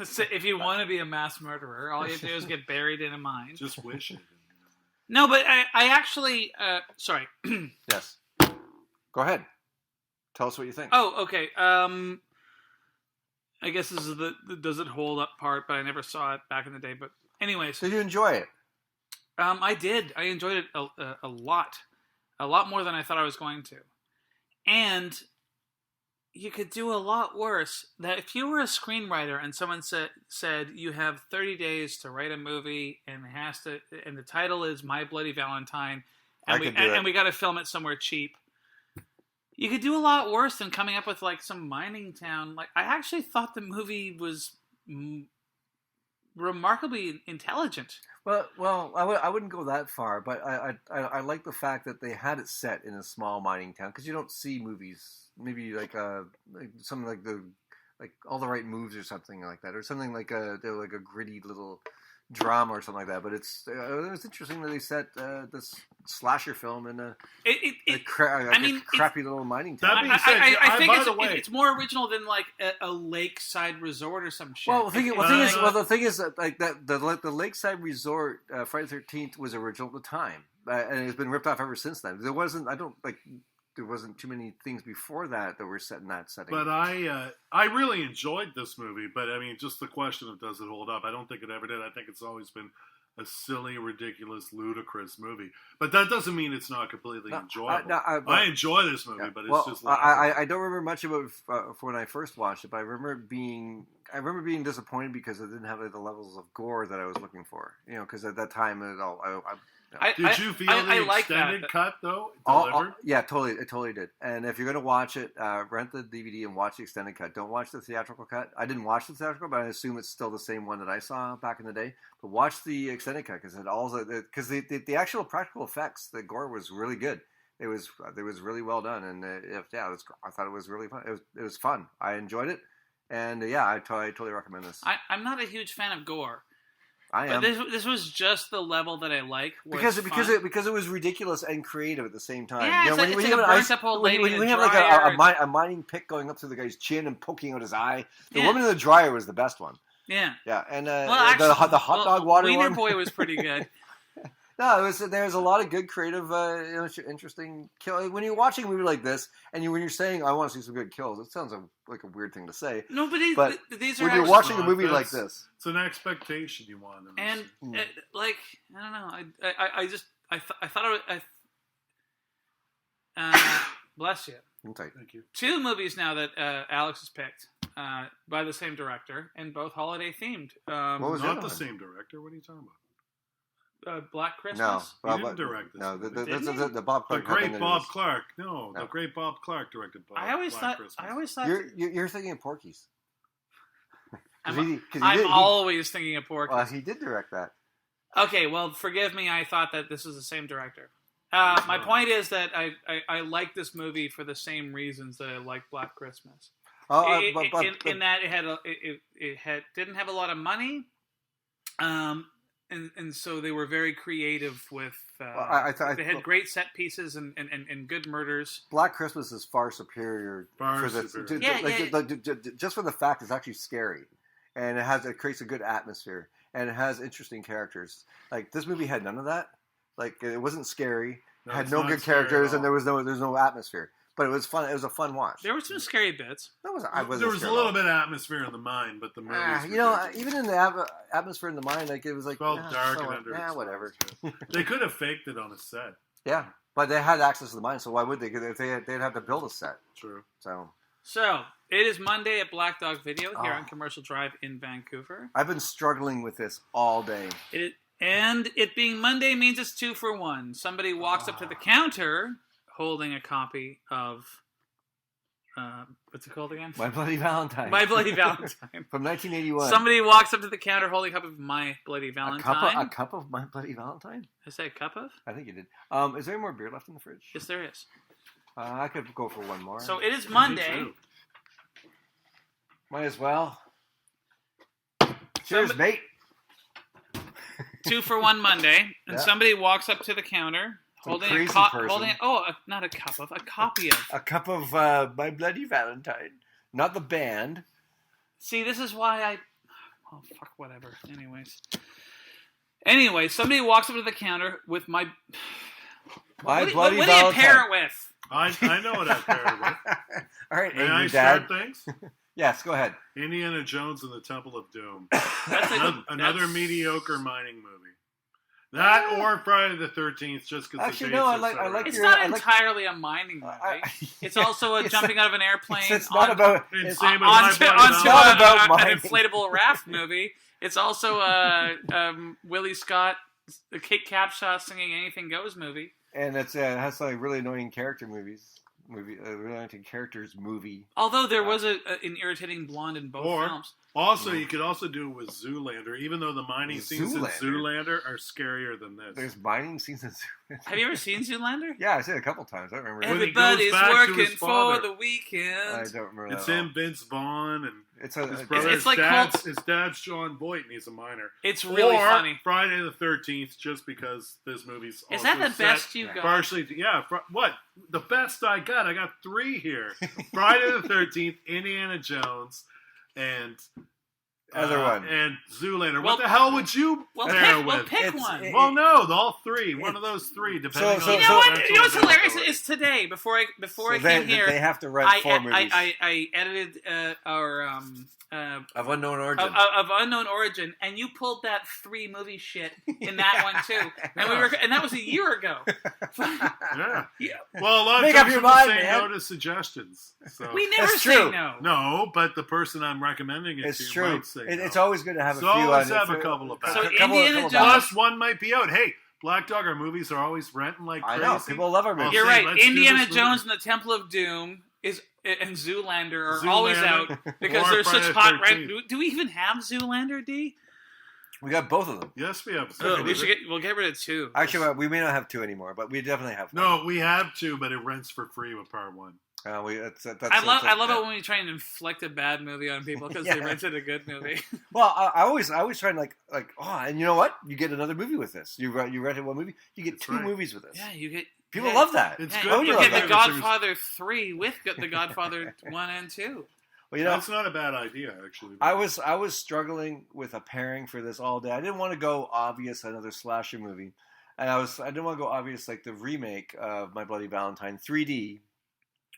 Speaker 4: So if you want to be a mass murderer, all you have to do is get buried in a mine.
Speaker 2: Just wish it.
Speaker 4: No, but I actually. Sorry.
Speaker 3: Yes. Go ahead. Tell us what you think.
Speaker 4: Oh, okay. I guess this is the does it hold up part, but I never saw it back in the day. But anyways.
Speaker 3: Did you enjoy it?
Speaker 4: I did. I enjoyed it a lot. A lot more than I thought I was going to. And you could do a lot worse. That if you were a screenwriter and someone said you have 30 days to write a movie and the title is My Bloody Valentine and we got to film it somewhere cheap. You could do a lot worse than coming up with like some mining town. Like I actually thought the movie was remarkably intelligent.
Speaker 3: Well, I wouldn't go that far, but I like the fact that they had it set in a small mining town because you don't see movies maybe like something like All the Right Moves or something like that, or something like a gritty little drama or something like that. But it was interesting that they set this slasher film in a crappy little mining town.
Speaker 4: I think it's more original than like a lakeside resort or some shit.
Speaker 3: Well, the thing is like that the lakeside resort Friday the 13th was original at the time, and it's been ripped off ever since then. There wasn't too many things before that were set in that setting.
Speaker 2: But I really enjoyed this movie. But I mean, just the question of does it hold up? I don't think it ever did. I think it's always been a silly, ridiculous, ludicrous movie. But that doesn't mean it's not completely enjoyable. I enjoy this movie, but it's just.
Speaker 3: I don't remember much about it when I first watched it, but I remember being disappointed because it didn't have the levels of gore that I was looking for. Because at that time
Speaker 2: did you feel the extended cut though?
Speaker 3: Yeah, totally. It totally did. And if you're going to watch it, rent the DVD and watch the extended cut. Don't watch the theatrical cut. I didn't watch the theatrical, but I assume it's still the same one that I saw back in the day. But watch the extended cut because the actual practical effects, the gore was really good. It was really well done, and I thought it was really fun. It was fun. I enjoyed it, and I totally recommend this.
Speaker 4: I'm not a huge fan of gore.
Speaker 3: I am.
Speaker 4: But this was just the level that I like.
Speaker 3: Because it was ridiculous and creative at the same time.
Speaker 4: Yeah,
Speaker 3: when you have
Speaker 4: like
Speaker 3: a mining pick going up through the guy's chin and poking out his eye, the
Speaker 4: Yeah.
Speaker 3: woman in the dryer was the best one.
Speaker 4: Yeah.
Speaker 3: Yeah, and
Speaker 4: actually,
Speaker 3: the hot dog water
Speaker 4: Wiener
Speaker 3: one.
Speaker 4: Boy was pretty good.
Speaker 3: No, there's a lot of good, creative, interesting kill. When you're watching a movie like this, and when you're saying, "I want to see some good kills," it sounds like a weird thing to say.
Speaker 4: No, but these are
Speaker 3: when you're watching a movie like this,
Speaker 2: it's an expectation you want them.
Speaker 4: And like I don't know, I thought bless you.
Speaker 2: Thank you.
Speaker 4: 2 movies now that Alex has picked by the same director and both holiday themed.
Speaker 3: What was
Speaker 2: not the same director? What are you talking about?
Speaker 4: Black Christmas?
Speaker 2: No, he didn't direct this.
Speaker 3: No,
Speaker 2: movie.
Speaker 3: the Bob Clark.
Speaker 2: The great Bob Clark. No, the great Bob Clark directed Black Christmas.
Speaker 4: I always thought
Speaker 3: you're thinking of Porky's.
Speaker 4: I'm always thinking of Porky's.
Speaker 3: Well, he did direct that.
Speaker 4: Okay, well, forgive me. I thought that this was the same director. My point is that I like this movie for the same reasons that I like Black Christmas. In that it didn't have a lot of money. And so they were very creative with. They had great set pieces and good murders.
Speaker 3: Black Christmas is far superior for this. Just for the fact it's actually scary, and it creates a good atmosphere, and it has interesting characters. Like this movie had none of that. Like it wasn't scary. It had no good characters, and there's no atmosphere. But it was fun. It was a fun watch.
Speaker 4: There were some scary bits.
Speaker 2: There was a little bit of atmosphere in the mind, but the movie.
Speaker 3: Even in the atmosphere in the mind, like it was like
Speaker 2: felt dark and under.
Speaker 3: Yeah, whatever.
Speaker 2: They could have faked it on a set.
Speaker 3: Yeah, but they had access to the mine, so why would they? Because they'd have to build a set.
Speaker 2: True.
Speaker 3: So
Speaker 4: it is Monday at Black Dog Video here on Commercial Drive in Vancouver.
Speaker 3: I've been struggling with this all day.
Speaker 4: And it being Monday means it's 2 for 1. Somebody walks up to the counter holding a copy of what's it called again?
Speaker 3: My Bloody Valentine.
Speaker 4: My Bloody Valentine.
Speaker 3: From 1981.
Speaker 4: Somebody walks up to the counter holding a cup of My Bloody Valentine.
Speaker 3: A cup of My Bloody Valentine?
Speaker 4: Did I say a cup of?
Speaker 3: I think you did. Is there any more beer left in the fridge?
Speaker 4: Yes, there is.
Speaker 3: I could go for one more.
Speaker 4: So it is Monday.
Speaker 3: Might as well. Cheers, mate.
Speaker 4: 2 for 1 Monday. And somebody walks up to the counter. Holding a copy of.
Speaker 3: A cup of My Bloody Valentine. Not the band.
Speaker 4: See, this is why oh, fuck, whatever. Anyway, somebody walks up to the counter with my
Speaker 3: Bloody Valentine.
Speaker 4: What do you pair it with?
Speaker 2: I know what I pair it with.
Speaker 3: All right,
Speaker 2: May I start things?
Speaker 3: Yes, go ahead.
Speaker 2: Indiana Jones and the Temple of Doom. Another mediocre mining movie. That or Friday the 13th, just because.
Speaker 3: Actually, no, I like.
Speaker 4: It's not entirely a mining movie. It's also a jumping out of an airplane.
Speaker 3: It's not about.
Speaker 2: It's
Speaker 4: onto an inflatable raft movie. It's also a Willie Scott, the Kate Capshaw singing "Anything Goes" movie.
Speaker 3: And it has like really annoying characters movie.
Speaker 4: Although there was an irritating blonde in both films.
Speaker 2: Also, you could also do it with Zoolander, even though the mining scenes in Zoolander are scarier than this.
Speaker 3: There's mining scenes in Zoolander.
Speaker 4: Have you ever seen Zoolander?
Speaker 3: Yeah, I've seen it a couple times. I don't remember.
Speaker 4: Everybody's working for the weekend.
Speaker 3: I don't remember.
Speaker 2: It's him, Vince Vaughn, and his dad's John Voight, and he's a miner.
Speaker 4: It's really funny.
Speaker 2: Friday the 13th, just because this movie's
Speaker 4: Is that the best you got?
Speaker 2: Partially, yeah. What? The best I got? I got 3 here. Friday the 13th, Indiana Jones, and
Speaker 3: other one,
Speaker 2: and Zoolander. What the hell would you pair with?
Speaker 4: Well, pick one.
Speaker 2: All 3. One of those 3, depending on.
Speaker 4: You know what's hilarious is today before I came here.
Speaker 3: They have to write 4 movies.
Speaker 4: I edited our
Speaker 3: of Unknown Origin.
Speaker 4: Of Unknown Origin, and you pulled that 3 movie shit in that one too, and that was a year ago.
Speaker 2: Yeah. Well, a lot of times people say no to suggestions. So.
Speaker 4: We never say no.
Speaker 2: No, but the person I'm recommending it to might say no.
Speaker 3: It's always good to have a few.
Speaker 2: Always have a couple of bad.
Speaker 4: So Indiana Jones.
Speaker 2: Plus, one might be out. Hey, Black Dog, our movies are always renting like crazy.
Speaker 3: I know, people love our movies.
Speaker 4: You're right. Indiana Jones and the Temple of Doom and Zoolander are always out because they're such hot. Right? Do we even have Zoolander, D?
Speaker 3: We got both of them.
Speaker 2: Yes, we have.
Speaker 4: We'll get rid of 2.
Speaker 3: Actually, we may not have 2 anymore, but we definitely have 1.
Speaker 2: No, we have 2, but it rents for free with part 1.
Speaker 3: I love
Speaker 4: it when we try and inflict a bad movie on people because they rented a good movie.
Speaker 3: Well, I always try and like and you know what? You get another movie with this. You rented one movie, you get two movies with this.
Speaker 4: Yeah, you get
Speaker 3: people love that.
Speaker 2: It's
Speaker 4: good.
Speaker 2: You
Speaker 4: get The Godfather 3 with The Godfather 1 and 2.
Speaker 3: Well,
Speaker 2: that's not a bad idea, actually.
Speaker 3: I was struggling with a pairing for this all day. I didn't want to go obvious, another slasher movie, and I didn't want to go obvious like the remake of My Bloody Valentine 3D.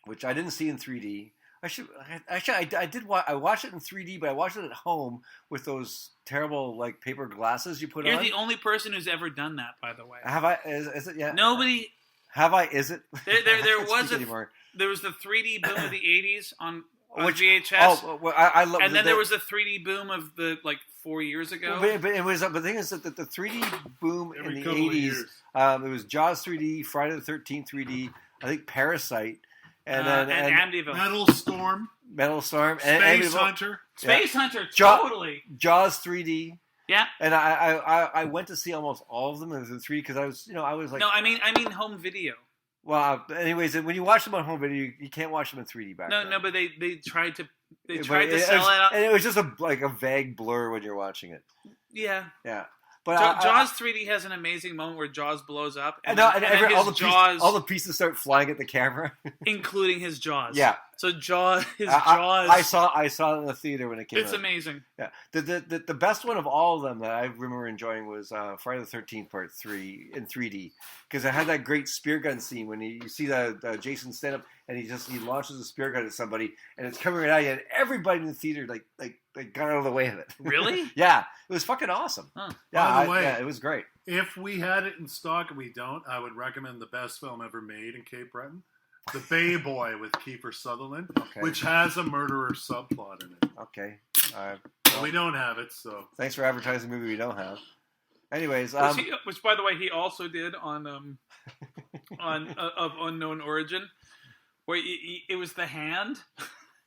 Speaker 3: Which I didn't see in 3D. I did. I watched it in 3D, but I watched it at home with those terrible like paper glasses you put on.
Speaker 4: You're the only person who's ever done that, by the way.
Speaker 3: Have I? Is it? Yeah.
Speaker 4: Nobody.
Speaker 3: Have I? Is it?
Speaker 4: There was the 3D boom of the 80s on VHS.
Speaker 3: Oh, well, I love.
Speaker 4: And then there was the 3D boom of the 4 years ago.
Speaker 3: But it was. But the thing is that the 3D boom in the 80s. It was Jaws 3D, Friday the 13th 3D. I think Parasite. And
Speaker 4: Amityville.
Speaker 3: Metal Storm.
Speaker 2: Space Hunter.
Speaker 4: Space Hunter, totally.
Speaker 3: Jaws 3D.
Speaker 4: Yeah.
Speaker 3: And I went to see almost all of them in 3D because I was like.
Speaker 4: No, I mean home video.
Speaker 3: Well, anyways, when you watch them on home video, you can't watch them in 3D back then.
Speaker 4: No, but they tried to sell it out.
Speaker 3: And it was just a vague blur when you're watching it.
Speaker 4: Yeah.
Speaker 3: Yeah. But
Speaker 4: Jaws 3D has an amazing moment where Jaws blows up,
Speaker 3: and all the pieces start flying at the camera,
Speaker 4: including his jaws.
Speaker 3: Yeah.
Speaker 4: So jaws.
Speaker 3: I saw it in the theater when it came out.
Speaker 4: It's amazing.
Speaker 3: Yeah. The best one of all of them that I remember enjoying was Friday the 13th Part 3 in 3D because it had that great spear gun scene when you see the Jason stand up and he launches a spear gun at somebody and it's coming right at you and everybody in the theater like got out of the way of it.
Speaker 4: Really?
Speaker 3: Yeah. It was fucking awesome.
Speaker 4: Huh.
Speaker 3: Yeah.
Speaker 2: By the way,
Speaker 3: it was great.
Speaker 2: If we had it in stock and we don't, I would recommend the best film ever made in Cape Breton. The Bay Boy with Kiefer Sutherland, which has a murderer subplot in it.
Speaker 3: Okay.
Speaker 2: Well, we don't have it, so...
Speaker 3: Thanks for advertising a movie we don't have. Anyways...
Speaker 4: which, by the way, he also did on Of Unknown Origin, where it was The Hand.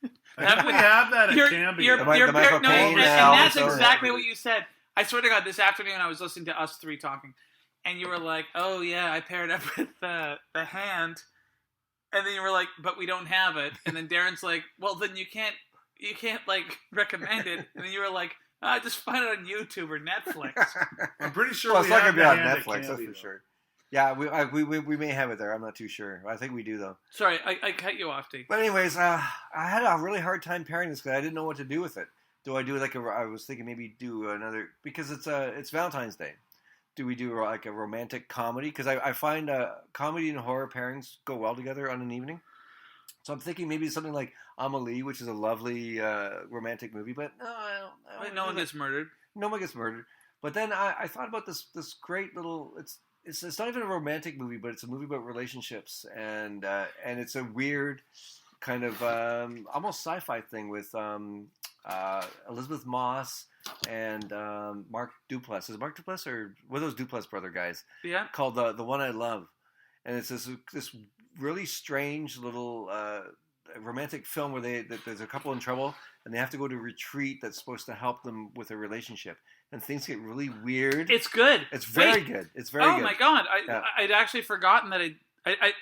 Speaker 2: We have that at Cambia.
Speaker 4: And that's exactly what you said. I swear to God, this afternoon I was listening to us three talking, and you were like, oh yeah, I paired up with The Hand... And then you were like, but we don't have it. And then Darren's like, well, then you can't like recommend it. And then you were like, just find it on YouTube or Netflix.
Speaker 2: I'm pretty sure
Speaker 3: it's not going to be on Netflix, that's for sure. Yeah, we may have it there. I'm not too sure. I think we do, though.
Speaker 4: Sorry, I cut you off, D.
Speaker 3: But anyways, I had a really hard time pairing this because I didn't know what to do with it. Do I do I was thinking maybe do another, because it's Valentine's Day. Do we do like a romantic comedy? Because I find comedy and horror pairings go well together on an evening. So I'm thinking maybe something like Amelie, which is a lovely romantic movie. But no, I don't.
Speaker 4: No one gets murdered.
Speaker 3: No one gets murdered. But then I thought about this great little. It's not even a romantic movie, but it's a movie about relationships, and it's a weird kind of almost sci-fi thing with Elizabeth Moss and Mark Duplass. Is it Mark Duplass or one of those Duplass brother guys?
Speaker 4: Yeah.
Speaker 3: Called The One I Love. And it's this really strange little romantic film where there's a couple in trouble and they have to go to a retreat that's supposed to help them with a relationship. And things get really weird.
Speaker 4: It's good.
Speaker 3: It's very good. It's very good.
Speaker 4: Oh my God. I'd actually forgotten that I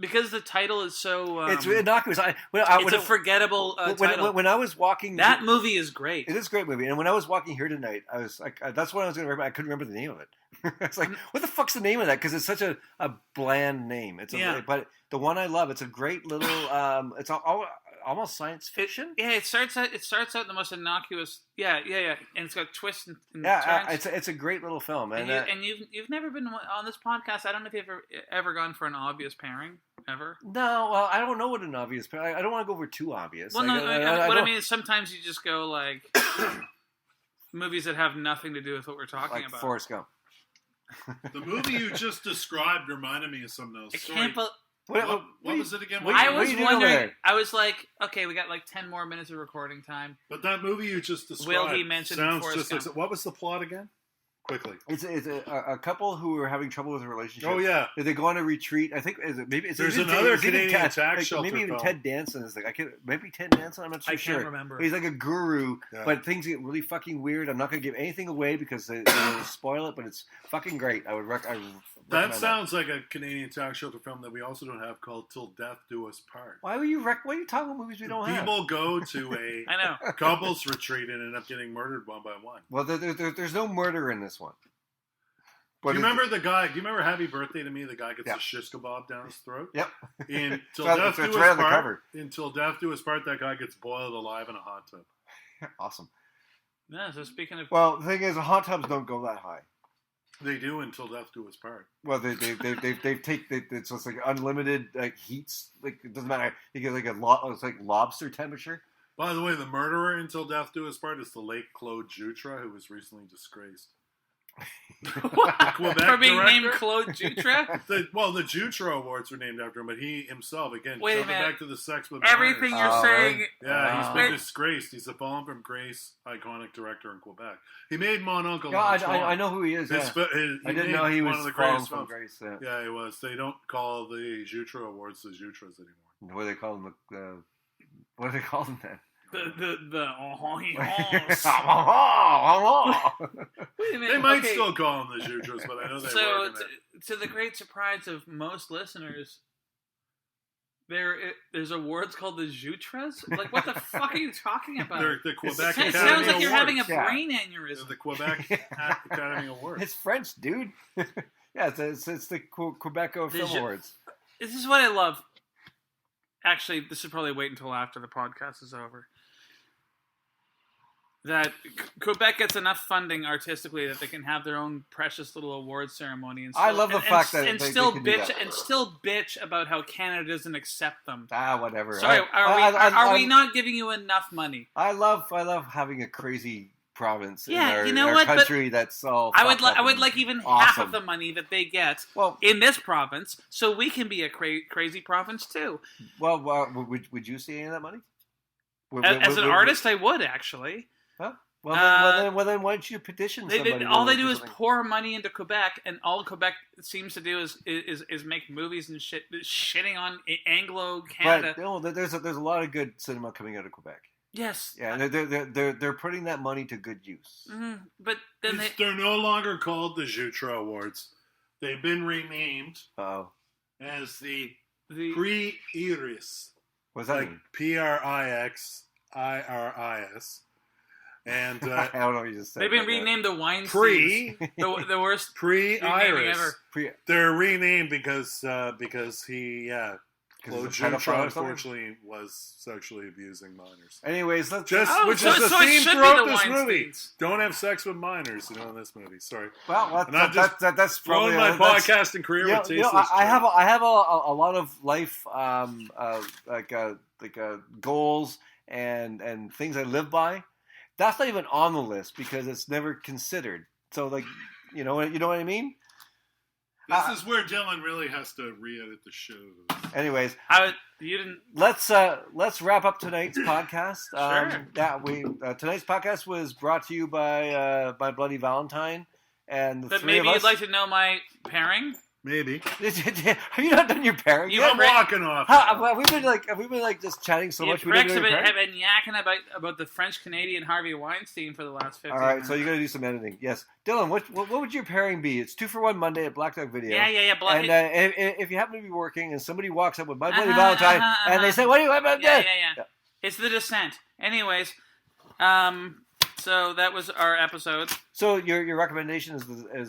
Speaker 4: because the title is so...
Speaker 3: it's innocuous.
Speaker 4: It's a forgettable title.
Speaker 3: When I was walking...
Speaker 4: That movie is great.
Speaker 3: It is a great movie. And when I was walking here tonight, I was like... that's what I was going to remember. I couldn't remember the name of it. I was like, what the fuck's the name of that? Because it's such a bland name. But The One I Love, it's a great little... it's almost science fiction.
Speaker 4: It starts out in the most innocuous... Yeah. And it's got twists and
Speaker 3: turns. It's a great little film.
Speaker 4: And you've never been on this podcast. I don't know if you've ever gone for an obvious pairing. Ever?
Speaker 3: No, well, I don't know what an obvious pairing... I don't want to go over too obvious.
Speaker 4: Well, I mean is sometimes you just go like... movies that have nothing to do with what we're talking about.
Speaker 3: Forrest Gump.
Speaker 2: The movie you just described reminded me of something else. What was it again?
Speaker 4: I was wondering. I was like, okay, we got like 10 more minutes of recording time.
Speaker 2: But that movie you just described
Speaker 4: Will he mentioned
Speaker 2: sounds
Speaker 4: Forrest
Speaker 2: just
Speaker 4: Gump.
Speaker 2: like... What was the plot again? Quickly.
Speaker 3: It's a couple who are having trouble with a relationship.
Speaker 2: Oh yeah.
Speaker 3: They go on a retreat. I think
Speaker 2: there's another Canadian tax shelter
Speaker 3: maybe even
Speaker 2: film.
Speaker 3: Ted Danson is like maybe Ted Danson. I'm not too sure.
Speaker 4: I can't remember.
Speaker 3: He's like a guru, but things get really fucking weird. I'm not going to give anything away because they will spoil it. But it's fucking great. I
Speaker 2: That sounds like a Canadian tax shelter film that we also don't have called Till Death Do Us Part.
Speaker 3: Why are you talking about movies we don't have?
Speaker 2: People go to a
Speaker 4: I know.
Speaker 2: couples retreat and end up getting murdered one by one.
Speaker 3: Well, there's no murder in this one.
Speaker 2: But do you remember the guy? Do you remember Happy Birthday to Me? The guy gets a shish kebab down his throat.
Speaker 3: Yep.
Speaker 2: In Till
Speaker 3: It's
Speaker 2: Death Do
Speaker 3: right
Speaker 2: Us
Speaker 3: on the
Speaker 2: Part.
Speaker 3: cover.
Speaker 2: Until Death Do Us Part, that guy gets boiled alive in a hot tub.
Speaker 3: Awesome.
Speaker 4: Yeah. So speaking of,
Speaker 3: Well, the thing is, the hot tubs don't go that high.
Speaker 2: They do Until Death Do Us Part.
Speaker 3: Well, they it's just like unlimited heats. Like it doesn't matter. You get it's like lobster temperature.
Speaker 2: By the way, the murderer Until Death Do Us Part is the late Claude Jutra, who was recently disgraced.
Speaker 4: For being named Claude Jutra?
Speaker 2: The Jutra Awards were named after him, but he himself, again,
Speaker 4: Wait a
Speaker 2: jumping
Speaker 4: minute.
Speaker 2: back to the sex with
Speaker 4: Everything
Speaker 2: minors.
Speaker 4: you're saying...
Speaker 2: Yeah, he's been disgraced. He's a fallen from grace iconic director in Quebec. He made Mon Oncle.
Speaker 3: Yeah, I know who he is. Yeah.
Speaker 2: I
Speaker 3: didn't know he was
Speaker 2: one of the
Speaker 3: fallen
Speaker 2: greatest
Speaker 3: from
Speaker 2: films.
Speaker 3: grace.
Speaker 2: Yeah, he was. They don't call the Jutra Awards the Jutras anymore.
Speaker 3: What do they call them? What do they call them then?
Speaker 4: Wait a minute.
Speaker 2: They might still call them the Jutras, but I know they were.
Speaker 4: To the great surprise of most listeners, there's awards called the Jutras? Like, what the fuck are you talking about?
Speaker 2: They're the Quebec Academy
Speaker 4: It sounds like you're
Speaker 2: Awards.
Speaker 4: having a brain aneurysm.
Speaker 2: They're the Quebec Academy Awards.
Speaker 3: It's French, dude. Yeah, it's the Quebeco Film Awards.
Speaker 4: This is what I love. Actually, this should probably wait until after the podcast is over. That Quebec gets enough funding artistically that they can have their own precious little award ceremony. And still,
Speaker 3: I love the fact that
Speaker 4: and
Speaker 3: they
Speaker 4: still
Speaker 3: can do
Speaker 4: bitch
Speaker 3: that.
Speaker 4: and still bitch about how Canada doesn't accept them.
Speaker 3: Whatever.
Speaker 4: Sorry, are we not giving you enough money?
Speaker 3: I love having a crazy province in
Speaker 4: Yeah,
Speaker 3: our,
Speaker 4: you know
Speaker 3: in our
Speaker 4: what?
Speaker 3: country that's all.
Speaker 4: I would like even half of the money that they get
Speaker 3: Well,
Speaker 4: in this province, so we can be a crazy province too.
Speaker 3: Well, would you see any of that money?
Speaker 4: As an artist, I would actually.
Speaker 3: Huh? Well, then why don't you petition somebody?
Speaker 4: All they do is pour money into Quebec, and all Quebec seems to do is make movies and shitting on Anglo Canada.
Speaker 3: But no, there's a lot of good cinema coming out of Quebec.
Speaker 4: Yes.
Speaker 3: Yeah, they're putting that money to good use.
Speaker 4: Mm-hmm. But then
Speaker 2: they're no longer called the Jutra Awards. They've been renamed as the Prix-Iris.
Speaker 3: What's that
Speaker 2: like
Speaker 3: mean?
Speaker 2: Prixiris. And
Speaker 3: I don't know what you just said.
Speaker 4: They've been renamed the Weinsteins. The worst
Speaker 2: Prix-Iris
Speaker 4: ever.
Speaker 2: They're renamed because he Claude Jutra unfortunately was sexually abusing minors.
Speaker 3: Anyways, let's
Speaker 2: which is the theme throughout this movie. Don't have sex with minors, in this movie. Sorry.
Speaker 3: Well, that's probably
Speaker 2: my podcasting career with tasteless.
Speaker 3: I have a lot of life goals and things I live by. That's not even on the list because it's never considered. So you know what I mean?
Speaker 2: This is where Dylan really has to re-edit the show.
Speaker 4: Anyways, you didn't.
Speaker 3: Let's wrap up tonight's podcast.
Speaker 4: Sure.
Speaker 3: Tonight's podcast was brought to you by My Bloody Valentine, and the
Speaker 4: But
Speaker 3: three
Speaker 4: maybe
Speaker 3: of us.
Speaker 4: you'd like to know my pairing.
Speaker 2: Maybe.
Speaker 3: Have you not done your pairing?
Speaker 2: I'm walking off.
Speaker 3: Have we been just chatting so much?
Speaker 4: Rex have been yakking about the French Canadian Harvey Weinstein for the last 15
Speaker 3: All right,
Speaker 4: minutes.
Speaker 3: so you got to do some editing. Yes, Dylan, what would your pairing be? It's 2-for-1 Monday at Black Duck Video.
Speaker 4: Yeah.
Speaker 3: And if you happen to be working and somebody walks up with My Bloody Valentine and they say, "What do you want about
Speaker 4: yeah,
Speaker 3: that?"
Speaker 4: Yeah. It's The Descent. Anyways, so that was our episode.
Speaker 3: So your recommendation is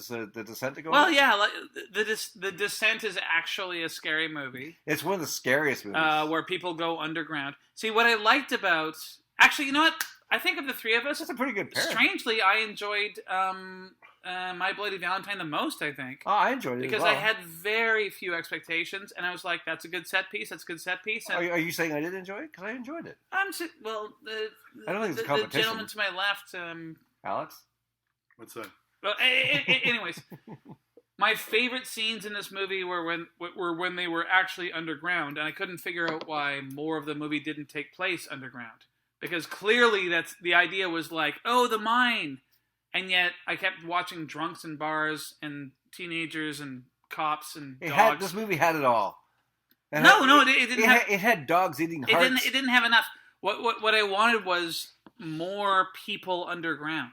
Speaker 3: the Descent to go?
Speaker 4: Well, yeah, the Descent is actually a scary movie.
Speaker 3: It's one of the scariest movies.
Speaker 4: Where people go underground. See, what I liked about... Actually, you know what? I think of the three of us...
Speaker 3: That's a pretty good pairing.
Speaker 4: Strangely, I enjoyed My Bloody Valentine the most, I think.
Speaker 3: Oh, I enjoyed it
Speaker 4: because
Speaker 3: as well.
Speaker 4: I had very few expectations, and I was like, that's a good set piece, And
Speaker 3: are you saying I didn't enjoy it? Because I enjoyed it.
Speaker 4: I
Speaker 3: don't think it's a competition.
Speaker 4: The gentleman to my left...
Speaker 3: Alex?
Speaker 2: What's that?
Speaker 4: Well, anyways, my favorite scenes in this movie were when they were actually underground, and I couldn't figure out why more of the movie didn't take place underground. Because clearly that's the idea was like, oh, the mine. And yet I kept watching drunks in bars and teenagers and cops and dogs.
Speaker 3: This movie had it all.
Speaker 4: It didn't have...
Speaker 3: It had dogs eating hearts.
Speaker 4: It didn't have enough. What I wanted was more people underground.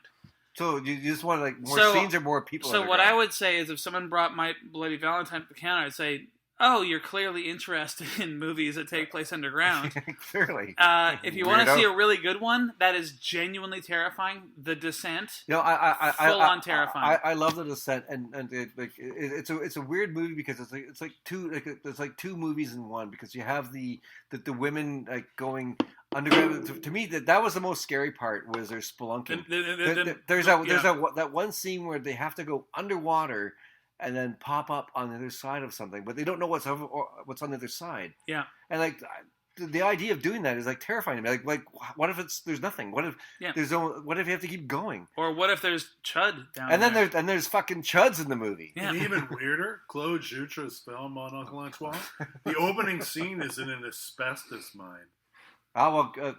Speaker 3: So you just want like more scenes or more people?
Speaker 4: So what I would say is, if someone brought My Bloody Valentine to the counter, I'd say, "Oh, you're clearly interested in movies that take place underground."
Speaker 3: Clearly.
Speaker 4: If you want to see a really good one that is genuinely terrifying, The Descent.
Speaker 3: Full
Speaker 4: on terrifying.
Speaker 3: I love The Descent, and it's a weird movie because it's like two movies in one, because you have the women like going underground. To me, that was the most scary part, was their spelunking. There's that one scene where they have to go underwater and then pop up on the other side of something, but they don't know what's on the other side.
Speaker 4: Yeah.
Speaker 3: And like the idea of doing that is like terrifying to me. Like what if there's nothing? What if what if you have to keep going?
Speaker 4: Or what if there's chud down
Speaker 3: and
Speaker 4: there?
Speaker 3: then there's fucking chuds in the movie.
Speaker 2: Yeah. And even weirder, Claude Jutras' film on Uncle Antoine, the opening scene is in an asbestos mine.
Speaker 3: Oh, well,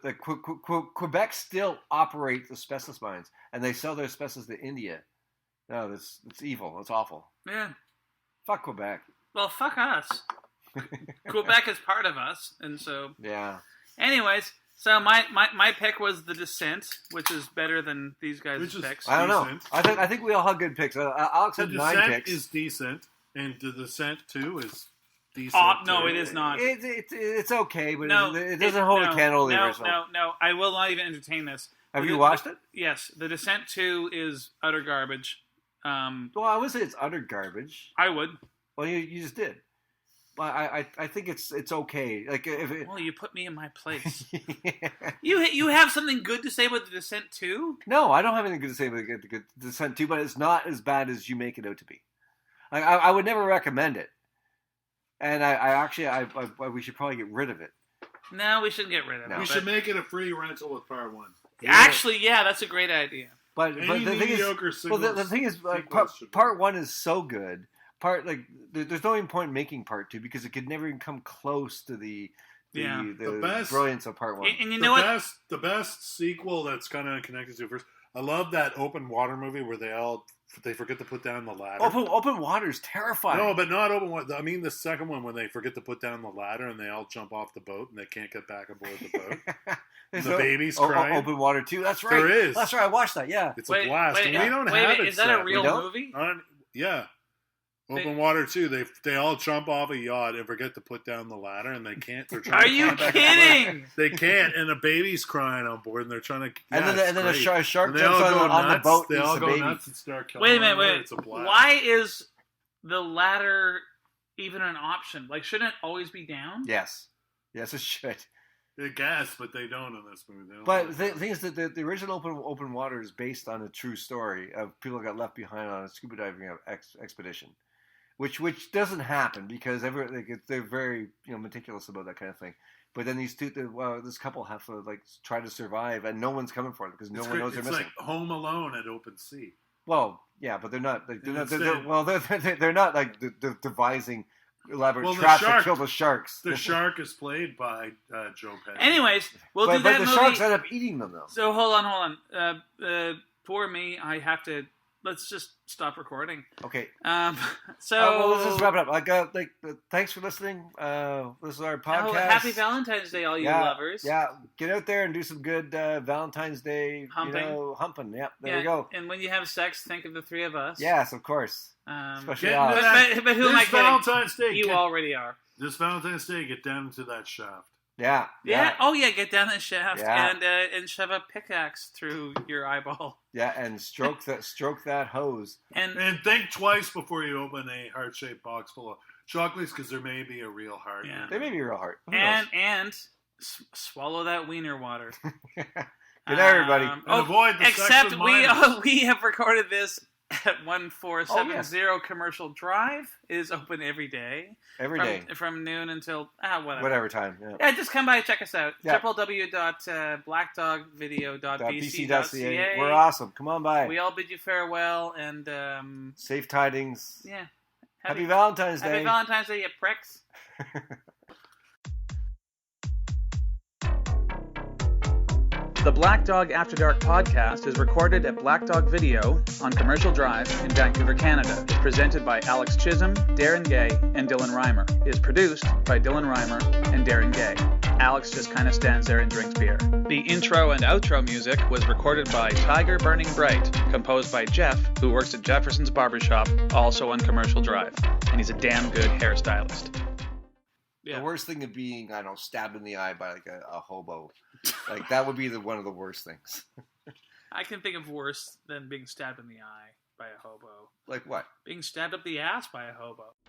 Speaker 3: Quebec still operates asbestos mines, and they sell their asbestos to India. No, it's evil. It's awful.
Speaker 4: Yeah.
Speaker 3: Fuck Quebec.
Speaker 4: Well, fuck us. Quebec is part of us, and so...
Speaker 3: Yeah.
Speaker 4: Anyways, so my pick was The Descent, which is better than these guys' picks.
Speaker 3: I don't know. I think we all had good picks. Alex had 9 picks.
Speaker 2: The Descent is decent, and The Descent 2 is decent.
Speaker 4: No, it is not.
Speaker 3: It's okay, but it doesn't hold a candle to the original.
Speaker 4: No. I will not even entertain this.
Speaker 3: Have you watched it?
Speaker 4: Yes. The Descent 2 is utter garbage.
Speaker 3: Well, I would say it's utter garbage.
Speaker 4: I would.
Speaker 3: Well, you just did. Well, I think it's okay. Like
Speaker 4: well, you put me in my place. You have something good to say about The Descent 2?
Speaker 3: No, I don't have anything good to say about The Descent 2, but it's not as bad as you make it out to be. I would never recommend it, and we should probably get rid of it.
Speaker 4: No, we shouldn't get rid of it.
Speaker 2: We should make it a free rental with part 1.
Speaker 4: Actually, yeah, that's a great idea.
Speaker 3: But the thing is, part 1 is so good. There's no even point in making part 2, because it could never even come close to the brilliance of part 1.
Speaker 4: And you know what?
Speaker 2: The best sequel that's kind of connected to first. I love that open water movie where they forget to put down the ladder.
Speaker 3: Open water is terrifying.
Speaker 2: No, but not open water. I mean the second one when they forget to put down the ladder and they all jump off the boat and they can't get back aboard the boat. The baby's crying.
Speaker 3: Open water too. That's right.
Speaker 2: There is.
Speaker 3: That's right. I watched that. Yeah,
Speaker 2: it's a blast. We don't have it.
Speaker 4: Is that a real movie?
Speaker 2: Yeah. Open water too. They all jump off a yacht and forget to put down the ladder, and they can't. They're trying.
Speaker 4: Are you kidding?
Speaker 2: They can't, and a baby's crying on board, and they're trying to.
Speaker 3: And then a shark jumps on the boat.
Speaker 2: They all go
Speaker 3: baby.
Speaker 2: nuts and start killing.
Speaker 4: Wait a minute.
Speaker 2: It's a blast.
Speaker 4: Why is the ladder even an option? Like, shouldn't it always be down?
Speaker 3: Yes, it should.
Speaker 2: They guess, but they don't in this movie.
Speaker 3: But the thing is that the original open water is based on a true story of people who got left behind on a scuba diving expedition. Which doesn't happen because they're very meticulous about that kind of thing. But then this couple have to try to survive, and no one's coming for them because no one knows they're missing.
Speaker 2: It's like Home Alone at open sea.
Speaker 3: Well, yeah, but they're not. They're not like devising elaborate traps to kill the sharks.
Speaker 2: The shark is played by Joe Pesci.
Speaker 4: Anyways, we'll do that
Speaker 3: but the
Speaker 4: movie.
Speaker 3: Sharks end up eating them though.
Speaker 4: So hold on. For me, I have to. Let's just stop recording.
Speaker 3: Okay.
Speaker 4: So
Speaker 3: let's just wrap it up. Thanks for listening. This is our podcast.
Speaker 4: Happy Valentine's Day, all you lovers.
Speaker 3: Yeah, get out there and do some good Valentine's Day humping. Yeah, there you go.
Speaker 4: And when you have sex, think of the three of us.
Speaker 3: Yes, of course. Especially
Speaker 4: but who am I kidding?
Speaker 2: Valentine's Day,
Speaker 4: you already are.
Speaker 2: This Valentine's Day, get down into that shaft.
Speaker 3: Yeah.
Speaker 4: Oh yeah, get down the shaft and shove a pickaxe through your eyeball.
Speaker 3: Yeah, and stroke that hose.
Speaker 2: And think twice before you open a heart-shaped box full of chocolates, because there may be a real heart.
Speaker 3: Yeah. There may be a real heart.
Speaker 4: And swallow that wiener water.
Speaker 3: Good night, everybody.
Speaker 2: Avoid the
Speaker 4: except
Speaker 2: sex of
Speaker 4: we have recorded this at 1470 Commercial Drive. It is open every day. From noon until
Speaker 3: whatever time.
Speaker 4: Yeah, just come by and check us out. www.blackdogvideo.bc.ca.
Speaker 3: We're awesome. Come on by.
Speaker 4: We all bid you farewell and
Speaker 3: safe tidings.
Speaker 4: Yeah.
Speaker 3: Happy Valentine's Day.
Speaker 4: Happy Valentine's Day, you pricks.
Speaker 1: The Black Dog After Dark podcast is recorded at Black Dog Video on Commercial Drive in Vancouver, Canada. It's presented by Alex Chisholm, Darren Gay, and Dylan Reimer. It is produced by Dylan Reimer and Darren Gay. Alex just kind of stands there and drinks beer. The intro and outro music was recorded by Tiger Burning Bright, composed by Jeff, who works at Jefferson's Barbershop, also on Commercial Drive. And he's a damn good hairstylist.
Speaker 3: The worst thing of being, I don't know, stabbed in the eye by like a hobo. Like, that would be one of the worst things.
Speaker 4: I can think of worse than being stabbed in the eye by a hobo.
Speaker 3: Like what?
Speaker 4: Being stabbed up the ass by a hobo.